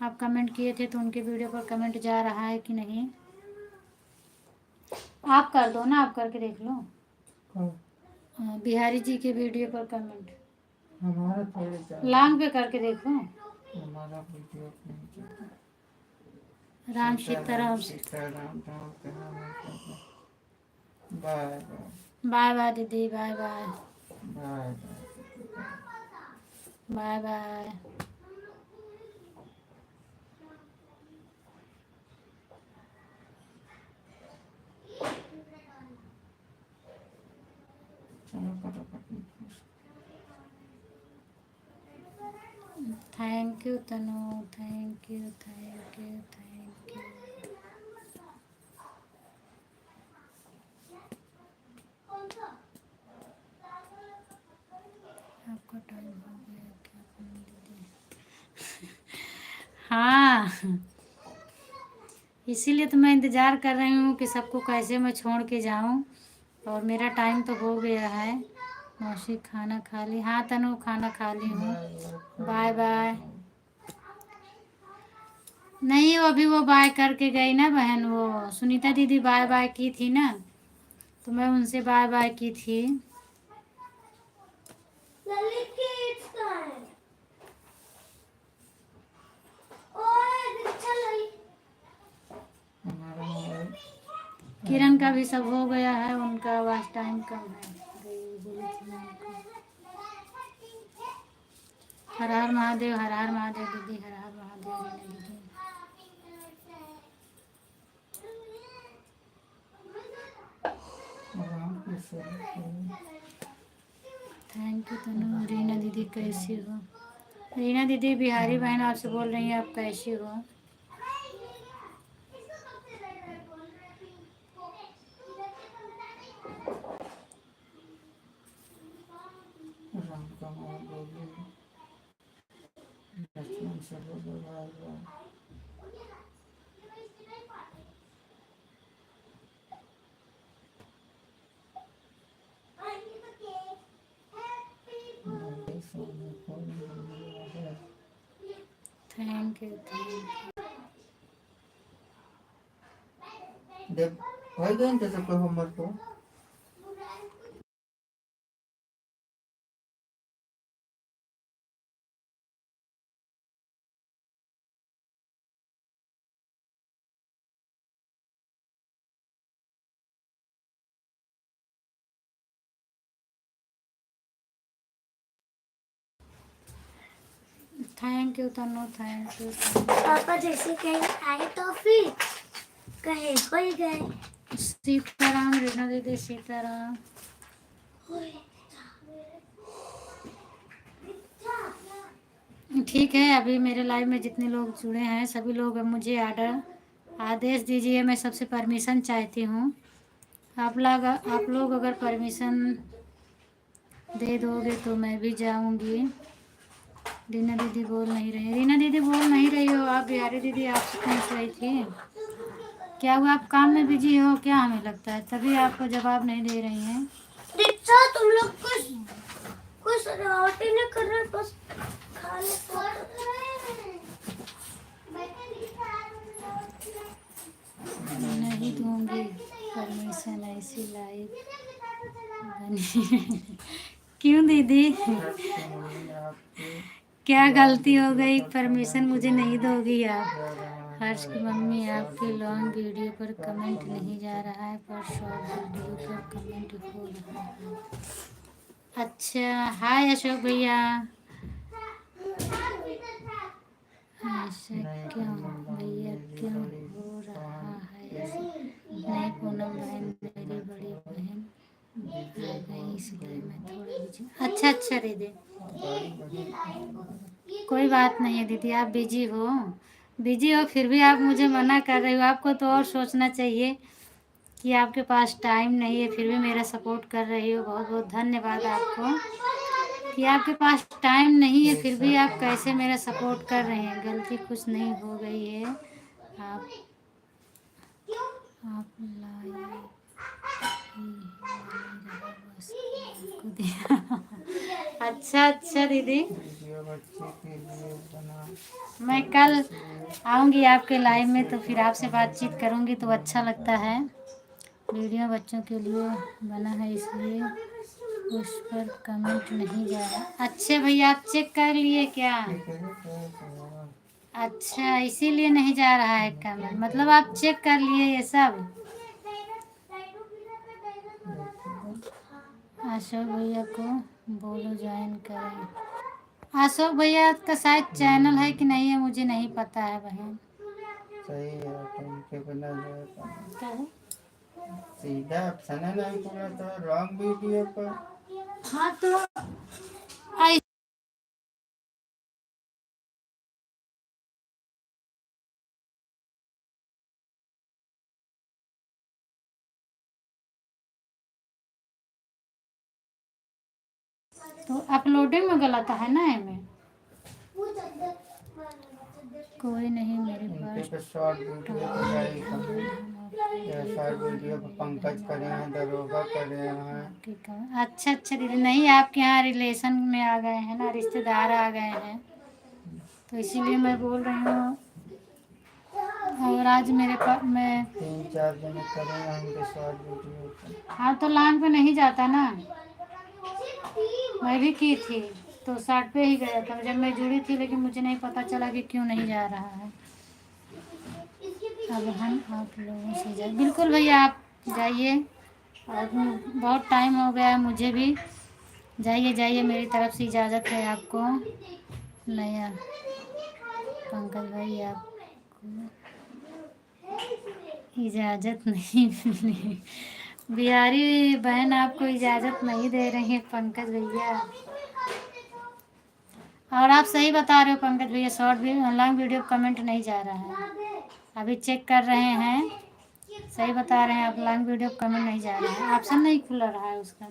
आप कमेंट किए थे तो उनके वीडियो पर कमेंट जा रहा है कि नहीं। आप कर दो ना, आप करके देख लो। बिहारी जी के वीडियो पर कमेंट हमारा थोड़े लॉन्ग पे करके देखो। हमारा वीडियो नहीं चलता। राम सीताराम सीताराम। सीताराम राम के नाम पे। बाय बाय बाय बाय दीदी, bye bye. Bye bye. Bye bye. चलो फटाफट। Thank you Tanu, thank you thank you thank you. आपका टाइम हो गया क्या फोन दीदी? हाँ, इसीलिए तो मैं इंतज़ार कर रही हूँ कि सबको कैसे मैं छोड़ के जाऊँ। और मेरा टाइम तो हो गया है। मौसी खाना खा ली? हाँ तनु, खाना खा ली हूँ। Bye bye. नहीं, वो बाय करके गई ना बहन, वो सुनीता दीदी बाय बाय की थी ना, तो मैं उनसे बाय बाय की थी। ललित किड्स का है। ओए दीक्षा ललित। हमारा मोबाइल किरण का भी सब हो गया है, उनका आवाज टाइम कम है। गई बोली थी मैं उनको। हर हर महादेव, हर हर महादेव दीदी, हर हर महादेव रीना दीदी। आराम कैसे है? थैंक यू तनु। रीना दीदी कैसी हो? रीना दीदी बिहारी बहन आपसे बोल रही हैं, आप कैसी हो? राम का नाम बोले, लक्ष्मण से बोलो भाई भाई। मेरे सोने को मिल गया है। थैंक यू थैंक देख भाई गए जैसे कोई होमवर्क हो। You thank you Tanu, thank you. पापा जैसे कहीं आए तो फिर कहे हो ही गए। सीताराम रीना दीदी, सीताराम। ठीक है, अभी मेरे लाइव में जितने लोग जुड़े हैं सभी लोग अब मुझे आदेश दीजिए, मैं सबसे परमिशन चाहती हूँ। आप लोग अगर परमिशन दे दोगे तो मैं भी जाऊंगी। रीना दीदी बोल नहीं रही, रीना दीदी बोल नहीं रही हो आप? बिहारी दीदी आपसे पूछ रही थी क्या हुआ, आप काम में बिजी हो क्या? हमें लगता है तभी आपको जवाब नहीं दे रही हैं। दीक्षा तुम लोग कुछ कुछ रोटी नहीं कर रहे, बस खाने को नहीं दूंगी परमिशन, ऐसी लाइव बनी। क्यों दीदी, क्या गलती हो गई? परमिशन मुझे नहीं दोगी आप? हर्ष की मम्मी, आपकी लॉन्ग वीडियो पर कमेंट नहीं जा रहा है, पर शॉर्ट वीडियो पर कमेंट हो रहा है। अच्छा, हाय अशोक भैया। ऐसा क्यों भैया, क्यों हो रहा है ऐसे? नहीं पूनम बहन, मेरी बड़ी बहन आ गई इसलिए मैं थोड़ा बिजी। अच्छा दीदी, कोई बात नहीं है दीदी, आप बिजी हो फिर भी आप मुझे मना कर रही हो। आपको तो और सोचना चाहिए कि आपके पास टाइम नहीं है, फिर भी मेरा सपोर्ट कर रही हो। बहुत बहुत धन्यवाद आपको कि आपके पास टाइम नहीं है फिर भी आप कैसे मेरा सपोर्ट कर रहे हैं। गलती कुछ नहीं हो गई है, आप लाए ही नहीं रहा, बस आपको दिया। अच्छा दीदी, वीडियो बच्चे के लिए बना। मैं कल आऊँगी आपके लाइव में तो फिर आपसे बातचीत करूँगी तो अच्छा लगता है। वीडियो बच्चों के लिए बना है इसलिए उस पर कमेंट नहीं जा रहा। अच्छे भैया, आप चेक कर लिए क्या? अच्छा, इसीलिए नहीं जा रहा है कमेंट, मतलब आप चेक कर लिए ये सब? अशोक भैया को बोलो ज्वाइन करें। अशोक भैया का शायद चैनल है कि नहीं है मुझे नहीं पता है बहन। सही है, तो उनके बिना जो है तो क्या है? सीधा ऑप्शन है नहीं पूरा तो रॉन्ग वीडियो पर। हाँ तो आई तो अपलोडिंग में गलत है ना एमे। कोई नहीं मेरे उनके पास पे शॉर्ट वीडियो तो जाएगी कमेंट, या शॉर्ट वीडियो पर पंकज करे हैं, दरोगा करे हैं। ठीक है। अच्छा अच्छा दीदी, नहीं आपके यहाँ रिलेशन में आ गए हैं ना, रिश्तेदार आ गए हैं, तो इसीलिए मैं बोल रही हूँ। और आज मेरे पास मैं 3-4 जने करे हैं उनके शॉर्ट वीडियो पर। हाँ तो लाइन पे नहीं जाता ना, मैं भी की थी तो 60 पे ही गया था जब मैं जुड़ी थी, लेकिन मुझे नहीं पता चला कि क्यों नहीं जा रहा है। अब हम आप लोगों से जाए, बिल्कुल भैया आप जाइए, और बहुत टाइम हो गया है मुझे भी। जाइए जाइए, मेरी तरफ से इजाज़त है आपको। नया पंकज भाई आपको इजाज़त नहीं मिली। बिहारी बहन आपको इजाज़त नहीं दे रही है पंकज भैया। और आप सही बता रहे हो पंकज भैया, शॉर्ट भी लॉन्ग वीडियो कमेंट नहीं जा रहा है, अभी चेक कर रहे हैं। सही बता रहे हैं आप, लॉन्ग वीडियो कमेंट नहीं जा रहा है, ऑप्शन नहीं खुल रहा है उसका।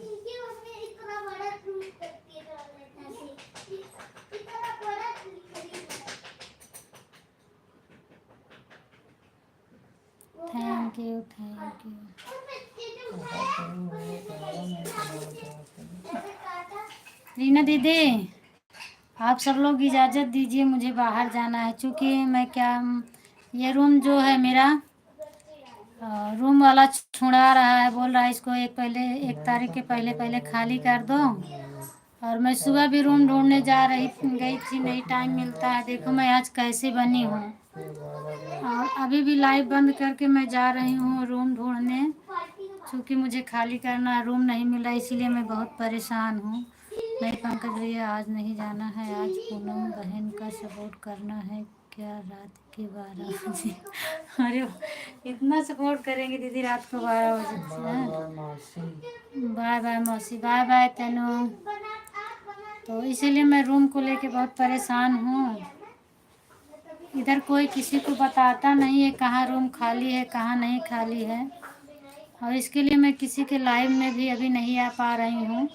Thank you thank you. Reena दीदी आप सब लोग इजाज़त दीजिए, मुझे बाहर जाना है, क्योंकि मैं क्या ये रूम जो है मेरा रूम वाला छुड़ा रहा है, बोल रहा है इसको 1 तारीख के पहले पहले खाली कर दो। और मैं सुबह भी रूम ढूंढने गई थी, नहीं टाइम मिलता है। देखो मैं आज कैसे बनी हूँ, और अभी भी लाइव बंद करके मैं जा रही हूँ रूम ढूंढने, क्योंकि मुझे खाली करना रूम नहीं मिला, इसीलिए मैं बहुत परेशान हूँ। नहीं पंकज भैया आज नहीं जाना है, आज पूनम बहन का सपोर्ट करना है क्या रात के 12 बजे? अरे इतना सपोर्ट करेंगे दीदी रात को 12 बजे? बाय बाय मौसी, बाय बाय तनु। तो इसीलिए मैं रूम को लेके बहुत परेशान हूँ। इधर कोई किसी को बताता नहीं है कहाँ रूम खाली है कहाँ नहीं खाली है, और इसके लिए मैं किसी के लाइव में भी अभी नहीं आ पा रही हूँ।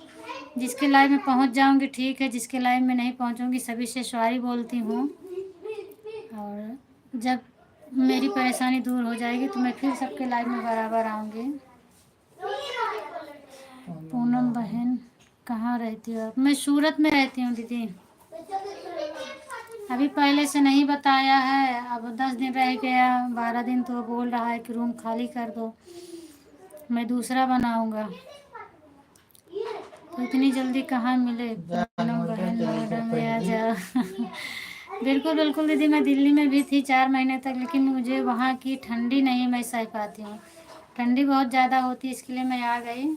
जिसके लाइव में पहुँच जाऊँगी ठीक है, जिसके लाइव में नहीं पहुँचूँगी सभी से सॉरी बोलती हूँ। और जब मेरी परेशानी दूर हो जाएगी तो मैं फिर सबके लाइव में बराबर आऊँगी। पूनम बहन कहाँ रहती हो आप? मैं सूरत में रहती हूँ दीदी। अभी पहले से नहीं बताया है, अब 10 दिन रह गया, 12 दिन तो बोल रहा है कि रूम खाली कर दो, मैं दूसरा बनाऊँगा। तो इतनी जल्दी कहाँ मिले पूनम बहन, नोएडा में आ जाओ। बिल्कुल बिल्कुल दीदी, मैं दिल्ली में भी थी 4 महीने तक, लेकिन मुझे वहाँ की ठंडी नहीं मैं सह पाती हूँ, ठंडी बहुत ज़्यादा होती है, इसके लिए मैं आ गई।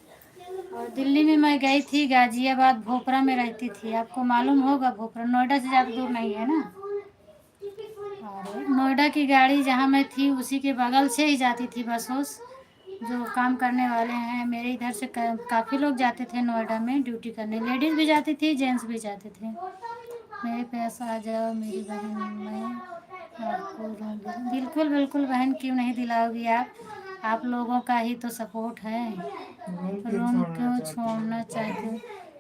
और दिल्ली में मैं गई थी गाज़ियाबाद, भोपरा में रहती थी, आपको मालूम होगा भोपरा नोएडा से ज़्यादा दूर नहीं है ना। और नोएडा की गाड़ी जहाँ मैं थी उसी के बगल से ही जाती थी बस वस, जो काम करने वाले हैं मेरे इधर से काफ़ी लोग जाते थे नोएडा में ड्यूटी करने, लेडीज़ भी जाती थी जेंट्स भी जाते थे। मेरे पास आ जाओ मेरी बहन, मैं आपको रूम बिल्कुल बिल्कुल बहन, क्यों नहीं दिलाओगी आप लोगों का ही तो सपोर्ट है। रूम क्यों छोड़ना चाहती हूँ?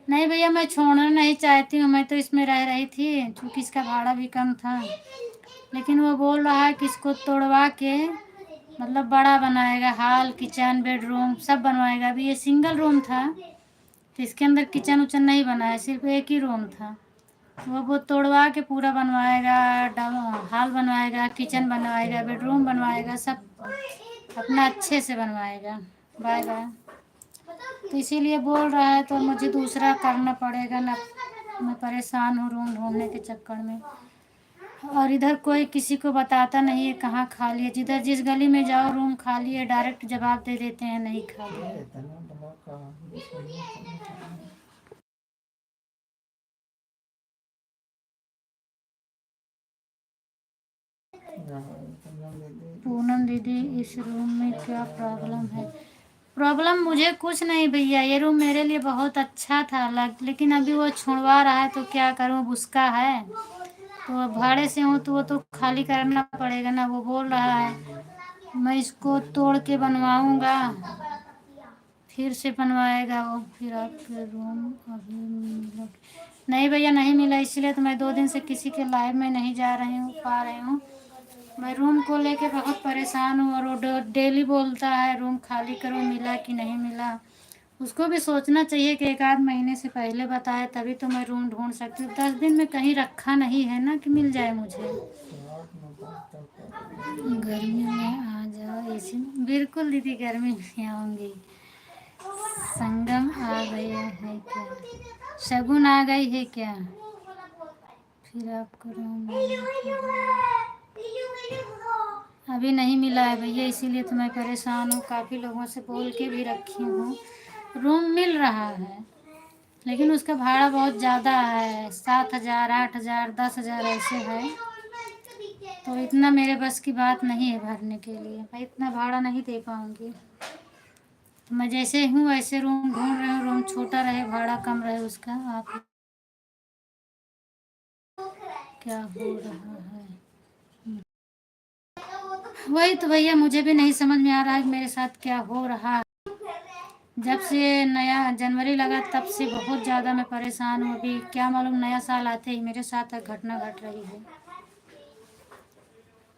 नहीं भैया मैं छोड़ना नहीं चाहती हूँ, मैं तो इसमें रह रही थी क्योंकि इसका भाड़ा भी कम था, लेकिन वो बोल रहा है कि इसको तोड़वा के मतलब बड़ा बनाएगा, हॉल किचन बेडरूम सब बनवाएगा। अभी ये सिंगल रूम था तो इसके अंदर किचन उचन नहीं बनाया, सिर्फ एक ही रूम था, वो तोड़वा के पूरा बनवाएगा, हॉल बनवाएगा, किचन बनवाएगा, बेडरूम बनवाएगा, सब अपना अच्छे से बनवाएगा। Bye bye. तो इसीलिए बोल रहा है, तो मुझे दूसरा करना पड़ेगा ना, मैं परेशान हूँ रूम ढूंढने के चक्कर में। और इधर कोई किसी को बताता नहीं है कहाँ खाली है, जिधर जिस गली में जाओ रूम खाली है, डायरेक्ट जवाब दे देते हैं नहीं खाली है। पूनम दीदी इस रूम में क्या प्रॉब्लम है? प्रॉब्लम मुझे कुछ नहीं भैया, ये रूम मेरे लिए बहुत अच्छा था लेकिन अभी वो छुड़वा रहा है तो क्या करूँ, अब उसका है तो अब भाड़े से हूँ तो वो तो खाली करना पड़ेगा ना। वो बोल रहा है मैं इसको तोड़ के बनवाऊंगा, फिर से बनवाएगा वो। फिर आपके रूम अभी मिला? नहीं भैया नहीं मिला, इसलिए तो मैं 2 दिन से किसी के लाइव में नहीं जा पा रही हूँ। मैं रूम को लेके बहुत परेशान हूँ और वो डेली बोलता है रूम खाली करो, मिला कि नहीं मिला। उसको भी सोचना चाहिए कि 1 आध महीने से पहले बताए, तभी तो मैं रूम ढूंढ सकती हूँ। 10 दिन में कहीं रखा नहीं है ना कि मिल जाए मुझे। गर्मी में आ जाओ एसी में। बिल्कुल दीदी गर्मी में आऊँगी। संगम आ गया है क्या? शगुन आ गई है क्या? फिर आपको रूम अभी नहीं मिला है भैया, इसीलिए तो मैं परेशान हूँ। काफ़ी लोगों से बोल के भी रखी हूँ। रूम मिल रहा है लेकिन उसका भाड़ा बहुत ज़्यादा है, 7,000, 8,000, 10,000 ऐसे है। तो इतना मेरे बस की बात नहीं है भरने के लिए, मैं इतना भाड़ा नहीं दे पाऊँगी। तो मैं जैसे हूँ वैसे रूम ढूंढ रही हूँ, रूम छोटा रहे, भाड़ा कम रहे उसका। आप क्या हो रहा है? वही तो भैया मुझे भी नहीं समझ में आ रहा है कि मेरे साथ क्या हो रहा है। जब से नया जनवरी लगा तब से बहुत ज़्यादा मैं परेशान हूँ। अभी क्या मालूम नया साल आते ही मेरे साथ एक घटना घट रही है।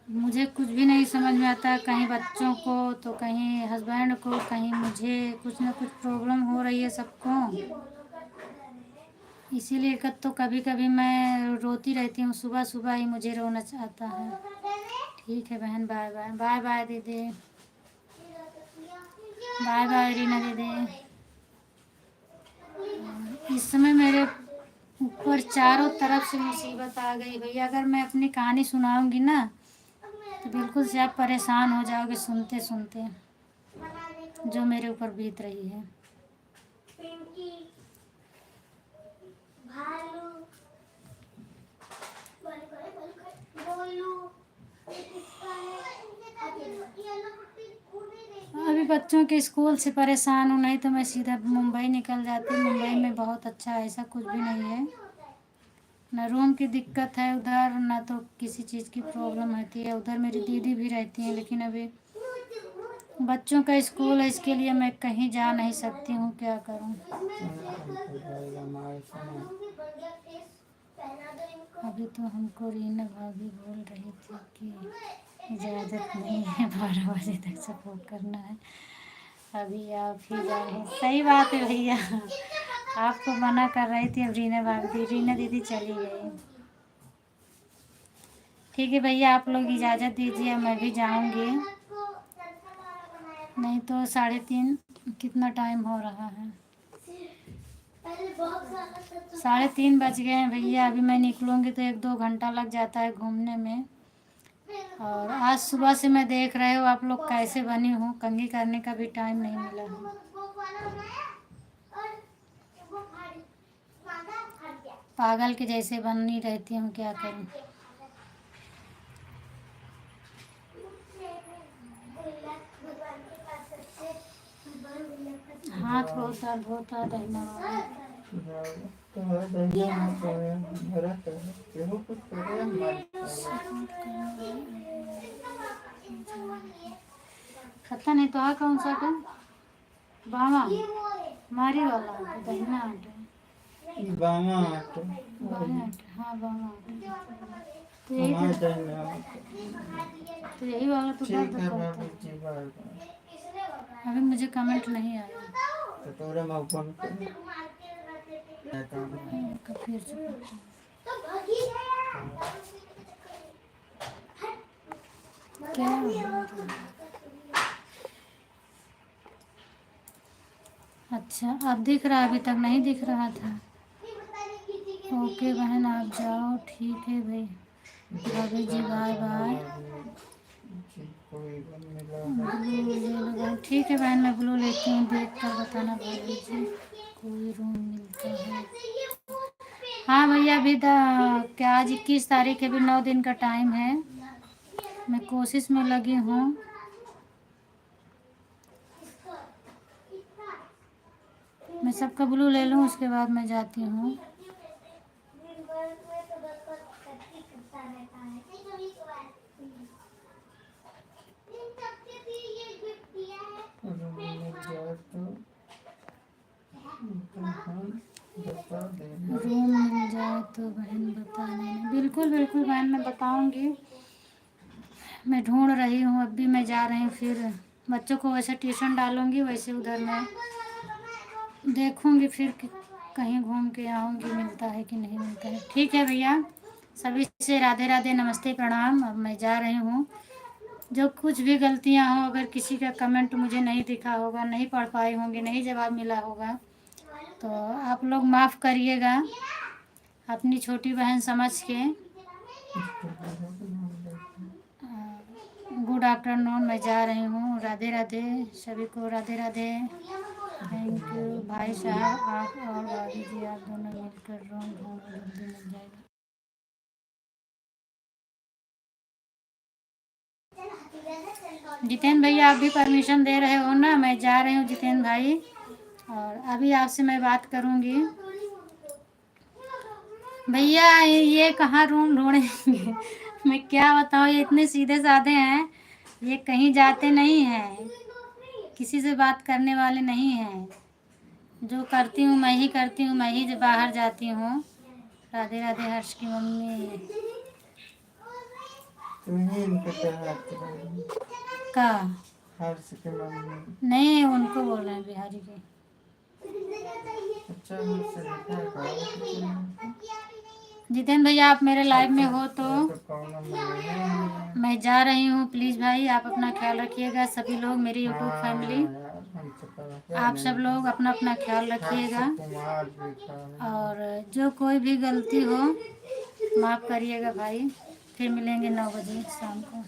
मुझे कुछ भी नहीं समझ में आता, कहीं बच्चों को तो कहीं हस्बैंड को, कहीं मुझे कुछ ना कुछ प्रॉब्लम हो रही है सबको। इसीलिए तो कभी कभी मैं रोती रहती हूँ, सुबह सुबह ही मुझे रोना आता है। ठीक है बहन, बाय बाय। बाय बाय दीदी, बाय बाय रीना दीदी। इस समय मेरे ऊपर चारों तरफ से मुसीबत आ गई भैया। अगर मैं अपनी कहानी सुनाऊंगी ना तो बिल्कुल से आप परेशान हो जाओगे सुनते सुनते, जो मेरे ऊपर बीत रही है। अभी बच्चों के स्कूल से परेशान हूँ, नहीं तो मैं सीधा मुंबई निकल जाती। मुंबई में बहुत अच्छा है, ऐसा कुछ भी नहीं है। ना रूम की दिक्कत है उधर, ना तो किसी चीज़ की प्रॉब्लम होती है उधर। मेरी दीदी भी रहती हैं लेकिन अभी बच्चों का स्कूल है, इसके लिए मैं कहीं जा नहीं सकती हूँ, क्या करूँ। अभी तो हमको रीना भाभी बोल रही थी कि इजाज़त नहीं है 12 बजे तक सपोर्ट करना है, अभी आप ही जाए। सही बात है भैया, आपको मना कर रही थी, अब रीना दीदी चली गई। ठीक है भैया, आप लोग इजाज़त दीजिए, मैं भी जाऊंगी, नहीं तो 3:30। कितना टाइम हो रहा है? 3:30 बज गए हैं भैया। अभी मैं निकलूंगी तो 1-2 घंटा लग जाता है घूमने में। और आज सुबह से मैं देख रहे हो आप लोग कैसे बनी हूँ, कंघी करने का भी टाइम नहीं मिला है। पागल के जैसे बनी रहती हूँ, क्या करूँ। हाथ बहुत दर्द होता है दहिना खत्ता नहीं तो आ कौन सा का बामा मारी वाला दहिना आटा बामा आटा हाँ बामा आटा तो यही वाला तो दर्द करता है। अभी मुझे कमेंट नहीं आया तो तोरे में ओपन फिर से क्या अच्छा अब दिख रहा, अभी तक नहीं दिख रहा था। ओके बहन आप जाओ, ठीक है भाई भाभी जी, बाय बाय। ब्लू ले लो बहन, ठीक है बहन मैं ब्लू लेती हूँ, देख कर बताना भाभी जी कोई रूम मिलता है। हाँ भैया अभी क्या आज 21 तारीख है, अभी 9 दिन का टाइम है। मैं कोशिश में लगी हूँ। मैं सबका ब्लू ले लूँ, उसके बाद मैं जाती हूँ। दिन भर में तो बस करती करता रहता है। इन सबके लिए ये गिफ्ट दिया है। रूम मिल जाए तो बहन बता देना। बिल्कुल बिल्कुल बहन, मैं बताऊंगी। मैं ढूंढ रही हूँ, अब भी मैं जा रही हूँ। फिर बच्चों को वैसे ट्यूशन डालूंगी, वैसे उधर मैं देखूंगी। फिर कहीं घूम के आऊंगी, मिलता है कि नहीं मिलता है। ठीक है भैया, सभी से राधे राधे, नमस्ते, प्रणाम। अब मैं जा रही हूँ। जो कुछ भी गलतियाँ हों, अगर किसी का कमेंट मुझे नहीं दिखा होगा, नहीं पढ़ पाई होंगी, नहीं जवाब मिला होगा, तो आप लोग माफ़ करिएगा, अपनी छोटी बहन समझ के। गुड आफ्टरनून, मैं जा रही हूँ। राधे राधे सभी को, राधे राधे। थैंक यू भाई साहब, आप और भाभी जी, आप दोनों मिलकर रूम ढूंढो, जल्दी मिल जाएगा। जितेंद्र भैया, आप भी परमिशन दे रहे हो ना? मैं जा रही हूँ जितेंद्र भाई, और अभी आपसे मैं बात करूँगी। भैया ये कहाँ रूम ढूंढेंगे? मैं क्या बताऊँ, ये इतने सीधे साधे हैं, ये कहीं जाते नहीं हैं, किसी से बात करने वाले नहीं हैं। जो करती हूँ मैं ही करती हूँ, मैं ही बाहर जाती हूँ। राधे राधे हर्ष की मम्मी का, हर्ष की मम्मी। नहीं उनको बोल रहे हैं, बिहारी के। अच्छा, मुझसे देखा है कहाँ? जितेंद्र भैया, आप मेरे लाइव में हो तो कौन है? मैं जा रही हूँ। प्लीज़ भाई, आप अपना ख्याल रखिएगा। सभी लोग, मेरी यूट्यूब फैमिली, आप सब लोग अपना अपना ख्याल रखिएगा। और जो कोई भी गलती हो, माफ़ करिएगा भाई। फिर मिलेंगे 9 बजे शाम को।